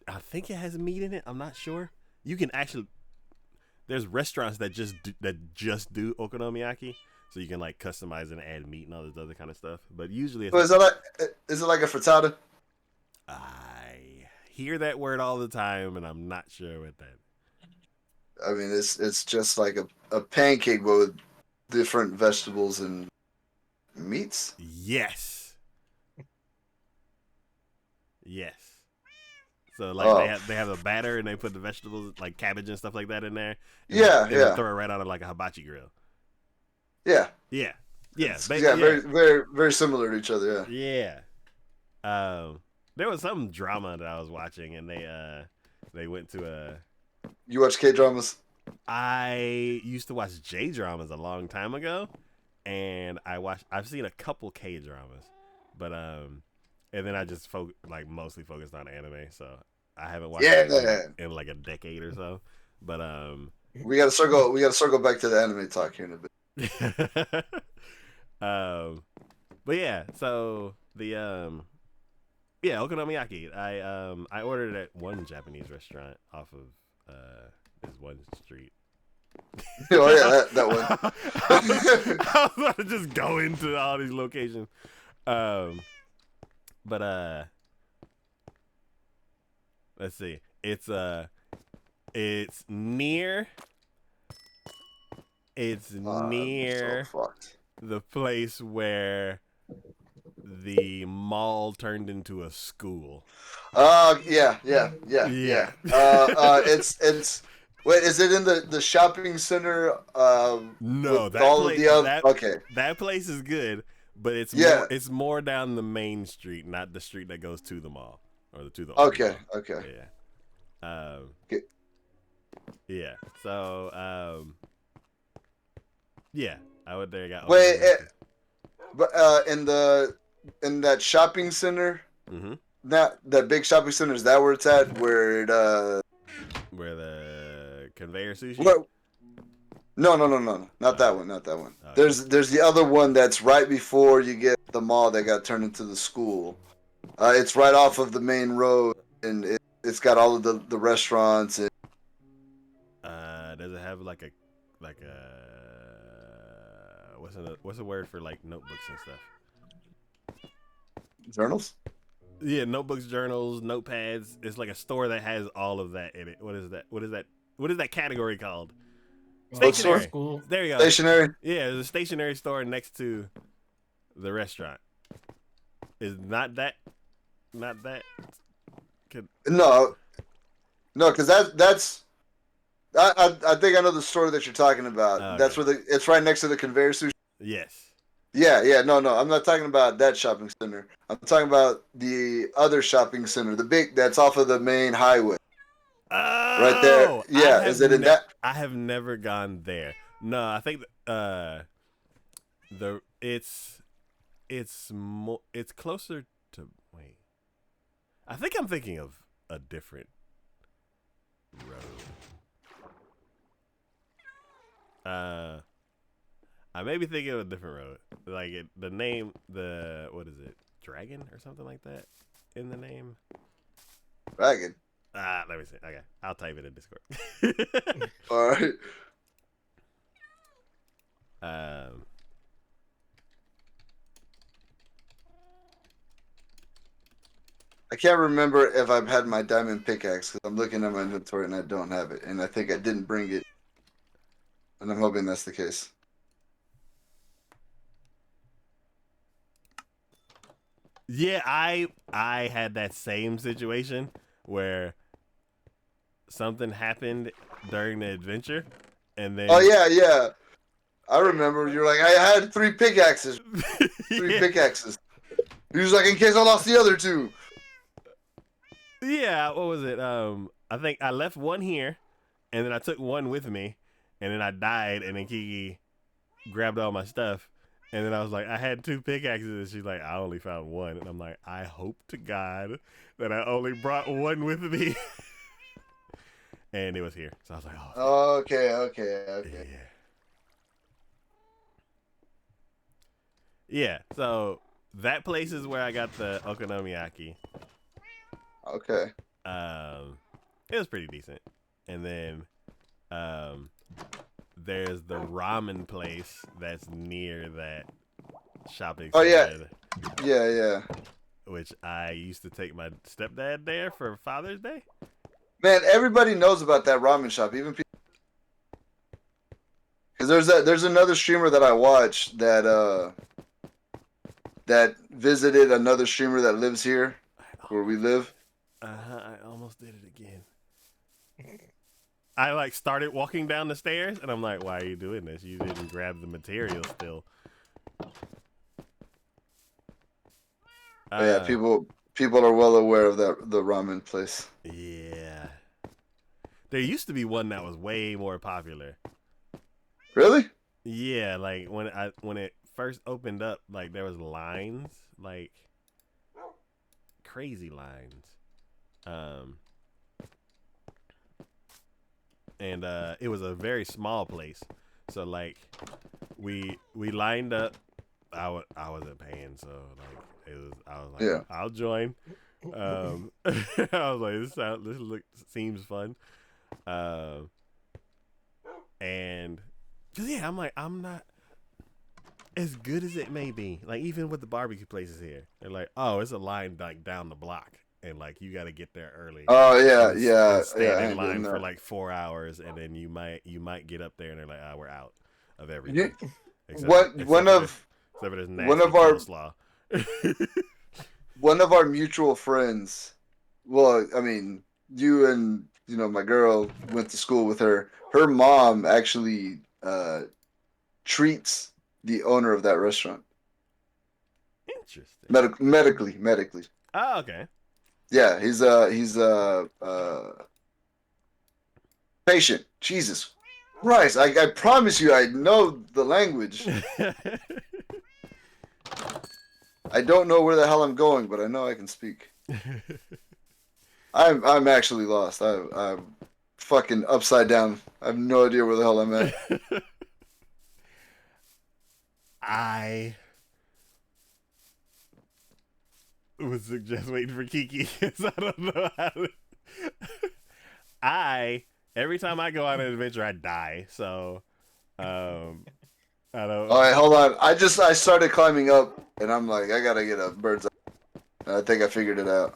I think it has meat in it. I'm not sure. You can actually. There's restaurants that just do okonomiyaki, so you can like customize and add meat and all this other kind of stuff. But usually, it's Well, is it like a frittata? I hear that word all the time, and I'm not sure what that. I mean, it's just like a pancake, but with different vegetables and meats. Yes. Yes. So like Oh, they have a batter and they put the vegetables like cabbage and stuff like that in there. And yeah, then yeah, throw it right on like a hibachi grill. yeah, Yeah. Yeah. yeah. Very, very, very similar to each other. Yeah. There was some drama that I was watching and they went to a. You watch K dramas? I used to watch J dramas a long time ago, and I've seen a couple K dramas, but and then I just mostly focused on anime, so I haven't watched it in like a decade or so. But We gotta circle. We gotta circle back to the anime talk here in a bit. but yeah, so the yeah, okonomiyaki. I ordered it at one Japanese restaurant off of this one street. Oh yeah, that one. I was about to just go into all these locations. But let's see. It's near So fucked. the place where the mall turned into a school. Yeah. It's wait, is it in the shopping center? No, with that all place, of the other. Okay. that place is good, but Yeah. it's more down the main street, not the street that goes to the mall or to the Okay. mall. Okay. Yeah. Okay. Yeah. So yeah, I went there. Got Wait, but in that shopping center, mm-hmm. that big shopping center, is that where it's at? Where Where the conveyor sushi? What? No, not that one, not that one. Okay. There's the other one that's right before you get the mall that got turned into the school. It's right off of the main road, and it's got all of the restaurants. And does it have like a what's the word for like notebooks and stuff? journals? Yeah, notebooks, journals, notepads. It's like a store that has all of that in it. What is that? What is that category called? Stationery. School. There you go. Stationery? Yeah, there's a stationery store next to the restaurant. Is not that? No, because that's. I think I know the store that you're talking about. Okay. That's where it's right next to the conveyor sushi. Yes. Yeah, no, I'm not talking about that shopping center. I'm talking about the other shopping center, the big that's off of the main highway. Oh, Right there. Yeah, is it in that? I have never gone there. No, I think it's closer to wait. I think I'm thinking of a different road. I may be thinking of a different road. Like the name, what is it? Dragon or something like that in the name. Dragon. Let me see. Okay, I'll type it in Discord. All right. I can't remember if I've had my diamond pickaxe because I'm looking at my inventory and I don't have it, and I think I didn't bring it, and I'm hoping that's the case. Yeah, I had that same situation where something happened during the adventure, and then Oh yeah. I remember you're like, I had 3 pickaxes. Three pickaxes. He was like, in case I lost the other 2. Yeah, what was it? I think I left one here, and then I took one with me, and then I died, and then Kiki grabbed all my stuff, and then I was like, I had 2 pickaxes, and she's like, I only found 1, and I'm like, I hope to God that I only brought 1 with me, and it was here, so I was like, oh. Okay. Yeah. Yeah, so that place is where I got the okonomiyaki. Okay. It was pretty decent. And then there's the ramen place that's near that shopping Oh yeah, center, yeah. which I used to take my stepdad there for Father's Day. Man, everybody knows about that ramen shop. Even people. Because there's another streamer that I watch that visited another streamer that lives here where we live. I almost did it again. I like started walking down the stairs, and I'm like, "Why are you doing this? You didn't grab the material still." But yeah, people are well aware of the ramen place. Yeah. There used to be one that was way more popular. Really? Yeah, like when it first opened up, like there was lines, like crazy lines. And it was a very small place. So like we lined up. I wasn't paying, so like I was like, Yeah. I'll join. I was like, this seems fun. And cause yeah, I'm like, I'm not as good as it may be. Like even with the barbecue places here, they're like, oh, it's a line like down the block, and like you got to get there early. Oh yeah, and, yeah, and stand yeah. I in ain't line doing for that. like 4 hours, and then you might get up there, and they're like, we're out of everything. You, Except one for of this nasty one of our coleslaw. one of our mutual friends. Well, I mean, you and my girl went to school with her. Her mom actually treats the owner of that restaurant Interesting. medically. Oh, okay. Yeah, he's patient. Jesus Christ, I promise you, I know the language. I don't know where the hell I'm going, but I know I can speak. I'm actually lost. I'm fucking upside down. I have no idea where the hell I'm at. I would suggest waiting for Kiki because I don't know how to. Every time I go on an adventure, I die. So, I don't. All right, hold on. I started climbing up, and I'm like, I gotta get a bird's eye. And I think I figured it out.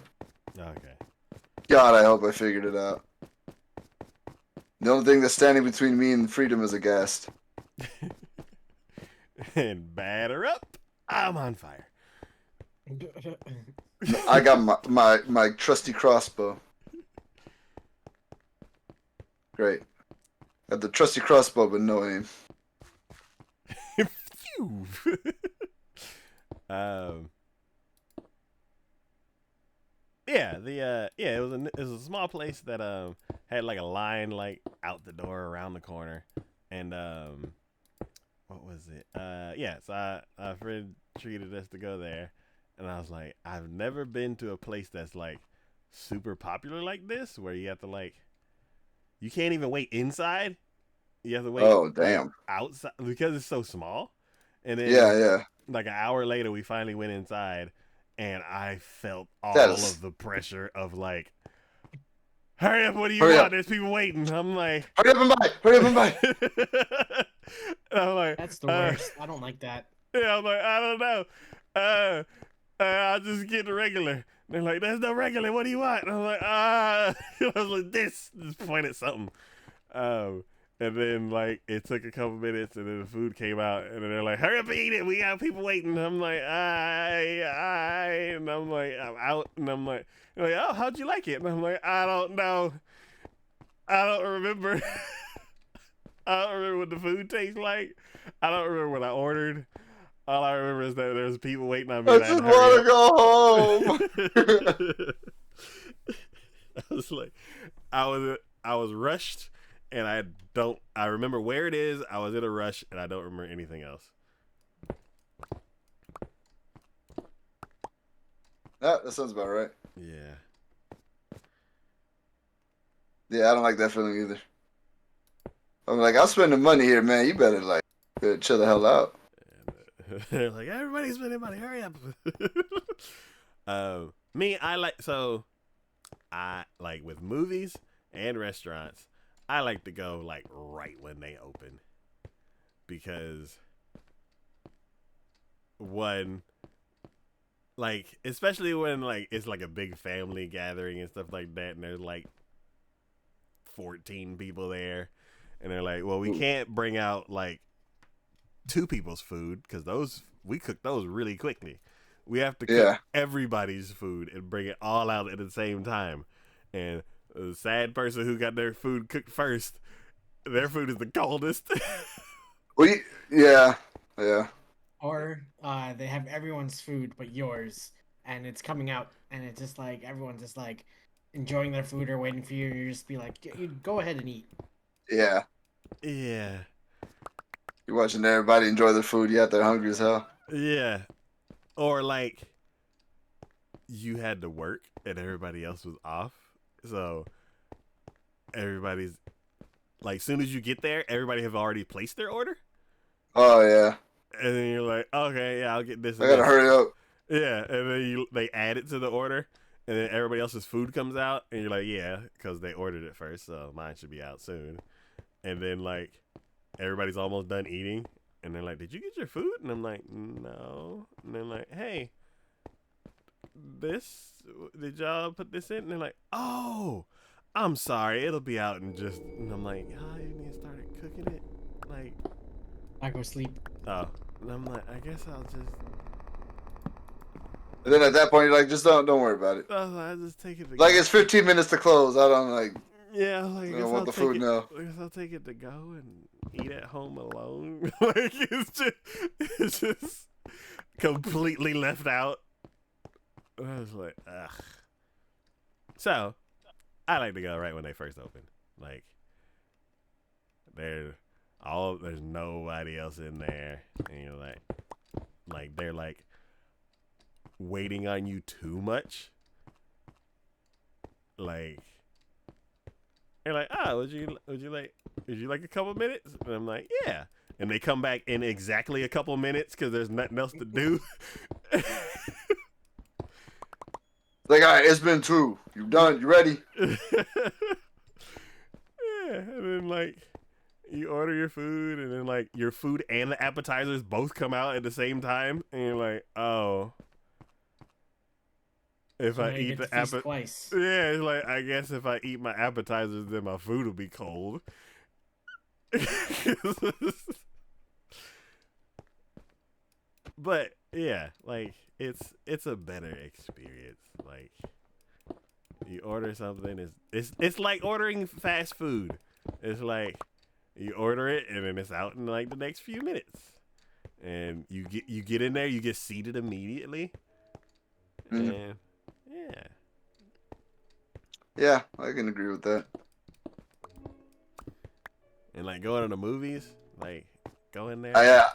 Okay. God, I hope I figured it out. The only thing that's standing between me and freedom is a ghast. And batter up. I'm on fire. I got my trusty crossbow. Great. Got the trusty crossbow, but no aim. Phew. It was a small place that had like a line like out the door around the corner, and what was it? So a friend treated us to go there, and I was like, I've never been to a place that's like super popular like this, where you have to like, you can't even wait inside. You have to wait. Oh, damn. Like, outside because it's so small. And then Yeah. like an hour later, we finally went inside, and I felt all That's- of the pressure of like, hurry up! What do you Hurry want? up. There's people waiting. I'm like, Hurry up and buy! Hurry up and buy! and I'm like, That's the worst. I don't like that. yeah, I'm like, I don't know. I'll just get the regular. They're like, there's no regular. What do you want? And I'm like, I was like, this. Just point at something. And then like it took a couple minutes, and then the food came out, and then they're like, hurry up and eat it. We got people waiting. I'm like, and I'm like, I'm out, and I'm like, they're like, oh, how'd you like it? And I'm like, I don't know. I don't remember. I don't remember what the food tastes like. I don't remember what I ordered. All I remember is that there's people waiting on me. I just want to go home. I was like, I was rushed, and I remember where it is. I was in a rush, and I don't remember anything else. That sounds about right. Yeah. Yeah, I don't like that feeling either. I'm like, I'll spend the money here, man. You better chill the hell out. They're like, everybody's spending money. Hurry up. Me, I like with movies and restaurants. I like to go like right when they open because one, like especially when like it's like a big family gathering and stuff like that, and there's like 14 people there, and they're like, well, we can't bring out like two people's food because we cook those really quickly. We have to cook everybody's food and bring it all out at the same time. And the sad person who got their food cooked first, their food is the coldest. Yeah. Or they have everyone's food but yours, and it's coming out, and it's just like everyone's just like enjoying their food or waiting for you, and you just be like, you go ahead and eat. Yeah. Yeah. You're watching everybody enjoy their food, yet they're hungry as hell. Yeah. Or like you had to work and everybody else was off. So everybody's like, soon as you get there, everybody have already placed their order. Oh yeah. And then you're like, okay, yeah, I'll get this. I gotta hurry up. Yeah, and then they add it to the order, and then everybody else's food comes out, and you're like, yeah, because they ordered it first, so mine should be out soon. And then like everybody's almost done eating, and they're like, did you get your food? And I'm like, no. And they're like, hey, did y'all put this in? And they're like, oh, I'm sorry, it'll be out in just. And I'm like, y'all didn't even started cooking it, like. I go sleep. Oh, and I'm like, I guess I'll just. And then at that point, you're like, just don't worry about it. I just take it. Like it's 15 minutes to close. I don't like. Yeah, like I don't want the food now. I guess I'll take it to go and eat at home alone. Like it's just completely left out. I was like, ugh. So, I like to go right when they first open. Like, there's nobody else in there, and you're like they're like waiting on you too much. Like, they're like, oh, would you like a couple minutes? And I'm like, yeah. And they come back in exactly a couple minutes because there's nothing else to do. Like, all right, it's been 2. You done? You ready? Yeah, and then like you order your food, and then like your food and the appetizers both come out at the same time, and you're like, oh. If I eat the twice. Yeah, it's like, I guess if I eat my appetizers, then my food will be cold. But yeah, like it's a better experience. Like you order something, it's like ordering fast food. It's like you order it and then it's out in like the next few minutes, and you get in there, you get seated immediately, and yeah, I can agree with that. And like going to the movies, like go in there. I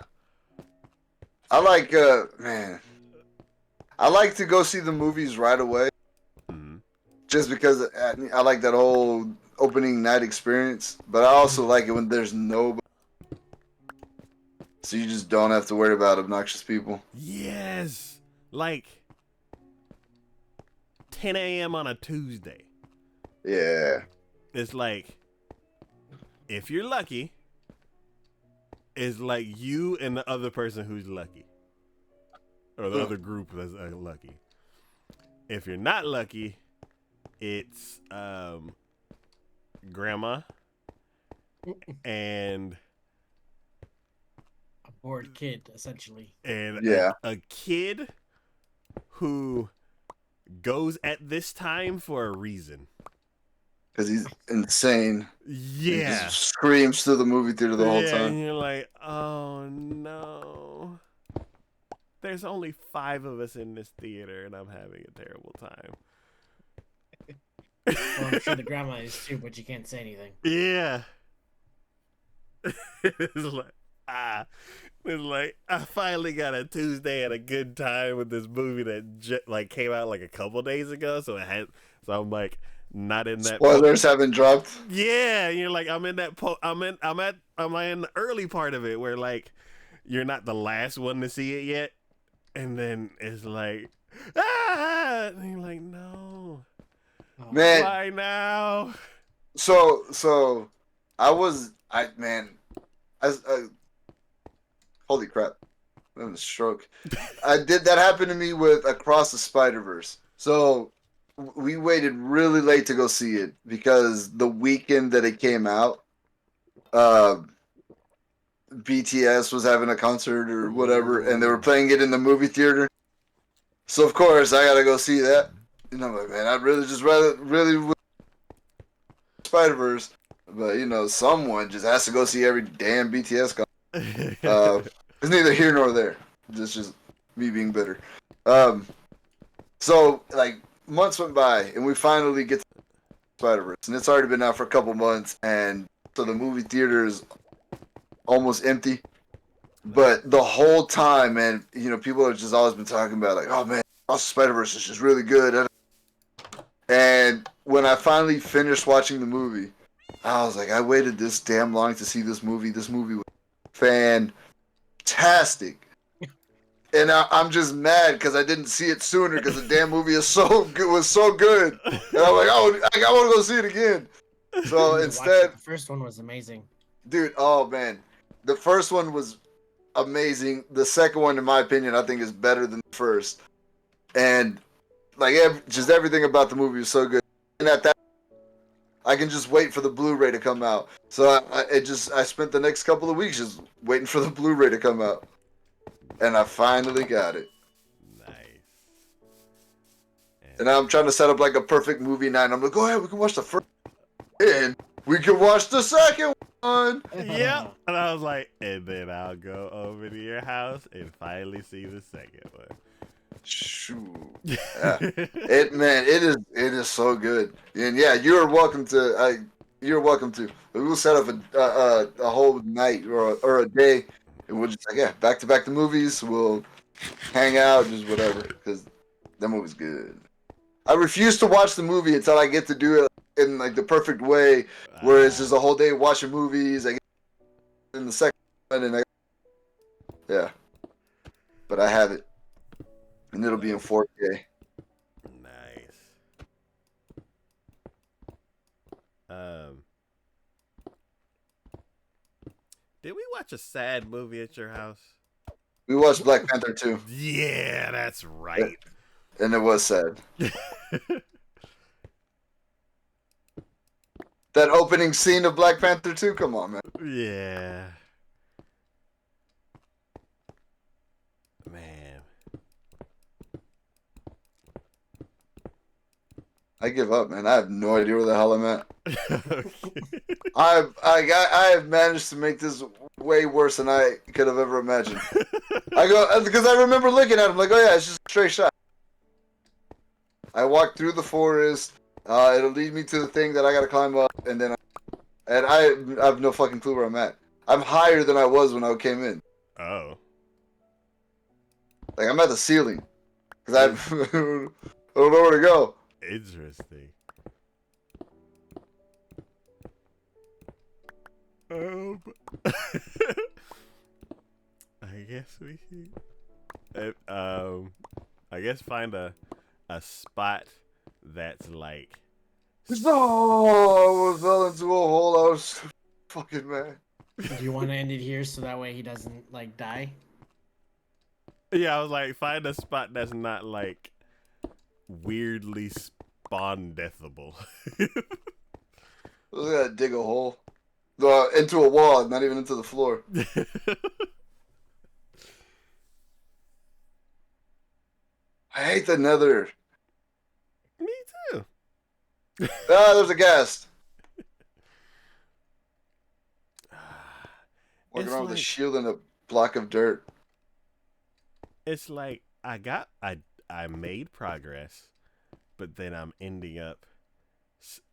like man. I like to go see the movies right away. Mm-hmm. Just because I like that whole opening night experience, but I also like it when there's nobody, so you just don't have to worry about obnoxious people. Yes, like 10 a.m. on a Tuesday. Yeah. It's like, if you're lucky, it's like you and the other person who's lucky. Or the other group that's lucky. If you're not lucky, it's grandma and a bored kid, essentially. And a kid who goes at this time for a reason. Because he's insane. Yeah. He just screams through the movie theater the whole time. And you're like, oh no. There's only 5 of us in this theater and I'm having a terrible time. Well, I'm sure the grandma is too, but you can't say anything. Yeah. It's like, I finally got a Tuesday at a good time with this movie that came out like a couple days ago. So I'm like, not in that. Spoilers haven't dropped. Yeah, you're like, I'm in that. I'm in the early part of it where like you're not the last one to see it yet, and then it's like, ah, and you're like, no, Oh, Man, why now? so man, holy crap, I'm having a stroke. I did that happen to me with Across the Spider-Verse. So we waited really late to go see it because the weekend that it came out, uh, BTS was having a concert or whatever, and they were playing it in the movie theater. So of course I gotta go see that. And I'm like, man, I'd really just rather really Spider Verse, but someone just has to go see every damn BTS concert. It's neither here nor there. It's just me being bitter. So like months went by, and we finally get to Spider Verse, and it's already been out for a couple months, and so the movie theater is almost empty. But the whole time, man, people have just always been talking about like, oh man, Spider Verse is just really good. And when I finally finished watching the movie, I was like, I waited this damn long to see this movie. This movie was fantastic. And I'm just mad because I didn't see it sooner because the damn movie is so good, was so good. And I'm like, oh, I want to go see it again. So instead, the first one was amazing. dude, oh man, the first one was amazing. The second one, in my opinion, I think is better than the first. And like just everything about the movie was so good. And at that, I can just wait for the Blu-ray to come out. So I spent the next couple of weeks just waiting for the Blu-ray to come out, and I finally got it. Nice. And now I'm trying to set up like a perfect movie night. I'm like, go ahead, we can watch the first, and we can watch the second one. Yep. And I was like, and then I'll go over to your house and finally see the second one. Shoot. Yeah. It is so good. And yeah, you're welcome to. You're welcome to. We'll set up a whole night or a day, and we'll just back to back the movies. We'll hang out, just whatever, because that movie's good. I refuse to watch the movie until I get to do it in like the perfect way, where it's just a whole day watching movies. I get in the second one, and yeah, but I have it. And it'll be in 4K. Nice. Did we watch a sad movie at your house? We watched Black Panther 2. Yeah, that's right. And it was sad. That opening scene of Black Panther 2, come on, man. Yeah. Man. I give up, man. I have no idea where the hell I'm at. Okay. I have managed to make this way worse than I could have ever imagined. I go because I remember looking at him like, oh yeah, it's just a straight shot. I walk through the forest. It'll lead me to the thing that I gotta climb up, and then I have no fucking clue where I'm at. I'm higher than I was when I came in. Oh. Like I'm at the ceiling because I don't know where to go. Interesting. I guess we should. I guess find a spot that's like. No, I fell into a hole. I was so fucking mad. Do you want to end it here so that way he doesn't like die? Yeah, I was like, find a spot that's not like weirdly spawn deathable. I gotta dig a hole into a wall, not even into the floor. I hate the Nether. Me too. Ah, there's a ghast. Walking around with a shield and a block of dirt. It's like I made progress, but then I'm ending up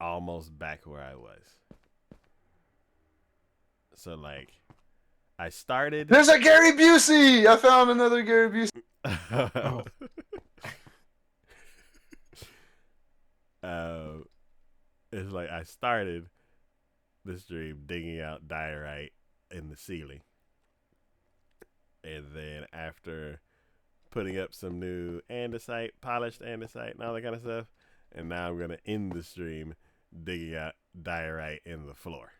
almost back where I was. So like, I started. There's a Gary Busey. I found another Gary Busey. Oh. It's like I started the stream digging out diorite in the ceiling. and then after putting up some new andesite, polished andesite, and all that kind of stuff, and now I'm gonna end the stream digging out diorite in the floor.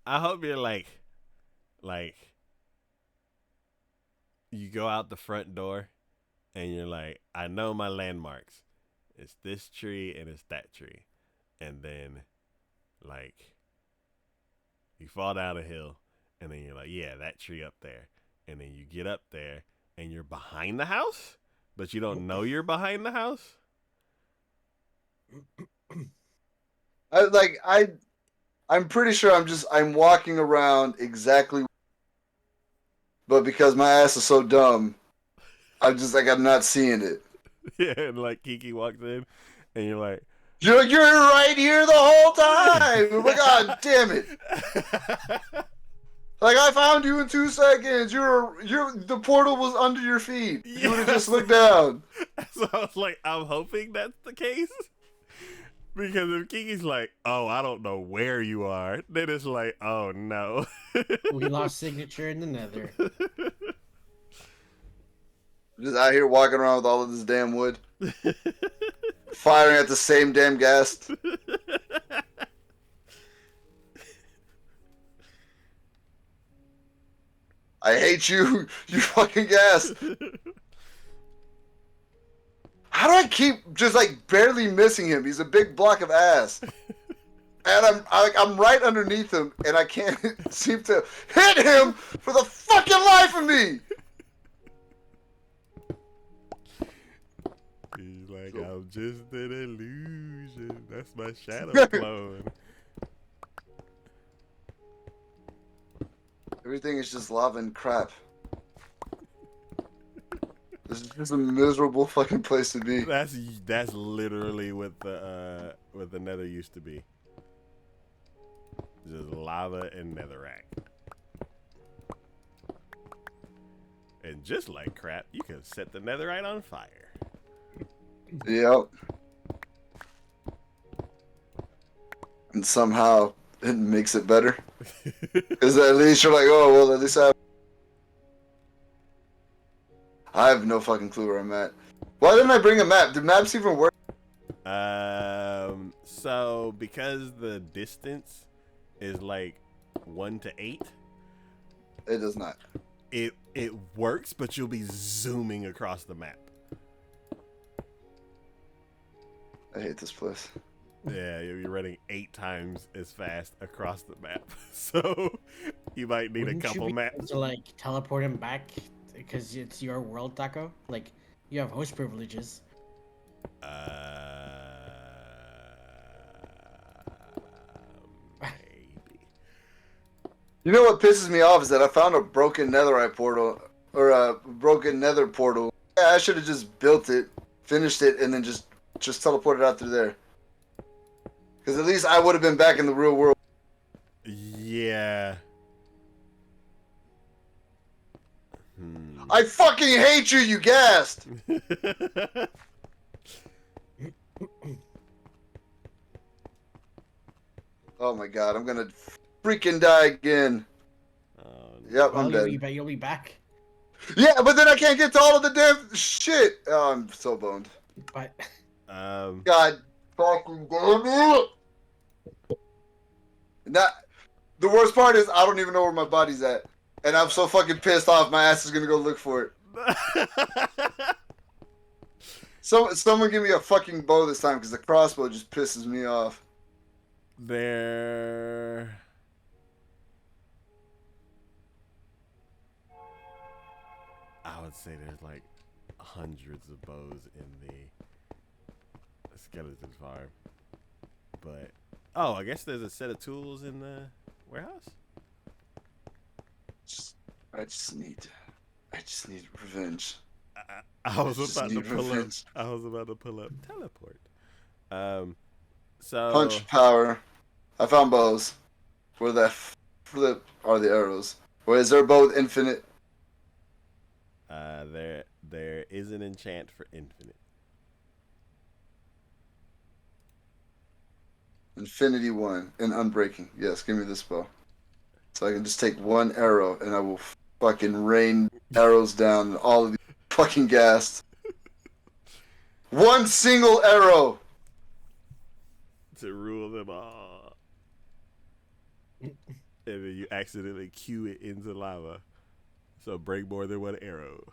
I hope you're like you go out the front door and you're like, I know my landmarks. It's this tree and it's that tree. And then like you fall down a hill and then you're like, yeah, that tree up there. And then you get up there and you're behind the house, but you don't know you're behind the house. I'm pretty sure I'm walking around exactly, but because my ass is so dumb, I'm just like I'm not seeing it. Yeah, and like Kiki walks in and you're like, You're right here the whole time. Oh my god, damn it! Like I found you in 2 seconds. The portal was under your feet. You would have just looked down. So I was like, I'm hoping that's the case. Because if Kiki's like, oh, I don't know where you are, then it's like, oh no. We lost signature in the nether. Just out here walking around with all of this damn wood. Firing at the same damn ghast. I hate you, you fucking ghast. How do I keep just like barely missing him? He's a big block of ass. And I'm right underneath him, and I can't seem to hit him for the fucking life of me. He's like, I'm just an illusion. That's my shadow clone. Everything is just lava and crap. This is just a miserable fucking place to be. That's literally what the nether used to be. Just lava and netherrack. And just like crap, you can set the netherite on fire. Yep. And somehow it makes it better. Because at least you're like, oh, well, at least I have no fucking clue where I'm at. Why didn't I bring a map? Do maps even work? So because the distance is like 1 to 8, It does not. it works, but you'll be zooming across the map. I hate this place. Yeah, you'll be running 8 times as fast across the map. So you might need Wouldn't a you couple be maps. able to like teleport him back because it's your world, Taco? Like you have host privileges. Maybe. You know what pisses me off is that I found a broken netherite portal, or a broken nether portal. Yeah, I should have just built it, finished it, and then just teleported out through there. Because at least I would have been back in the real world. Yeah. I fucking hate you, you ghast! Oh my god, I'm gonna freaking die again. Oh, no. Yep, Well, I'm dead. you'll be back. Yeah, but then I can't get to all of the damn shit. Oh, I'm so boned. But God fucking damn it! Not, the worst part is I don't even know where my body's at. And I'm so fucking pissed off, my ass is gonna go look for it. Someone give me a fucking bow this time, because the crossbow just pisses me off. There. I would say there's like hundreds of bows in the skeleton farm. But, oh, I guess there's a set of tools in the warehouse? I just need revenge. I was just about to need pull up. revenge. I was about to pull up teleport. So Punch power. I found bows. Where are the arrows? Or is there bow with infinite? There is an enchant for infinite. Infinity one and unbreaking. Yes, give me the spell. So I can just take one arrow and I will fucking rain arrows down and all of these fucking gassed. One single arrow. To rule them all. And then you accidentally cue it into lava. So break more than one arrow.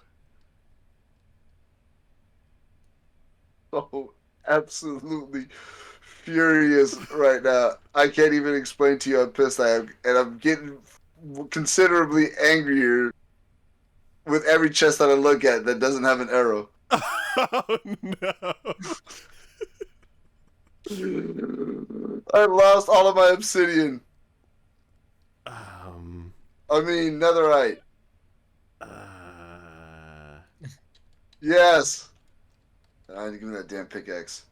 Oh, absolutely furious right now. I can't even explain to you how pissed I am, and I'm getting considerably angrier with every chest that I look at that doesn't have an arrow. Oh no. I lost all of my obsidian. Um. I mean, netherite. Uh. Yes. I need to give me that damn pickaxe.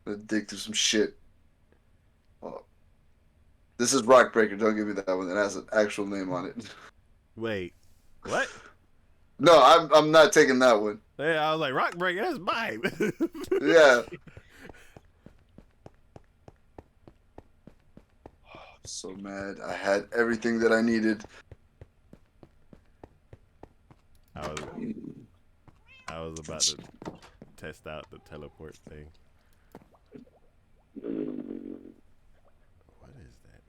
I'm gonna dig through some shit. Oh. This is Rockbreaker. Don't give me that one. It has an actual name on it. Wait. What? No, I'm not taking that one. Yeah, I was like, Rock Breaker, that's mine. Yeah. I'm so mad. I had everything that I needed. I was about to test out the teleport thing. What is that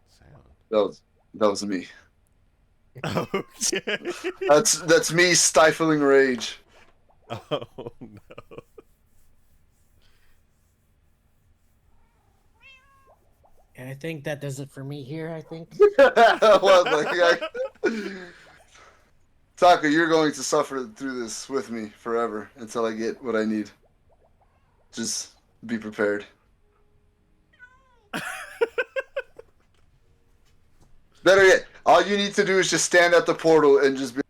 sound? That was me. Okay. That's me stifling rage. Oh no. And I think that does it for me here. I think. Well, Taka, you're going to suffer through this with me forever until I get what I need. Just be prepared. Better yet, all you need to do is just stand at the portal and just be.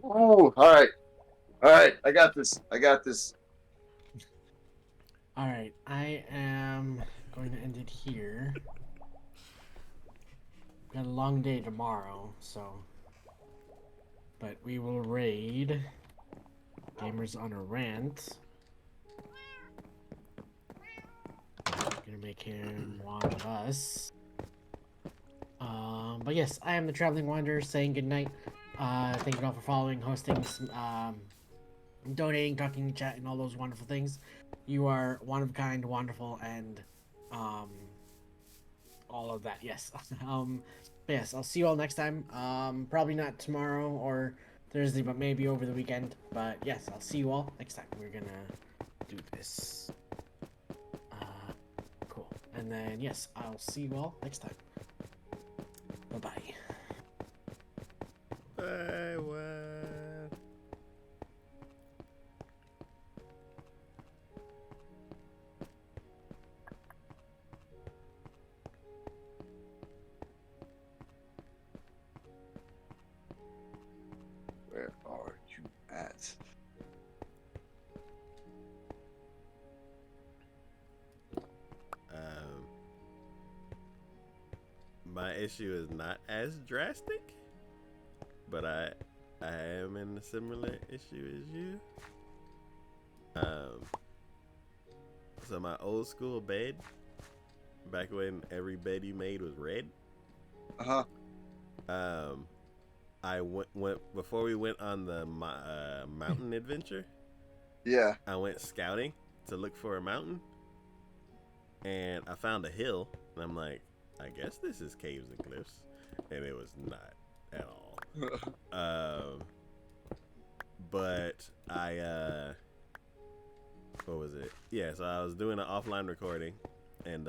Oh, all right. I got this. All right, I am going to end it here. Got a long day tomorrow, so. But we will raid Gamers on a Rant. Gonna make him one of us. But yes, I am the Traveling Wanderer saying goodnight. Thank you all for following, hosting, donating, talking, chat, and all those wonderful things. You are one of a kind, wonderful, and all of that. Yes. But yes, I'll see you all next time. Probably not tomorrow or Thursday, but maybe over the weekend. But yes, I'll see you all next time. We're gonna do this. Cool. And then yes, I'll see you all next time. Bye bye. Hey, what? Where are you at? My issue is not as drastic, but I am in a similar issue as you. So my old school bed, back when every bed you made was red. I went before we went on the mountain adventure. Yeah. I went scouting to look for a mountain, and I found a hill, and I'm like, I guess this is caves and cliffs, and it was not at all. But I what was it? Yeah, so I was doing an offline recording, and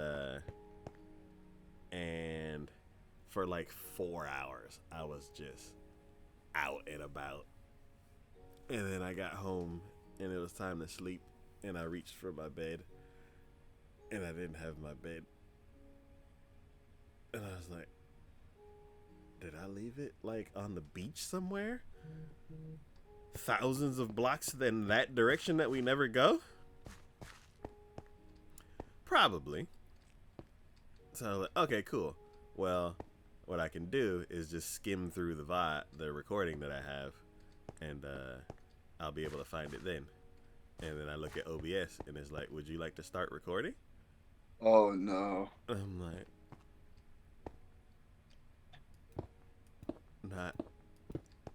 for like 4 hours I was just out and about, and then I got home and it was time to sleep, and I reached for my bed and I didn't have my bed, and I was like, did I leave it like on the beach somewhere? thousands of blocks in that direction that we never go? Probably. So, okay, cool. Well, what I can do is just skim through the recording that I have, and I'll be able to find it then. And then I look at OBS, and it's like, would you like to start recording? Oh no. I'm like,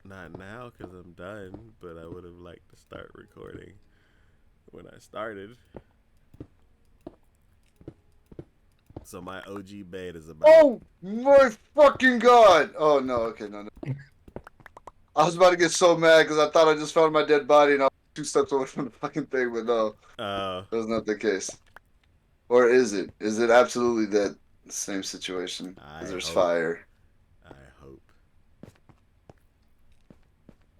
not now, because I'm done, but I would have liked to start recording when I started. So my OG bed is about... Oh my fucking god! Oh no, okay, no. I was about to get so mad because I thought I just found my dead body and I was 2 steps away from the fucking thing, but no, that was not the case. Or is it? Is it absolutely that same situation? Because there's fire. I hope.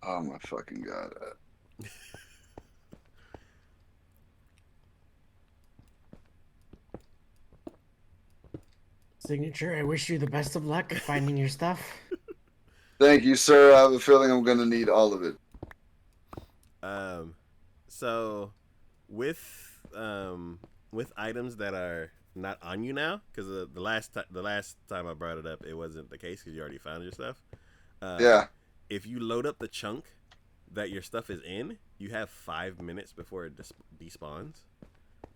Oh my fucking god. Signature, I wish you the best of luck finding your stuff. Thank you, sir. I have a feeling I'm gonna need all of it. So with items that are not on you now, because the last time I brought it up, it wasn't the case because you already found your stuff. Yeah. If you load up the chunk that your stuff is in, you have 5 minutes before it despawns.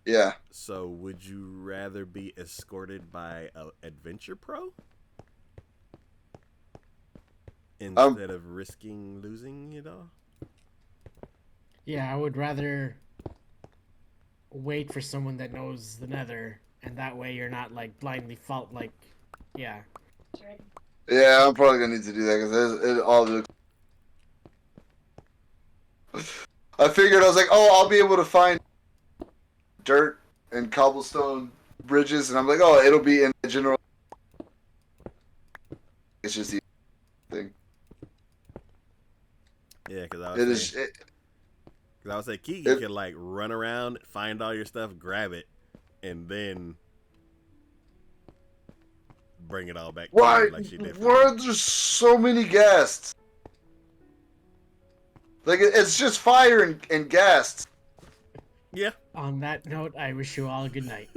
Yeah. So would you rather be escorted by a Adventure Pro instead of risking losing it all? Yeah, I would rather wait for someone that knows the Nether, and that way you're not like blindly yeah. Yeah, I'm probably gonna need to do that because it all looks. I figured I was like, oh, I'll be able to find dirt and cobblestone bridges, and I'm like, oh, it'll be in the general. It's just the thing. Yeah, because I would say Kiki could like run around, find all your stuff, grab it, and then bring it all back. Why? Like she did. Why are there so many ghasts? Like it's just fire and ghast. Yeah. On that note, I wish you all a good night.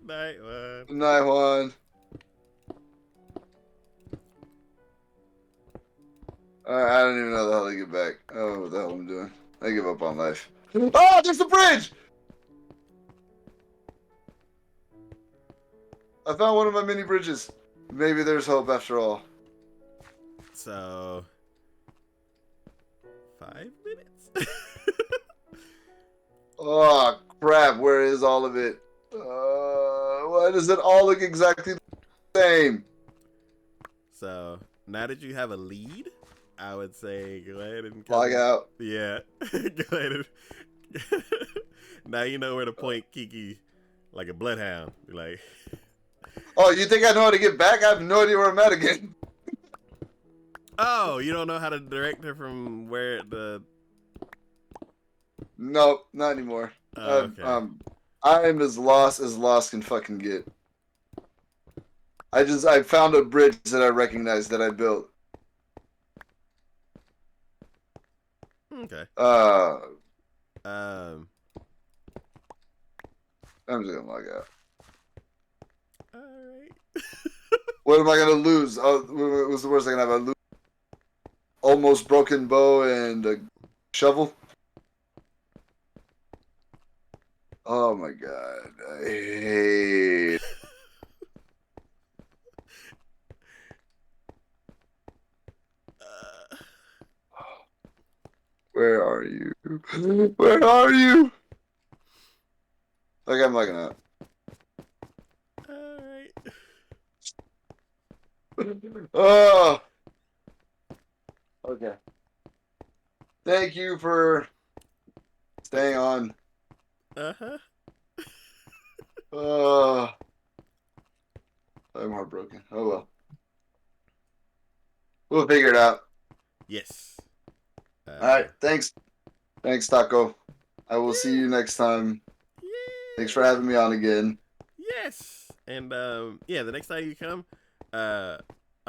Night one. Night one. I don't even know the hell to get back. Oh, what the hell I'm doing. I give up on life. Oh, there's the bridge! I found one of my mini bridges. Maybe there's hope after all. So 5 minutes? Oh, crap. Where is all of it? Why does it all look exactly the same? So now that you have a lead, I would say go ahead and Log out. Yeah. Go ahead and now you know where to point Kiki like a bloodhound. You're like, oh, you think I know how to get back? I have no idea where I'm at again. oh, you don't know how to direct her from where the... Nope, not anymore. Okay. I am as lost can fucking get. I found a bridge that I recognized that I built. Okay. I'm just gonna log out. Alright. What am I gonna lose? Oh, what was the worst I can have? I lose almost broken bow and a shovel. Oh my god, I hate. Where are you? Where are you? Like I'm looking up. Alright. Oh. Okay. Thank you for staying on. Uh-huh. I'm heartbroken. Oh well. We'll figure it out. Yes. Alright, thanks. Thanks, Taco. I will see you next time. Yeah. Thanks for having me on again. Yes. And yeah, the next time you come,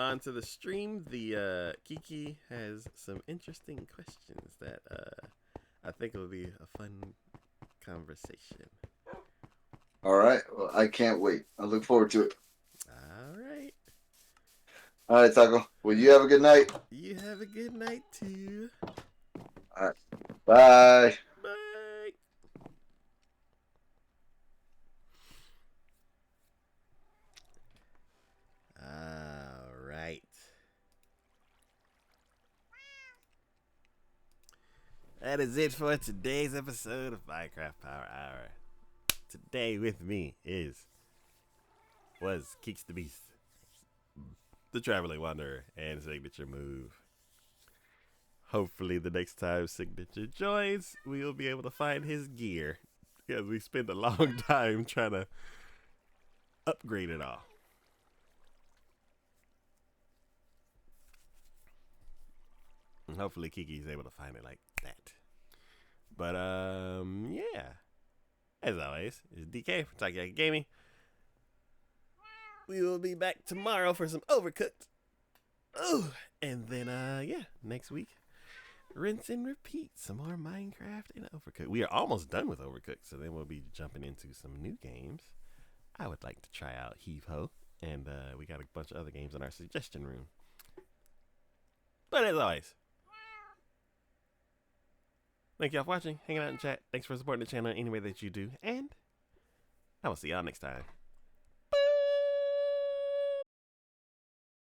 onto the stream. The Kiki has some interesting questions that I think will be a fun conversation. All right. Well, I can't wait. I look forward to it. All right. All right, Taco. Well, you have a good night. You have a good night too. All right. Bye. Bye. All right. That is it for today's episode of Minecraft Power Hour. Today with me was Keeks the Beast, the Traveling Wanderer, and Signature Move. Hopefully the next time Signature joins, we will be able to find his gear, because we spent a long time trying to upgrade it all. And hopefully Kiki's able to find it like that. But yeah. As always, it's DK from Takoyaki Gaming. We will be back tomorrow for some Overcooked. Oh, and then yeah, next week, rinse and repeat some more Minecraft and Overcooked. We are almost done with Overcooked, so then we'll be jumping into some new games. I would like to try out Heave Ho, and we got a bunch of other games in our suggestion room. But as always, thank y'all for watching, hanging out in chat. Thanks for supporting the channel in any way that you do. And I will see y'all next time.